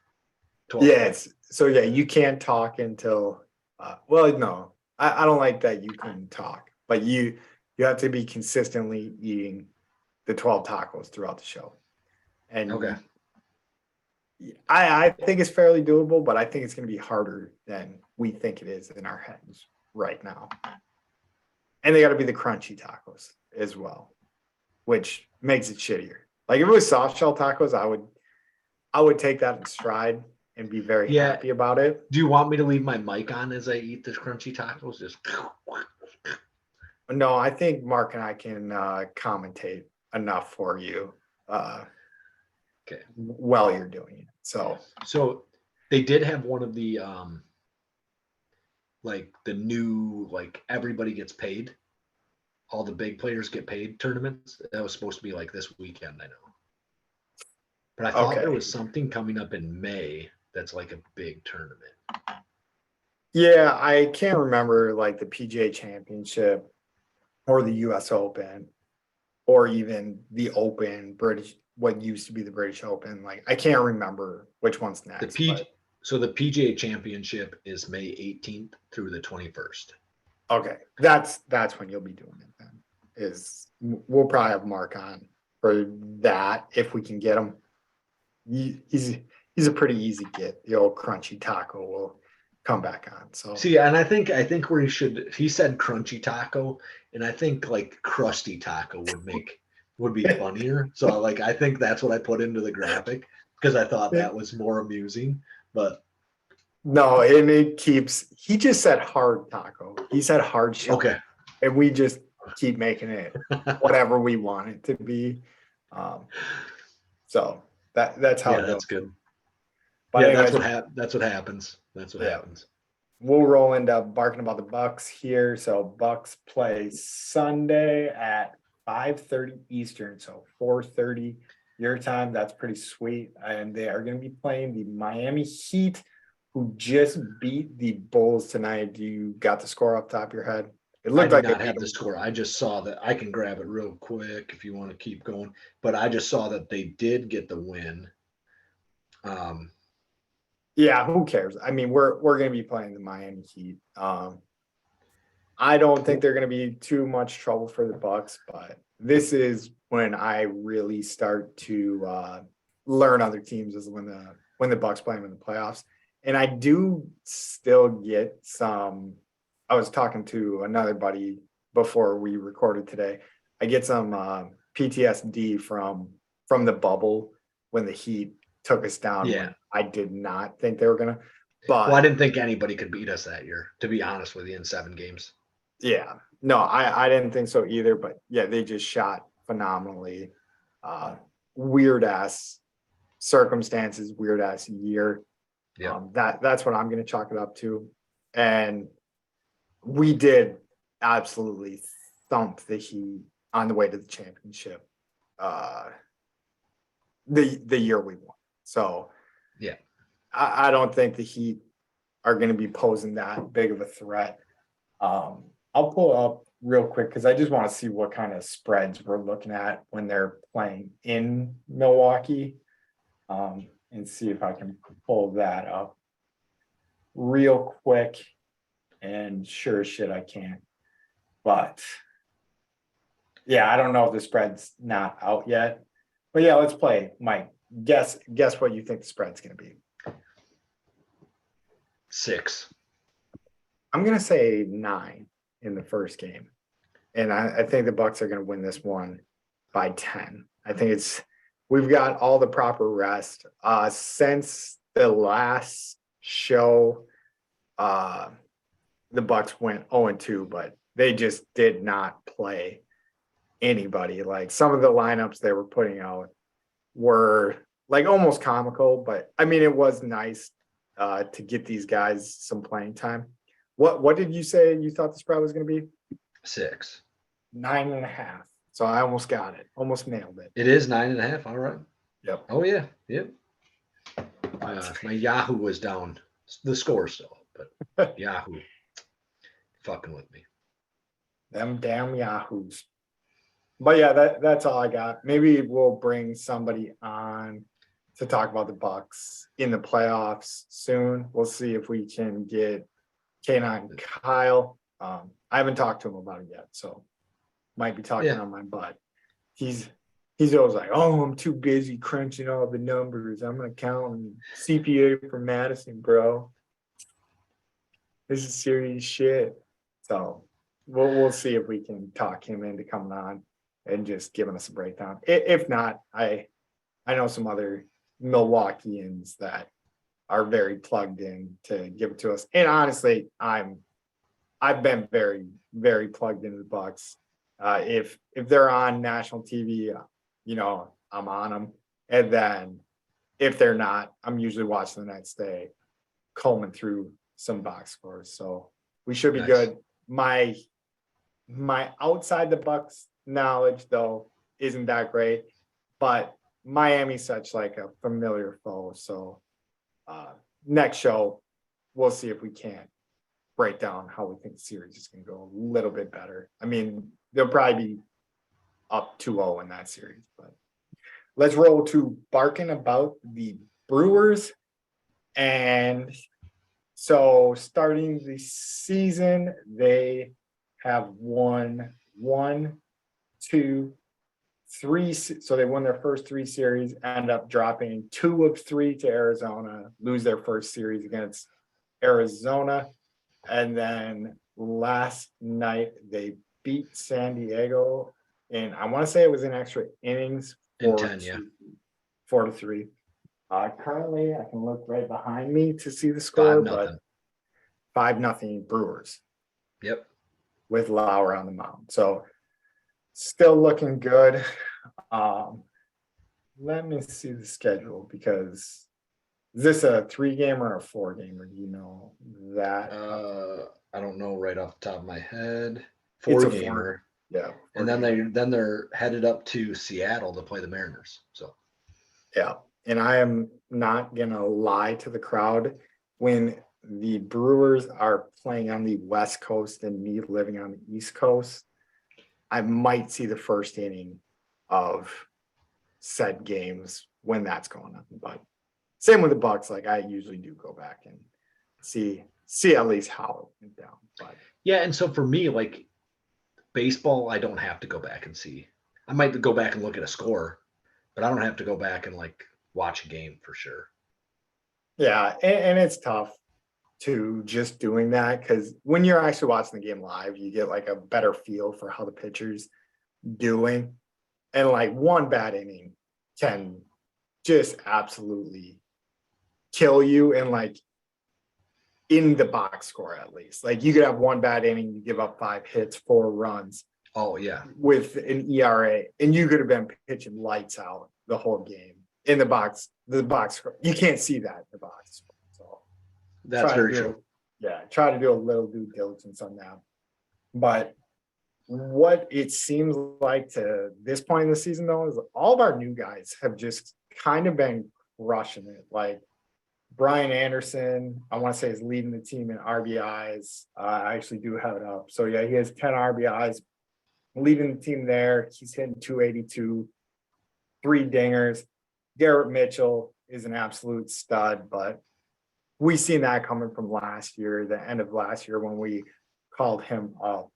12. Yes. So yeah, you can't talk until well, no, I don't like that you couldn't talk, but you have to be consistently eating the 12 tacos throughout the show. And Okay. I think it's fairly doable, but I think it's going to be harder than we think it is in our heads right now. And they got to be the crunchy tacos as well, which makes it shittier. Like if it was soft shell tacos, I would take that in stride and be very Yeah. happy about it. Do you want me to leave my mic on as I eat the crunchy tacos? Just No, I think Mark and I can commentate enough for you okay. while you're doing it. So they did have one of the like the new like everybody gets paid. All the big players get paid tournaments. That was supposed to be like this weekend, I know. But I thought there Okay. was something coming up in May that's like a big tournament. Yeah, I can't remember like the PGA Championship or the US Open or even the Open British, what used to be the British Open. Like I can't remember which one's The next. So the PGA Championship is May 18th through the 21st. Okay, that's when you'll be doing it then. We'll probably have Mark on for that if we can get him. He's a pretty easy get. The old crunchy taco will come back on. So See, and I think we should. He said crunchy taco, and I think like crusty taco would be funnier. So like I think that's what I put into the graphic because I thought that was more amusing. But no, and he just said hard taco. He said hard shell. okay, And we just keep making it whatever we want it to be. So that's how yeah, it goes. that's good. But yeah, anyways, that's what happens. That's what happens. We'll roll into barking about the Bucks here. So Bucks play Sunday at 5:30 Eastern, so 4:30 your time. That's pretty sweet. And they are going to be playing the Miami Heat, who just beat the Bulls tonight. You got the score off the top of your head? It I looked did like not they have beat the them. score. I just saw that. I can grab it real quick if you want to keep going. But I just saw that they did get the win. Yeah, who cares? I mean, we're going to be playing the Miami Heat. I don't think they're going to be too much trouble for the Bucks, but this is when I really start to learn other teams is when the Bucks play them in the playoffs. And I do still get some. I was talking to another buddy before we recorded today. I get some PTSD from the bubble when the Heat took us down. Yeah. I did not think they were gonna. But well, I didn't think anybody could beat us that year, to be honest with you, in 7 games. Yeah, no, I didn't think so either. But yeah, they just shot phenomenally. Weird ass circumstances, weird ass year. Yeah. That's what I'm going to chalk it up to. And we did absolutely thump the Heat on the way to the championship. The year we won. So yeah, I don't think the Heat are going to be posing that big of a threat. I'll pull up real quick because I just want to see what kind of spreads we're looking at when they're playing in Milwaukee, and see if I can pull that up real quick. And sure as shit I can't. But yeah, I don't know if the spread's not out yet. But yeah, let's play. Mike, guess what you think the spread's going to be. 6. I'm going to say 9 in the first game. And I think the Bucks are going to win this one by 10. I think we've got all the proper rest. Since the last show, the Bucks went 0-2, but they just did not play anybody. Like some of the lineups they were putting out were like almost comical, but I mean, it was nice to get these guys some playing time. What did you say you thought the spread was going to be? 6. 9.5. So I almost got it, almost nailed it. It is 9.5. All right. Yep. Oh yeah. Yep. My Yahoo was down. The score still, but Yahoo fucking with me. Them damn Yahoos. But yeah, that's all I got. Maybe we'll bring somebody on to talk about the Bucks in the playoffs soon. We'll see if we can get K9 Kyle. I haven't talked to him about it yet, so might be talking on my butt. He's always like, "Oh, I'm too busy crunching all the numbers. I'm accounting CPA for Madison, bro. This is serious shit." So we'll see if we can talk him into coming on and just giving us a breakdown. If not, I know some other Milwaukeeans that are very plugged in to give it to us. And honestly, I've been very, very plugged into the Bucks. If they're on national TV, I'm on them. And then if they're not, I'm usually watching the next day, combing through some box scores. So we should be good. My outside the Bucks knowledge though isn't that great, but Miami's such like a familiar foe. So next show, we'll see if we can't break down how we think the series is going to go a little bit better. I mean, they'll probably be up 2-0 in that series, but let's roll to barking about the Brewers. And so starting the season, they have won 1, 2, 3. So they won their first 3 series, end up dropping 2 of 3 to Arizona, lose their first series against Arizona. And then last night they beat San Diego, and I want to say it was in extra innings. In 10, yeah. 4-3. Currently, I can look right behind me to see the score, 5-0. But 5-0 Brewers. Yep. With Lauer on the mound. So still looking good. Let me see the schedule, because is this a 3-game or a 4-gamer? Do you know that? I don't know right off the top of my head. It's a 4-gamer. Yeah. And then they're headed up to Seattle to play the Mariners. So yeah. And I am not gonna lie to the crowd. When the Brewers are playing on the West Coast and me living on the East Coast, I might see the first inning of said games when that's going on. But same with the Bucks. Like I usually do go back and see at least how it went down. But yeah, and so for me, like baseball, I don't have to go back and see. I might go back and look at a score, but I don't have to go back and like watch a game for sure. yeah, and it's tough to just doing that, because when you're actually watching the game live, you get like a better feel for how the pitcher's doing. And like one bad inning can just absolutely kill you, and like in the box score, at least. Like you could have one bad inning, you give up 5 hits, 4 runs. Oh yeah. With an ERA, and you could have been pitching lights out the whole game in the box score. You can't see that in the box. So that's very true. Yeah, try to do a little due diligence on that. But what it seems like to this point in the season, though, is all of our new guys have just kind of been rushing it. Like Brian Anderson, I want to say, is leading the team in RBIs. I actually do have it up. So yeah, he has 10 RBIs, leading the team there. He's hitting 282, 3 dingers. Garrett Mitchell is an absolute stud, but we seen that coming from last year, the end of last year, when we called him up.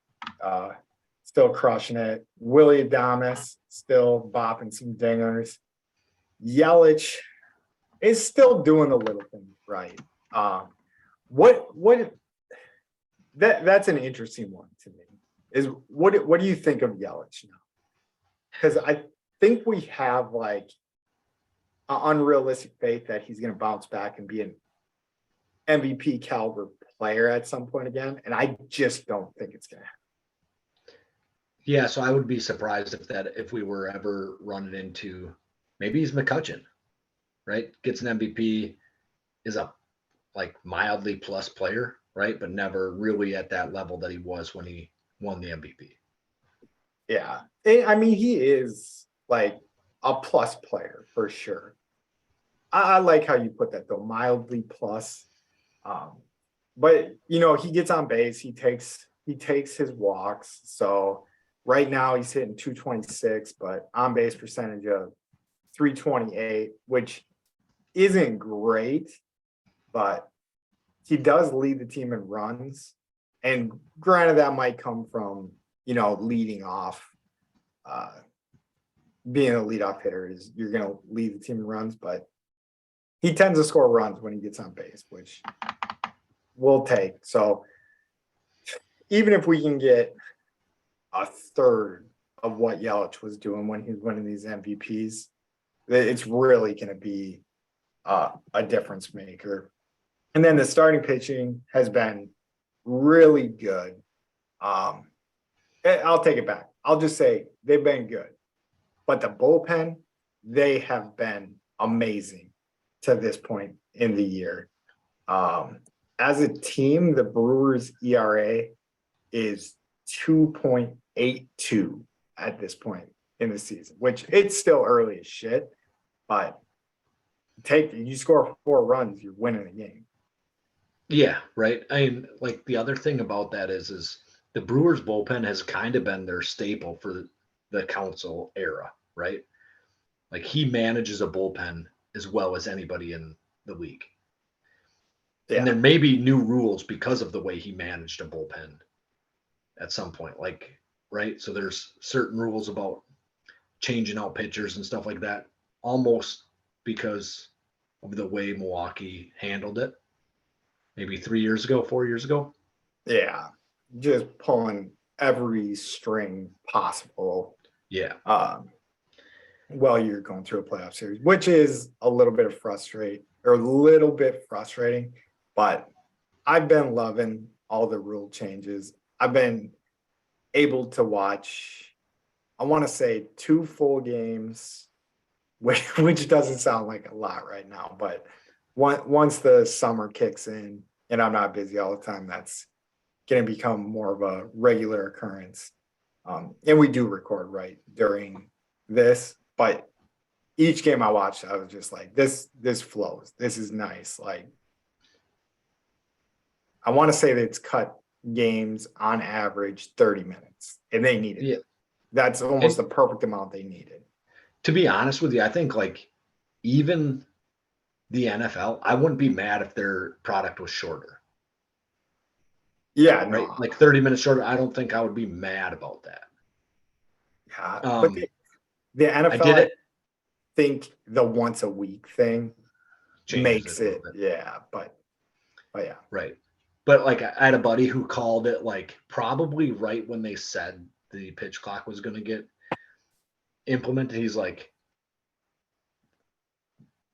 Still crushing it. Willie Adames still bopping some dingers. Yelich is still doing the little things right. That's an interesting one to me. Is what do you think of Yelich now? Because I think we have like an unrealistic faith that he's going to bounce back and be an MVP caliber player at some point again, and I just don't think it's going to happen. Yeah, so I would be surprised if we were ever running into, maybe he's McCutcheon, right? Gets an MVP, is a like mildly plus player, right? But never really at that level that he was when he won the MVP. Yeah. I mean, he is like a plus player for sure. I like how you put that though, mildly plus. Um, but he gets on base, he takes his walks. So right now he's hitting 226, but on base percentage of 328, which isn't great, but he does lead the team in runs. And granted, that might come from, leading off. Being a leadoff hitter is you're going to lead the team in runs, but he tends to score runs when he gets on base, which we'll take. So even if we can get a third of what Yelich was doing when he was winning these MVPs, it's really going to be a difference maker. And then the starting pitching has been really good. I'll take it back. I'll just say they've been good. But the bullpen, they have been amazing to this point in the year. As a team, the Brewers' ERA is 2.82 at this point in the season, which it's still early as shit, but you score 4 runs, you're winning the game. Yeah, right. I mean, like the other thing about that is the Brewers bullpen has kind of been their staple for the Council era, right? Like he manages a bullpen as well as anybody in the league. And there may be new rules because of the way he managed a bullpen at some point, like, right? So there's certain rules about changing out pitchers and stuff like that, almost because of the way Milwaukee handled it. Maybe 3 years ago, 4 years ago. Yeah, just pulling every string possible. Yeah. While you're going through a playoff series, which is a little bit frustrating, but I've been loving all the rule changes. I've been able to watch, I want to say 2 full games, which doesn't sound like a lot right now, but once the summer kicks in and I'm not busy all the time, that's going to become more of a regular occurrence. And we do record right during this, but each game I watched, I was just like, this flows. This is nice. Like, I want to say that it's cut games on average 30 minutes, and they needed it. That's almost the perfect amount they needed. To be honest with you, I think like even the NFL, I wouldn't be mad if their product was shorter. Yeah, right? no. Like 30 minutes shorter. I don't think I would be mad about that. Yeah, but the NFL, I did it. I think the once a week thing makes it. Yeah, but yeah. Right. But like I had a buddy who called it like probably right when they said the pitch clock was going to get implemented. He's like,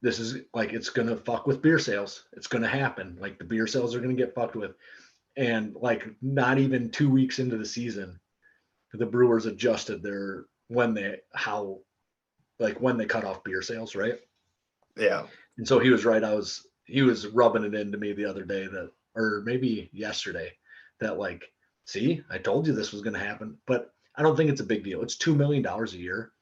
this is like, it's going to fuck with beer sales. It's going to happen. Like the beer sales are going to get fucked with. And like not even 2 weeks into the season, the Brewers adjusted when they cut off beer sales, right? Yeah. And so he was right. He was rubbing it into me the other day or maybe yesterday, that like, see, I told you this was going to happen, but I don't think it's a big deal. It's $2 million a year.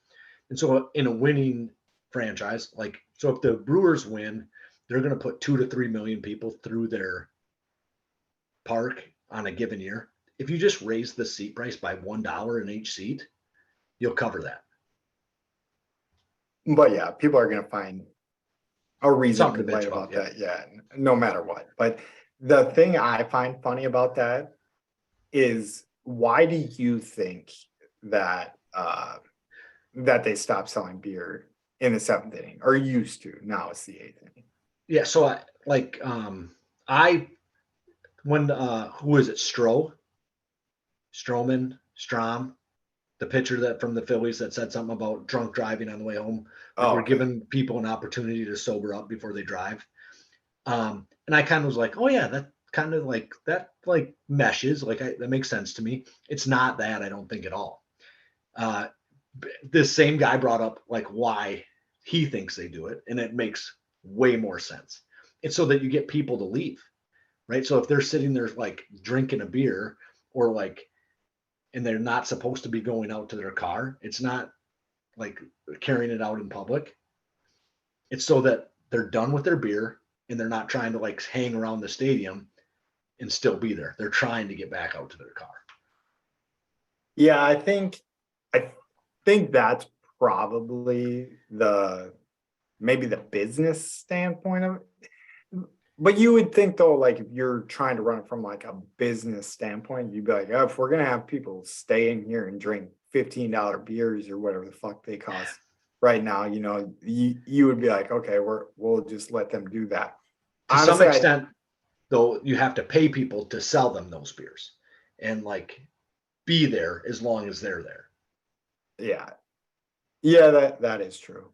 And so in a winning franchise, like, so if the Brewers win, they're going to put 2 to 3 million people through their park on a given year. If you just raise the seat price by $1 in each seat, you'll cover that. But yeah, people are going to find a reason to complain about yeah. that. Yeah, no matter what. But the thing I find funny about that is, why do you think that that they stopped selling beer in the 7th inning, or used to? Now it's the 8th inning. Yeah. So who is it? Strom, the pitcher from the Phillies that said something about drunk driving on the way home. Like we're giving people an opportunity to sober up before they drive. And I kind of was like, oh yeah, that kind of like that like meshes, like that makes sense to me. It's not that, I don't think at all. Uh, this same guy brought up like why he thinks they do it, and it makes way more sense. It's so that you get people to leave, right? So if they're sitting there like drinking a beer or like, and they're not supposed to be going out to their car, it's not like carrying it out in public. It's so that they're done with their beer and they're not trying to like hang around the stadium and still be there. They're trying to get back out to their car. Yeah, I think that's probably maybe the business standpoint of it. But you would think though, like if you're trying to run it from like a business standpoint, you'd be like, oh, if we're gonna have people stay in here and drink $15 beers or whatever the fuck they cost right now, you would be like, okay, we'll just let them do that. To some Honestly, extent, though, you have to pay people to sell them those beers and like be there as long as they're there. yeah. Yeah, that is true.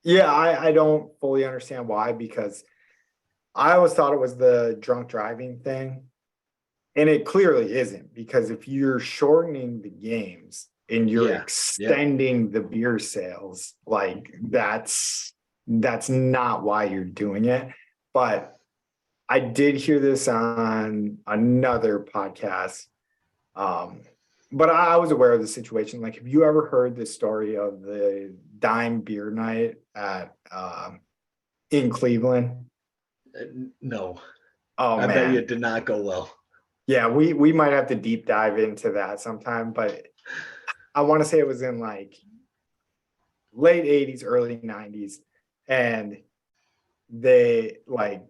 Yeah, I don't fully understand why, because I always thought it was the drunk driving thing. And it clearly isn't, because if you're shortening the games and you're Yeah, extending the beer sales, like that's not why you're doing it. But I did hear this on another podcast. But I was aware of the situation. Like, have you ever heard the story of the dime beer night at in Cleveland? No, Oh I bet you man. it did not go well. Yeah, we might have to deep dive into that sometime, but I want to say it was in like late 80s, early 90s. And they like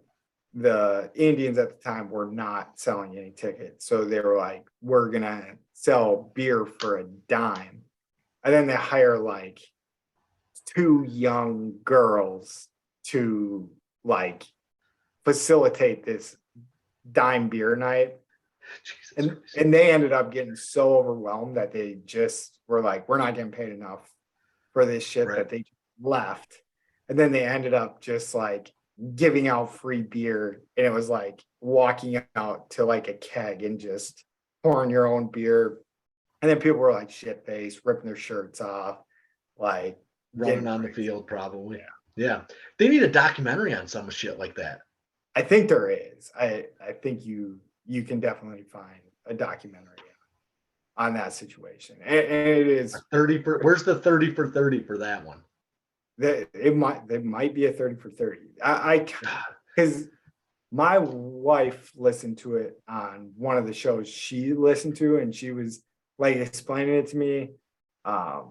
the Indians at the time were not selling any tickets. So they were like, we're gonna sell beer for a dime. And then they hire like two young girls to like facilitate this dime beer night. Jesus And Christ. and they ended up getting so overwhelmed that they just were like, we're not getting paid enough for this shit, Right. that they left. And then they ended up just like giving out free beer. And it was like walking out to like a keg and just pouring your own beer. And then people were like shit faced, ripping their shirts off, like Running getting on the crazy. field, probably. Yeah. They need a documentary on some shit like that. I think there is. I think you can definitely find a documentary on that situation. And it is 30 for where's the 30 for 30 for that one? that there might be a 30 for 30. God, Because my wife listened to it on one of the shows she listened to, and she was like explaining it to me. had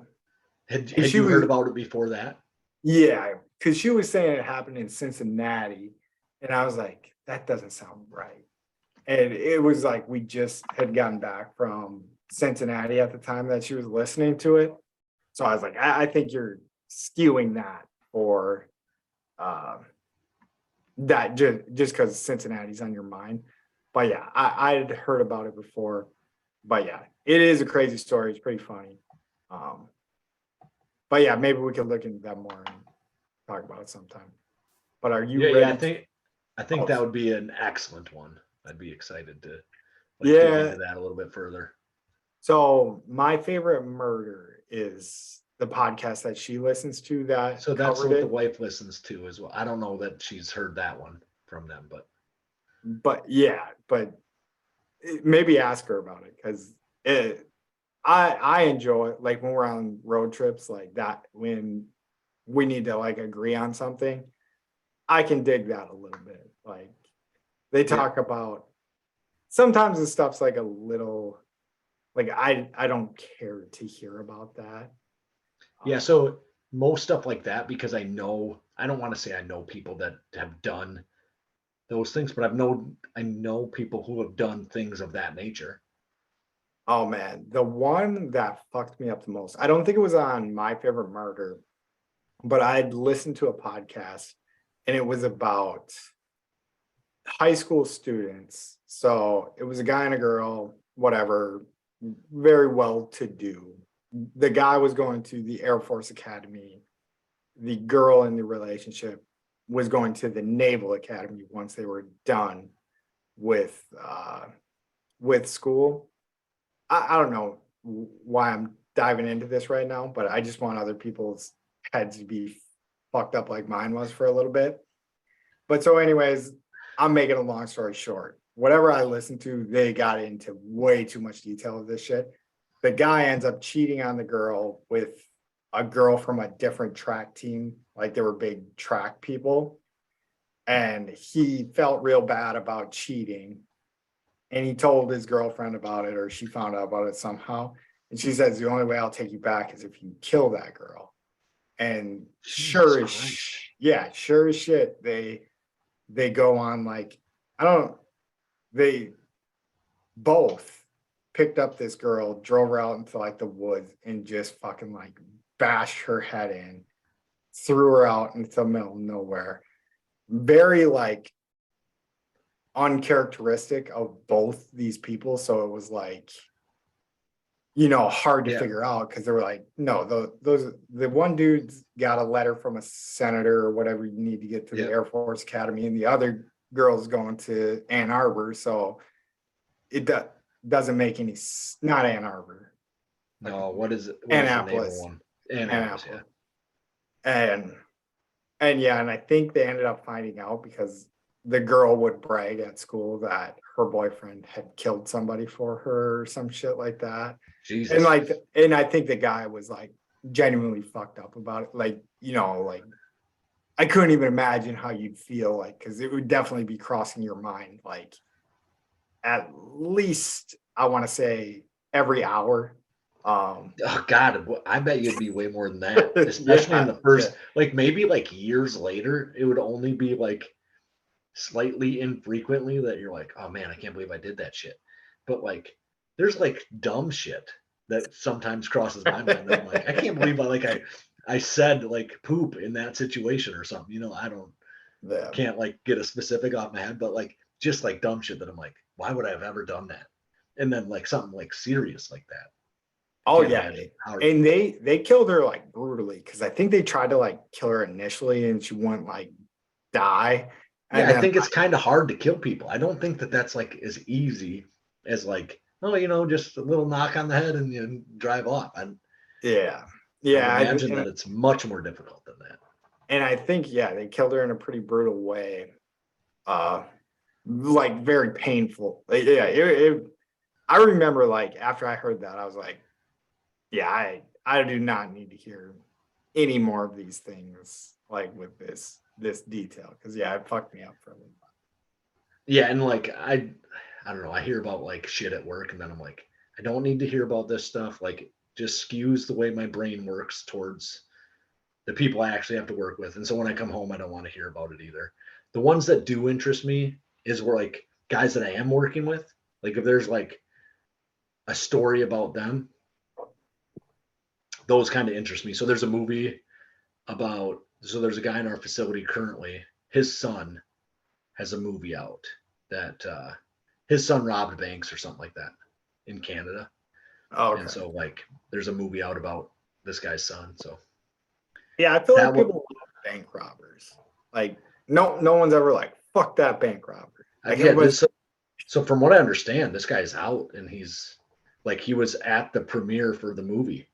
And she you heard was, about it before that? yeah, because she was saying it happened in Cincinnati, and I was like, that doesn't sound right. And it was like we just had gotten back from Cincinnati at the time that she was listening to it. So I was like, I think you're skewing that for that just because Cincinnati's on your mind. But yeah, I'd heard about it before. But yeah, it is a crazy story. It's pretty funny. But yeah, maybe we could look into that more and talk about it sometime. But are you Yeah, ready? I think Oh, that would be an excellent one. I'd be excited to like dig yeah. into that a little bit further. So my favorite murder is the podcast that she listens to that So that's covered what the it. wife listens to as well. I don't know that she's heard that one from them, but But yeah, maybe ask her about it, because I enjoy it, like when we're on road trips like that, when we need to like agree on something. I can dig that a little bit. Like they yeah. talk about, sometimes the stuff's like a little like I don't care to hear about that. Yeah, so most stuff like that, because I don't want to say I know people that have done those things, but I know people who have done things of that nature. Oh man, the one that fucked me up the most, I don't think it was on My Favorite Murder, but I'd listened to a podcast and it was about high school students. So it was a guy and a girl, whatever, very well to do. The guy was going to the Air Force Academy. The girl in the relationship was going to the Naval Academy once they were done with school. I don't know why I'm diving into this right now, but I just want other people's heads to be fucked up like mine was for a little bit. But so anyways, I'm making a long story short. Whatever I listened to, they got into way too much detail of this shit. The guy ends up cheating on the girl with a girl from a different track team. Like they were big track people. And he felt real bad about cheating. And he told his girlfriend about it, or she found out about it somehow. And she says, the only way I'll take you back is if you kill that girl. And sure as shit, they go on like, they both picked up this girl, drove her out into like the woods and just fucking like bashed her head in, threw her out into the middle of nowhere. Very like uncharacteristic of both these people. So it was like, hard to figure out because they were like, no, the one dude's got a letter from a senator or whatever you need to get to the Air Force Academy, and the other girl's going to Ann Arbor. So it doesn't make any, not Ann Arbor. No, what is it? Annapolis. Annapolis, yeah. And I think they ended up finding out because the girl would brag at school that her boyfriend had killed somebody for her or some shit like that. Jesus. And I think the guy was like genuinely fucked up about it. Like, I couldn't even imagine how you'd feel like, because it would definitely be crossing your mind, like at least I want to say every hour. Oh God, I bet you'd be way more than that, especially in the first, like maybe like years later, it would only be like slightly infrequently that you're like, oh man, I can't believe I did that shit. But like, there's like dumb shit that sometimes crosses my mind. That I'm like, I can't believe I said like poop in that situation or something. I don't can't like get a specific off my head, but like just like dumb shit that I'm like, why would I have ever done that? And then like something like serious like that. Oh yeah, and they killed her like brutally because I think they tried to like kill her initially and she wouldn't like die. Yeah, I think it's kind of hard to kill people. I don't think that that's like as easy as like, just a little knock on the head and you drive off. I imagine that it's much more difficult than that. And I think they killed her in a pretty brutal way, like very painful. Like, I remember like after I heard that, I was like, I do not need to hear any more of these things like with this detail because it fucked me up for a little while. Yeah, and like I don't know, I hear about like shit at work and then I'm like, I don't need to hear about this stuff. Like just skews the way my brain works towards the people I actually have to work with. And so when I come home, I don't want to hear about it either. The ones that do interest me is where like guys that I am working with, like if there's like a story about them, those kind of interest me. So there's a movie there's a guy in our facility currently, his son has a movie out that his son robbed banks or something like that in Canada. Oh, okay. And so like there's a movie out about this guy's son. So I feel like people love bank robbers. Like no one's ever like, fuck that bank robber. Like, so from what I understand, this guy's out and he's like he was at the premiere for the movie.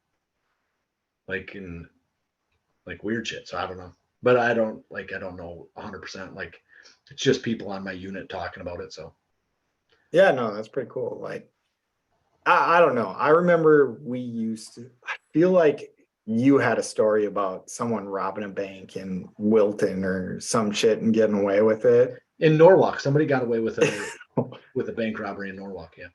Like in like weird shit. So I don't know. But I don't know 100%. Like it's just people on my unit talking about it. So no, that's pretty cool. Like I don't know. I remember I feel like you had a story about someone robbing a bank in Wilton or some shit and getting away with it. In Norwalk, somebody got away with a bank robbery in Norwalk. Yeah.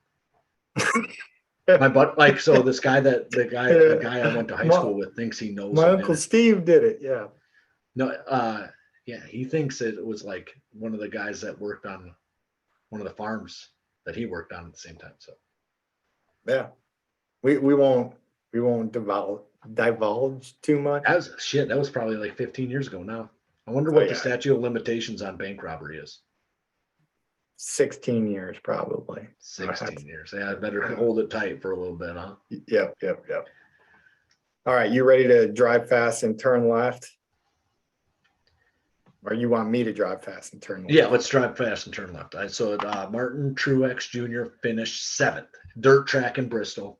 My butt, like, so this guy the guy I went to high school with thinks he knows. My Uncle Steve did it. Yeah. No, he thinks it was like one of the guys that worked on one of the farms that he worked on at the same time. So we won't divulge too much. That was probably like 15 years ago now. I wonder what the statute of limitations on bank robbery is. 16 years, probably. 16 years. Yeah, I better hold it tight for a little bit, huh? Yep. All right, you ready to drive fast and turn left? Or you want me to drive fast and turn left? Yeah, let's drive fast and turn left. So Martin Truex Jr. finished 7th, dirt track in Bristol.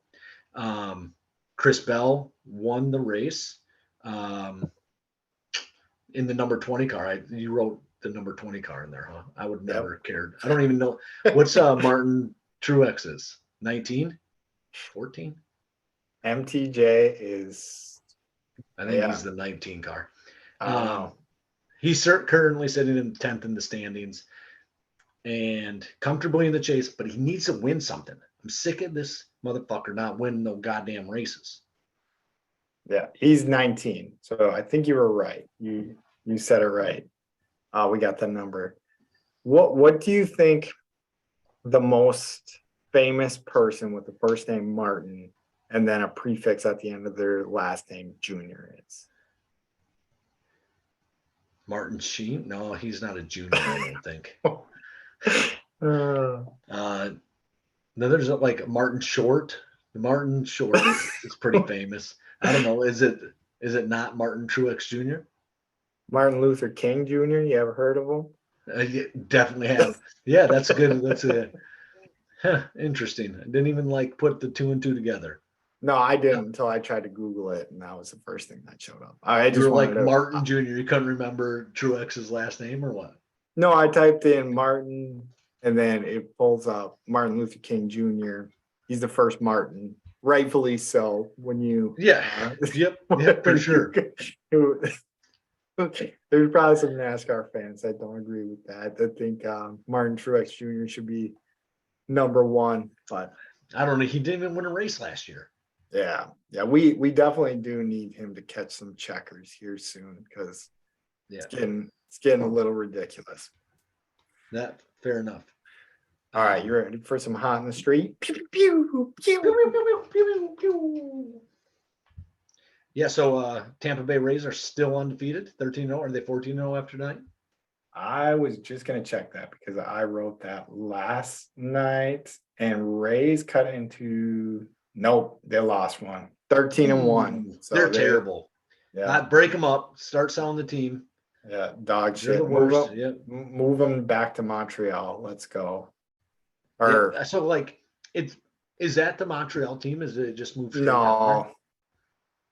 Chris Bell won the race in the number 20 car. You wrote the number 20 car in there, huh? I would never have cared. I don't even know what's Martin Truex's 19, 14. MTJ is, I think Yeah. he's the 19 car. I don't know. He's currently sitting in 10th in the standings and comfortably in the chase, but he needs to win something. I'm sick of this motherfucker not winning no goddamn races. Yeah, he's 19. So I think you were right. You said it right. We got the number. What do you think the most famous person with the first name Martin and then a prefix at the end of their last name Junior is? Martin Sheen? No, he's not a junior, I don't think. No, there's like Martin Short. Martin Short is pretty famous. I don't know. Is it not Martin Truex Jr.? Martin Luther King Jr. You ever heard of him? Yeah, definitely have. Yeah, that's good. That's interesting. I didn't even like put the 2 and 2 together. No, I didn't until I tried to Google it, and that was the first thing that showed up. I You just were like wanted to, Martin Jr. You couldn't remember Truex's last name or what? No, I typed in Martin, and then it pulls up Martin Luther King Jr. He's the first Martin, rightfully so. When you Yep, for sure. There's probably some NASCAR fans that don't agree with that. I think Martin Truex Jr. should be number one, but I don't know. He didn't even win a race last year. yeah, we definitely do need him to catch some checkers here soon because it's getting a little ridiculous. That fair enough. All right, you ready for some hot in the street? Pew, pew, pew, pew, pew, pew. Yeah, so Tampa Bay Rays are still undefeated, 13-0. Are they 14-0 after tonight? I was just gonna check that because I wrote that last night, and Rays cut into nope, they lost one. 13-1. So they're terrible. Yeah, Break them up. Start selling the team. yeah, dog They're shit. the worst. Yep. Move them back to Montreal. Let's go. Or Yeah, so like, is that the Montreal team? Is it just moved? no,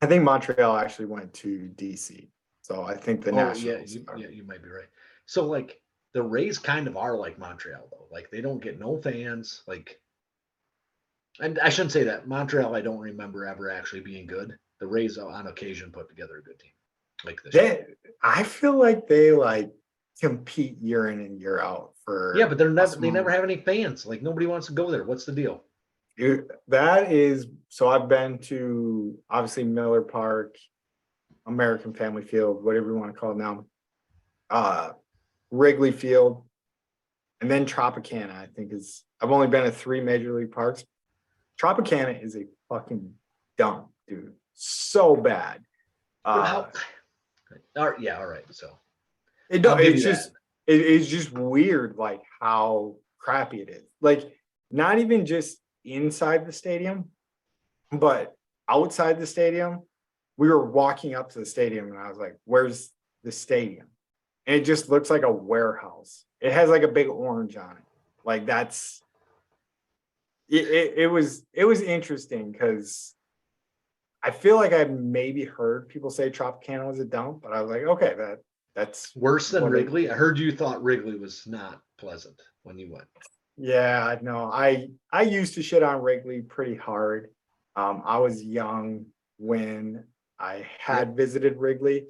I think Montreal actually went to DC. So I think the Nationals. Yeah, you might be right. So like the Rays kind of are like Montreal though. Like they don't get no fans. Like, and I shouldn't say that. Montreal, I don't remember ever actually being good. The Rays on occasion put together a good team. Like this. I feel like they like compete year in and year out for. Yeah, but they never have any fans. Like nobody wants to go there. What's the deal? That is so. I've been to obviously Miller Park, American Family Field, whatever you want to call it now, Wrigley Field, and then Tropicana. I think is I've only been to 3 major league parks. Tropicana is a fucking dump, dude. So bad. All right. So it's just weird, like how crappy it is. Like not even just inside the stadium, but outside the stadium. We were walking up to the stadium, and I was like, "Where's the stadium?" And it just looks like a warehouse. It has like a big orange on it. Like that's it was interesting because I feel like I maybe heard people say Tropicana was a dump, but I was like, okay, that's worse than Wrigley. I heard you thought Wrigley was not pleasant when you went. Yeah, no, I used to shit on Wrigley pretty hard. I was young when I had visited Wrigley,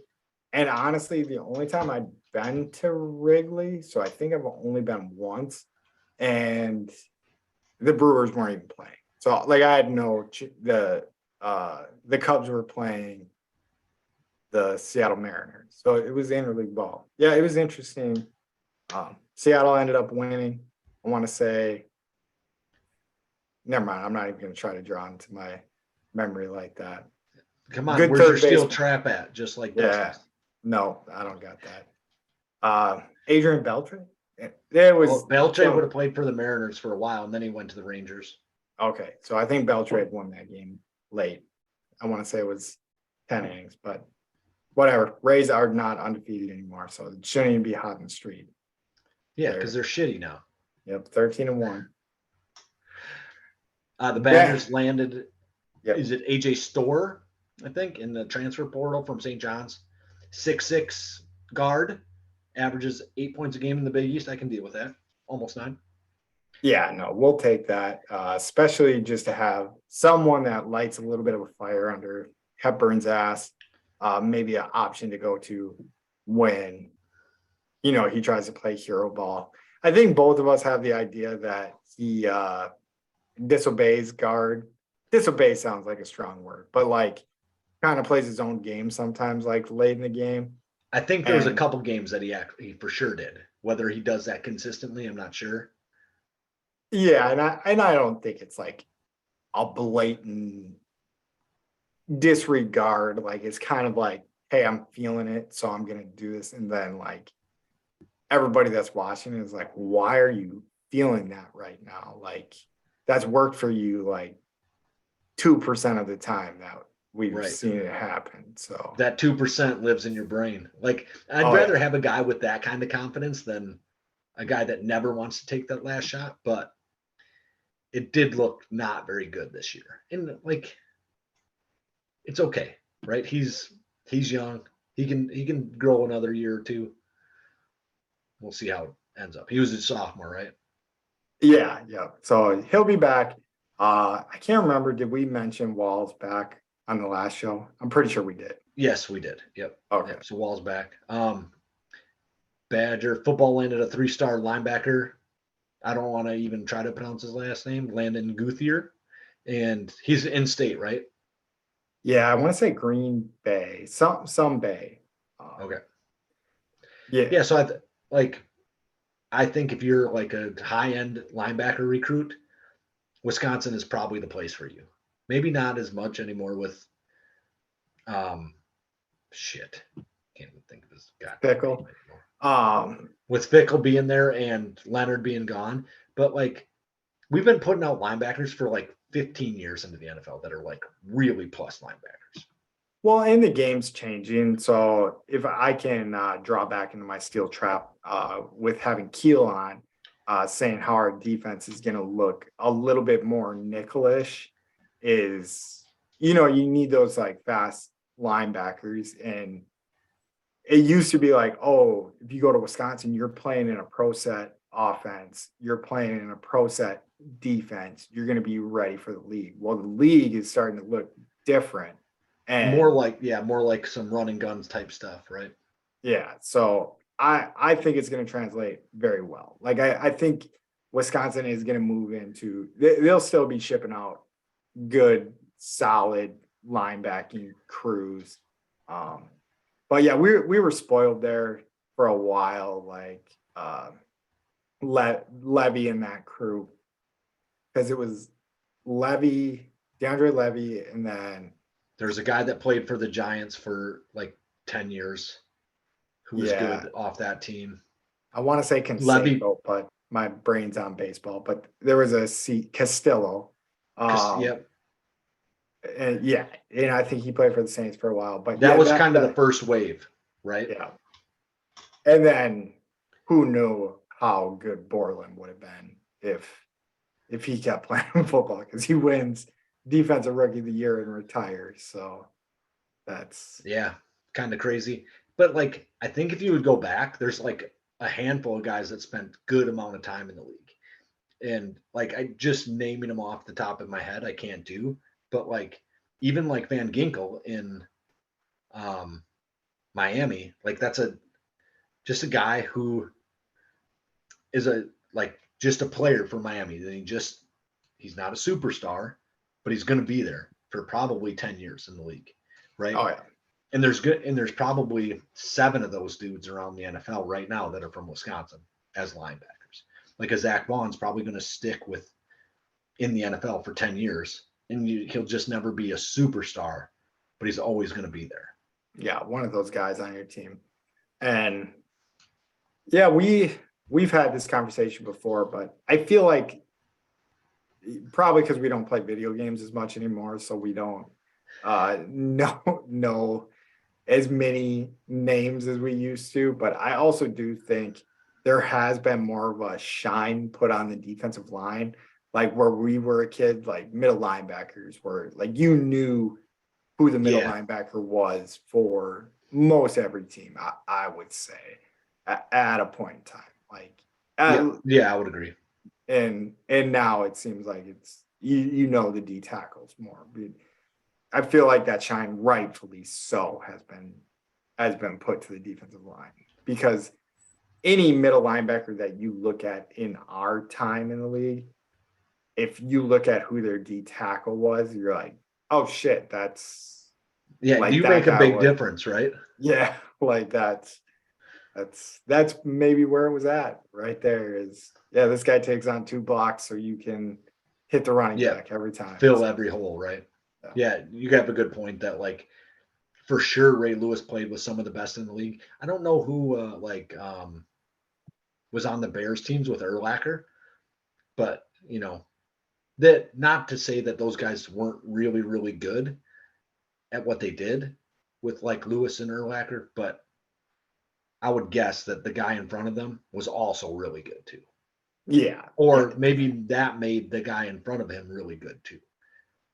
and honestly, the only time I'd been to Wrigley, so I think I've only been once, and the Brewers weren't even playing. So like I had the Cubs were playing the Seattle Mariners. So it was interleague ball. Yeah, it was interesting. Seattle ended up winning. I want to say, never mind. I'm not even going to try to draw into my memory like that. Come on, where's your steel trap at? Just like Dustin's. No, I don't got that. Adrian Beltre? Beltre would have played for the Mariners for a while, and then he went to the Rangers. Okay, so I think Beltre had won that game late. I want to say it was 10 innings, but whatever. Rays are not undefeated anymore, so it shouldn't even be hot in the street. Yeah, because they're shitty now. Yep, 13-1. The Badgers landed Yep. is it AJ Store, I think, in the transfer portal from St. John's. 6'6" guard, averages 8 points a game in the Big East. I can deal with that. Almost 9. Yeah, no, we'll take that, especially just to have someone that lights a little bit of a fire under Hepburn's ass, maybe an option to go to when, he tries to play hero ball. I think both of us have the idea that he disobeys guard. Disobey sounds like a strong word, but like kind of plays his own game sometimes, like late in the game. I think there was a And couple games that he for sure did. Whether he does that consistently, I'm not sure. yeah, and I don't think it's like a blatant disregard. Like it's kind of like, hey, I'm feeling it, so I'm gonna do this. And then like everybody that's watching is like, why are you feeling that right now? Like that's worked for you like 2% of the time that we've Right. seen it happen. So That 2% lives in your brain. Like I'd Oh, rather yeah. have a guy with that kind of confidence than a guy that never wants to take that last shot. But it did look not very good this year. And like it's okay, right? He's young. He can grow another year or two. We'll see how it ends up. He was a sophomore, right? Yeah, yeah. So he'll be back. I can't remember. Did we mention Walls back on the last show? I'm pretty sure we did. Yes, we did. Yep. Okay. Yep. So Wall's back. Badger football landed a 3-star linebacker. I don't want to even try to pronounce his last name, Landon Guthier. And he's in state, right? Yeah, I want to say Green Bay, some Bay. Okay. Yeah. Yeah. So I think if you're like a high end linebacker recruit, Wisconsin is probably the place for you. Maybe not as much anymore with shit. Can't even think of this guy. Fickle. With Fickle being there and Leonard being gone. But like we've been putting out linebackers for like 15 years into the NFL that are like really plus linebackers. Well, and the game's changing. So if I can draw back into my steel trap with having Keel on, saying how our defense is going to look a little bit more nickelish is, you need those like fast linebackers. And it used to be like, oh, if you go to Wisconsin, you're playing in a pro set offense, you're playing in a pro set defense, you're going to be ready for the league. Well, the league is starting to look different. And more like some running guns type stuff, right? Yeah. So I think it's going to translate very well. Like I think Wisconsin is going to move into, they'll still be shipping out good, solid linebacking crews. But yeah, we were spoiled there for a while, like Levy and that crew, because it was DeAndre Levy, and then there's a guy that played for the Giants for like 10 years who was good off that team. I want to say Canseco, but my brain's on baseball. But there was Castillo. Yep. And yeah, and I think he played for the Saints for a while. But that was kind of the first wave, right? Yeah. And then who knew how good Borland would have been if he kept playing football, because he wins Defensive Rookie of the Year and retires. So that's kind of crazy. But like I think if you would go back, there's like a handful of guys that spent good amount of time in the league. And like I just naming them off the top of my head, I can't do. But like even like Van Ginkel in Miami, like that's just a guy who is just a player for Miami. Then he's not a superstar, but he's going to be there for probably 10 years in the league, right? Oh yeah. And there's probably 7 of those dudes around the NFL right now that are from Wisconsin as linebackers. Like a Zach Vaughn's probably going to stick in the NFL for 10 years, and he'll just never be a superstar, but he's always going to be there. Yeah, one of those guys on your team. And yeah, we've had this conversation before, but I feel like probably because we don't play video games as much anymore, so we don't know as many names as we used to. But I also do think there has been more of a shine put on the defensive line like where we were a kid, like middle linebackers were like you knew who the middle Yeah. linebacker was for most every team, I would say, at a point in time. Like Yeah, I would agree. and now it seems like it's you know the D tackles more. I feel like that shine, rightfully so, has been put to the defensive line because any middle linebacker that you look at in our time in the league, if you look at who their D tackle was, you're like, oh shit, that's Yeah, like you that make a guy big was, difference, right? yeah, like that's maybe where it was at right there is, yeah, this guy takes on 2 blocks so you can hit the running Yeah, back every time. fill So, every hole, right? yeah. Yeah, you have a good point that like for sure Ray Lewis played with some of the best in the league. I don't know who was on the Bears teams with Urlacher, but you know, that not to say that those guys weren't really, really good at what they did with like Lewis and Urlacher, but I would guess that the guy in front of them was also really good too. Yeah. Or maybe that made the guy in front of him really good too,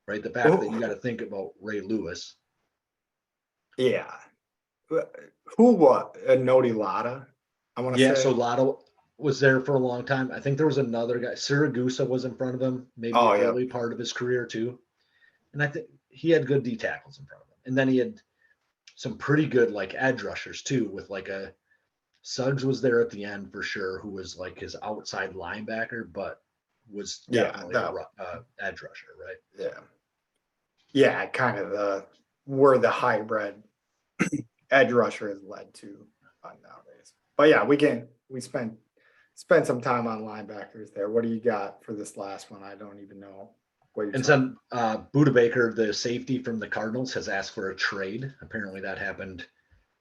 right? The fact that you got to think about Ray Lewis. Yeah. Who what? Nodi Lotta, I want to Yeah, say. so Lotto was there for a long time. I think there was another guy. Siragusa was in front of him, maybe Oh yeah. early part of his career too. And I think he had good D tackles in front of him. And then he had some pretty good like edge rushers too, with like a Suggs was there at the end for sure, who was like his outside linebacker, but was Yeah. definitely That, a edge rusher, right? yeah. Yeah. Kind of where the hybrid edge rusher has led to nowadays. But yeah, we spent some time on linebackers there. What do you got for this last one? I don't even know what you're And talking. then Buda Baker, the safety from the Cardinals, has asked for a trade. Apparently that happened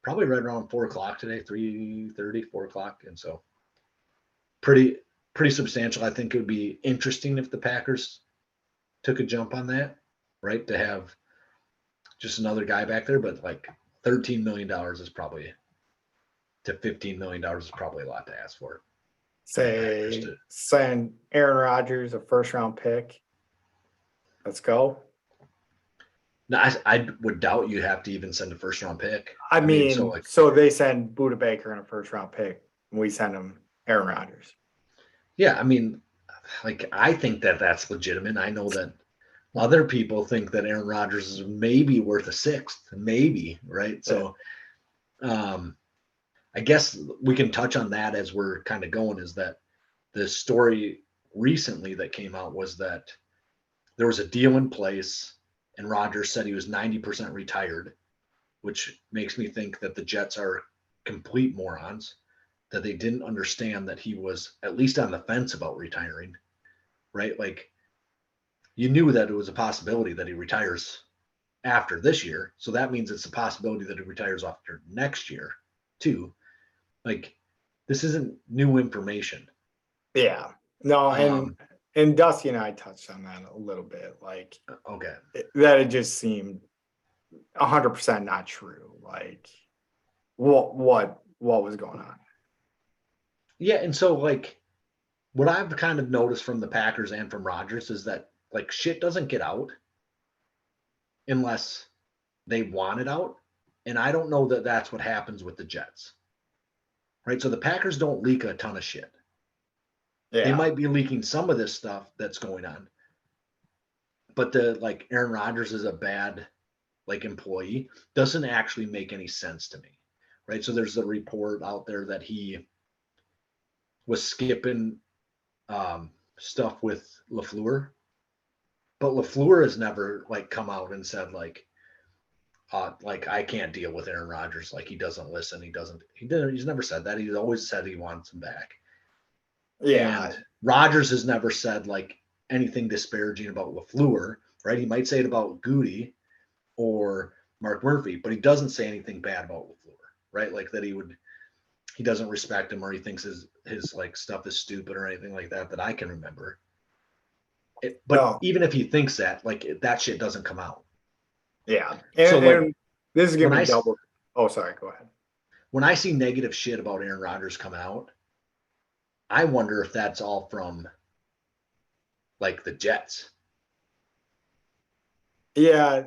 probably right around 4 o'clock today, 3:30, 4 o'clock. And so pretty pretty substantial. I think it would be interesting if the Packers took a jump on that, right? To have just another guy back there, but like $13 million is probably to $15 million is probably a lot to ask for. Say send Aaron Rodgers a first round pick. Let's go. No, I would doubt you have to even send a first round pick. I mean, so like, so they send Buda Baker in a first round pick, and we send him Aaron Rodgers. yeah, I mean, like I think that that's legitimate. I know that other people think that Aaron Rodgers is maybe worth a sixth, maybe, right? So, I guess we can touch on that as we're kind of going. Is that the story recently that came out was that there was a deal in place, and Rodgers said he was 90% retired, which makes me think that the Jets are complete morons, that they didn't understand that he was at least on the fence about retiring, right? Like you knew that it was a possibility that he retires after this year. So that means it's a possibility that he retires after next year too. Like this isn't new information. Yeah. No, Um, and Dusty and I touched on that a little bit, like okay. that it just seemed 100% not true. Like what was going on? Yeah. And so like what I've kind of noticed from the Packers and from Rodgers is that like shit doesn't get out unless they want it out. And I don't know that that's what happens with the Jets, right? So the Packers don't leak a ton of shit. They Yeah. might be leaking some of this stuff that's going on, but the like Aaron Rodgers is a bad like employee doesn't actually make any sense to me, right? So there's a report out there that he was skipping stuff with LaFleur, but LaFleur has never like come out and said like I can't deal with Aaron Rodgers, like he doesn't listen, he's never said that. He's always said he wants him back. Yeah. And Rodgers has never said like anything disparaging about LaFleur, right? He might say it about Goody or Mark Murphy, but he doesn't say anything bad about LaFleur, right? Like that he doesn't respect him or he thinks his like stuff is stupid or anything like that I can remember. But No. even if he thinks that, like that shit doesn't come out. Yeah. So like And this is when gonna be double. Oh, sorry, go ahead. when I see negative shit about Aaron Rodgers coming out, I wonder if that's all from like the Jets. Yeah,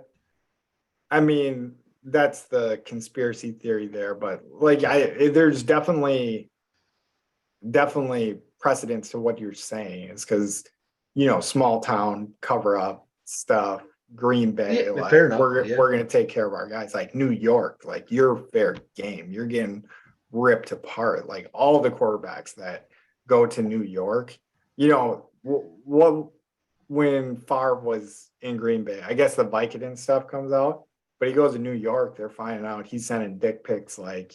I mean, that's the conspiracy theory there, but like there's definitely precedence to what you're saying is because small town cover up stuff, Green Bay, Yeah, like fair enough. Yeah. we're gonna take care of our guys. Like New York, like you're fair game. You're getting ripped apart. Like all the quarterbacks that go to New York, what when Favre was in Green Bay, I guess the Vicodin stuff comes out, but he goes to New York, they're finding out he's sending dick pics like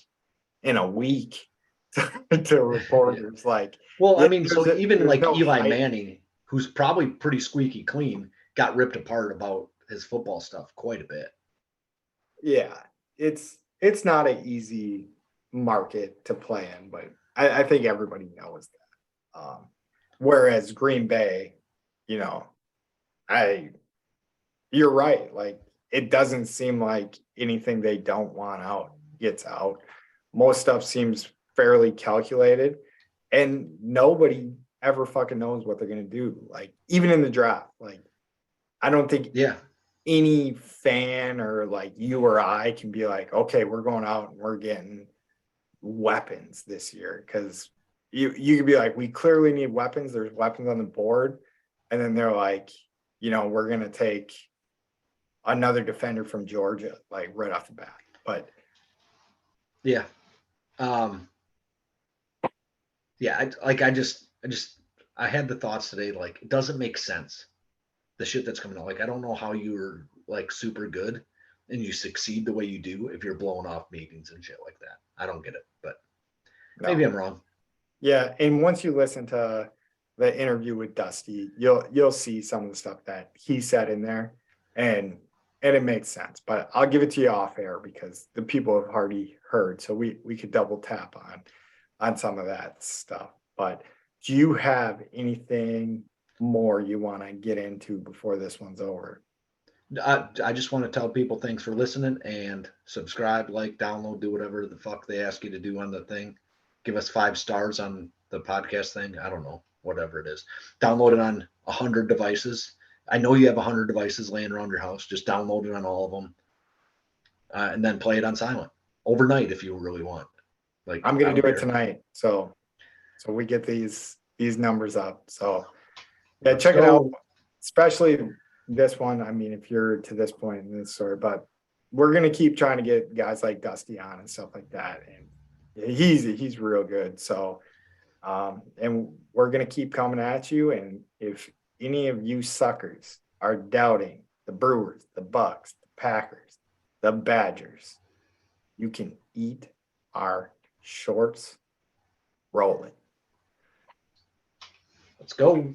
in a week to reporters. Like, Well, I yeah, mean, so even there's like no Eli hiding. Manning, who's probably pretty squeaky clean, got ripped apart about his football stuff quite a bit. Yeah, it's not an easy market to play in, but I think everybody knows that. Whereas Green Bay, you know, I you're right. Like it doesn't seem like anything they don't want out gets out. Most stuff seems fairly calculated, and nobody ever fucking knows what they're gonna do. Like even in the draft, like I don't think Yeah. any fan or like you or I can be like, okay, we're going out and we're getting weapons this year because you could be like, we clearly need weapons. There's weapons on the board, and then they're like, we're gonna take another defender from Georgia, like right off the bat. But Yeah. Yeah. I had the thoughts today. Like, it doesn't make sense. The shit that's coming out. Like, I don't know how you're like super good and you succeed the way you do if you're blowing off meetings and shit like that. I don't get it, but maybe no. I'm wrong. Yeah, and once you listen to the interview with Dusty, you'll see some of the stuff that he said in there, and it makes sense. But I'll give it to you off air because the people have already heard, so we could double tap on some of that stuff. But do you have anything more you want to get into before this one's over? I just want to tell people thanks for listening and subscribe, like, download, do whatever the fuck they ask you to do on the thing. Give us 5 stars on the podcast thing. I don't know, whatever it is. Download it on 100 devices. I know you have 100 devices laying around your house. Just download it on all of them, and then play it on silent overnight if you really want. Like I'm I gonna don't do it care. tonight, so we get these numbers up. So yeah, Let's check it out, go. especially this one. I mean, if you're to this point in this story, but we're gonna keep trying to get guys like Dusty on and stuff like that, and he's real good. So, and we're gonna keep coming at you. And if any of you suckers are doubting the Brewers, the Bucks, the Packers, the Badgers, you can eat our shorts. Roll it. Let's go.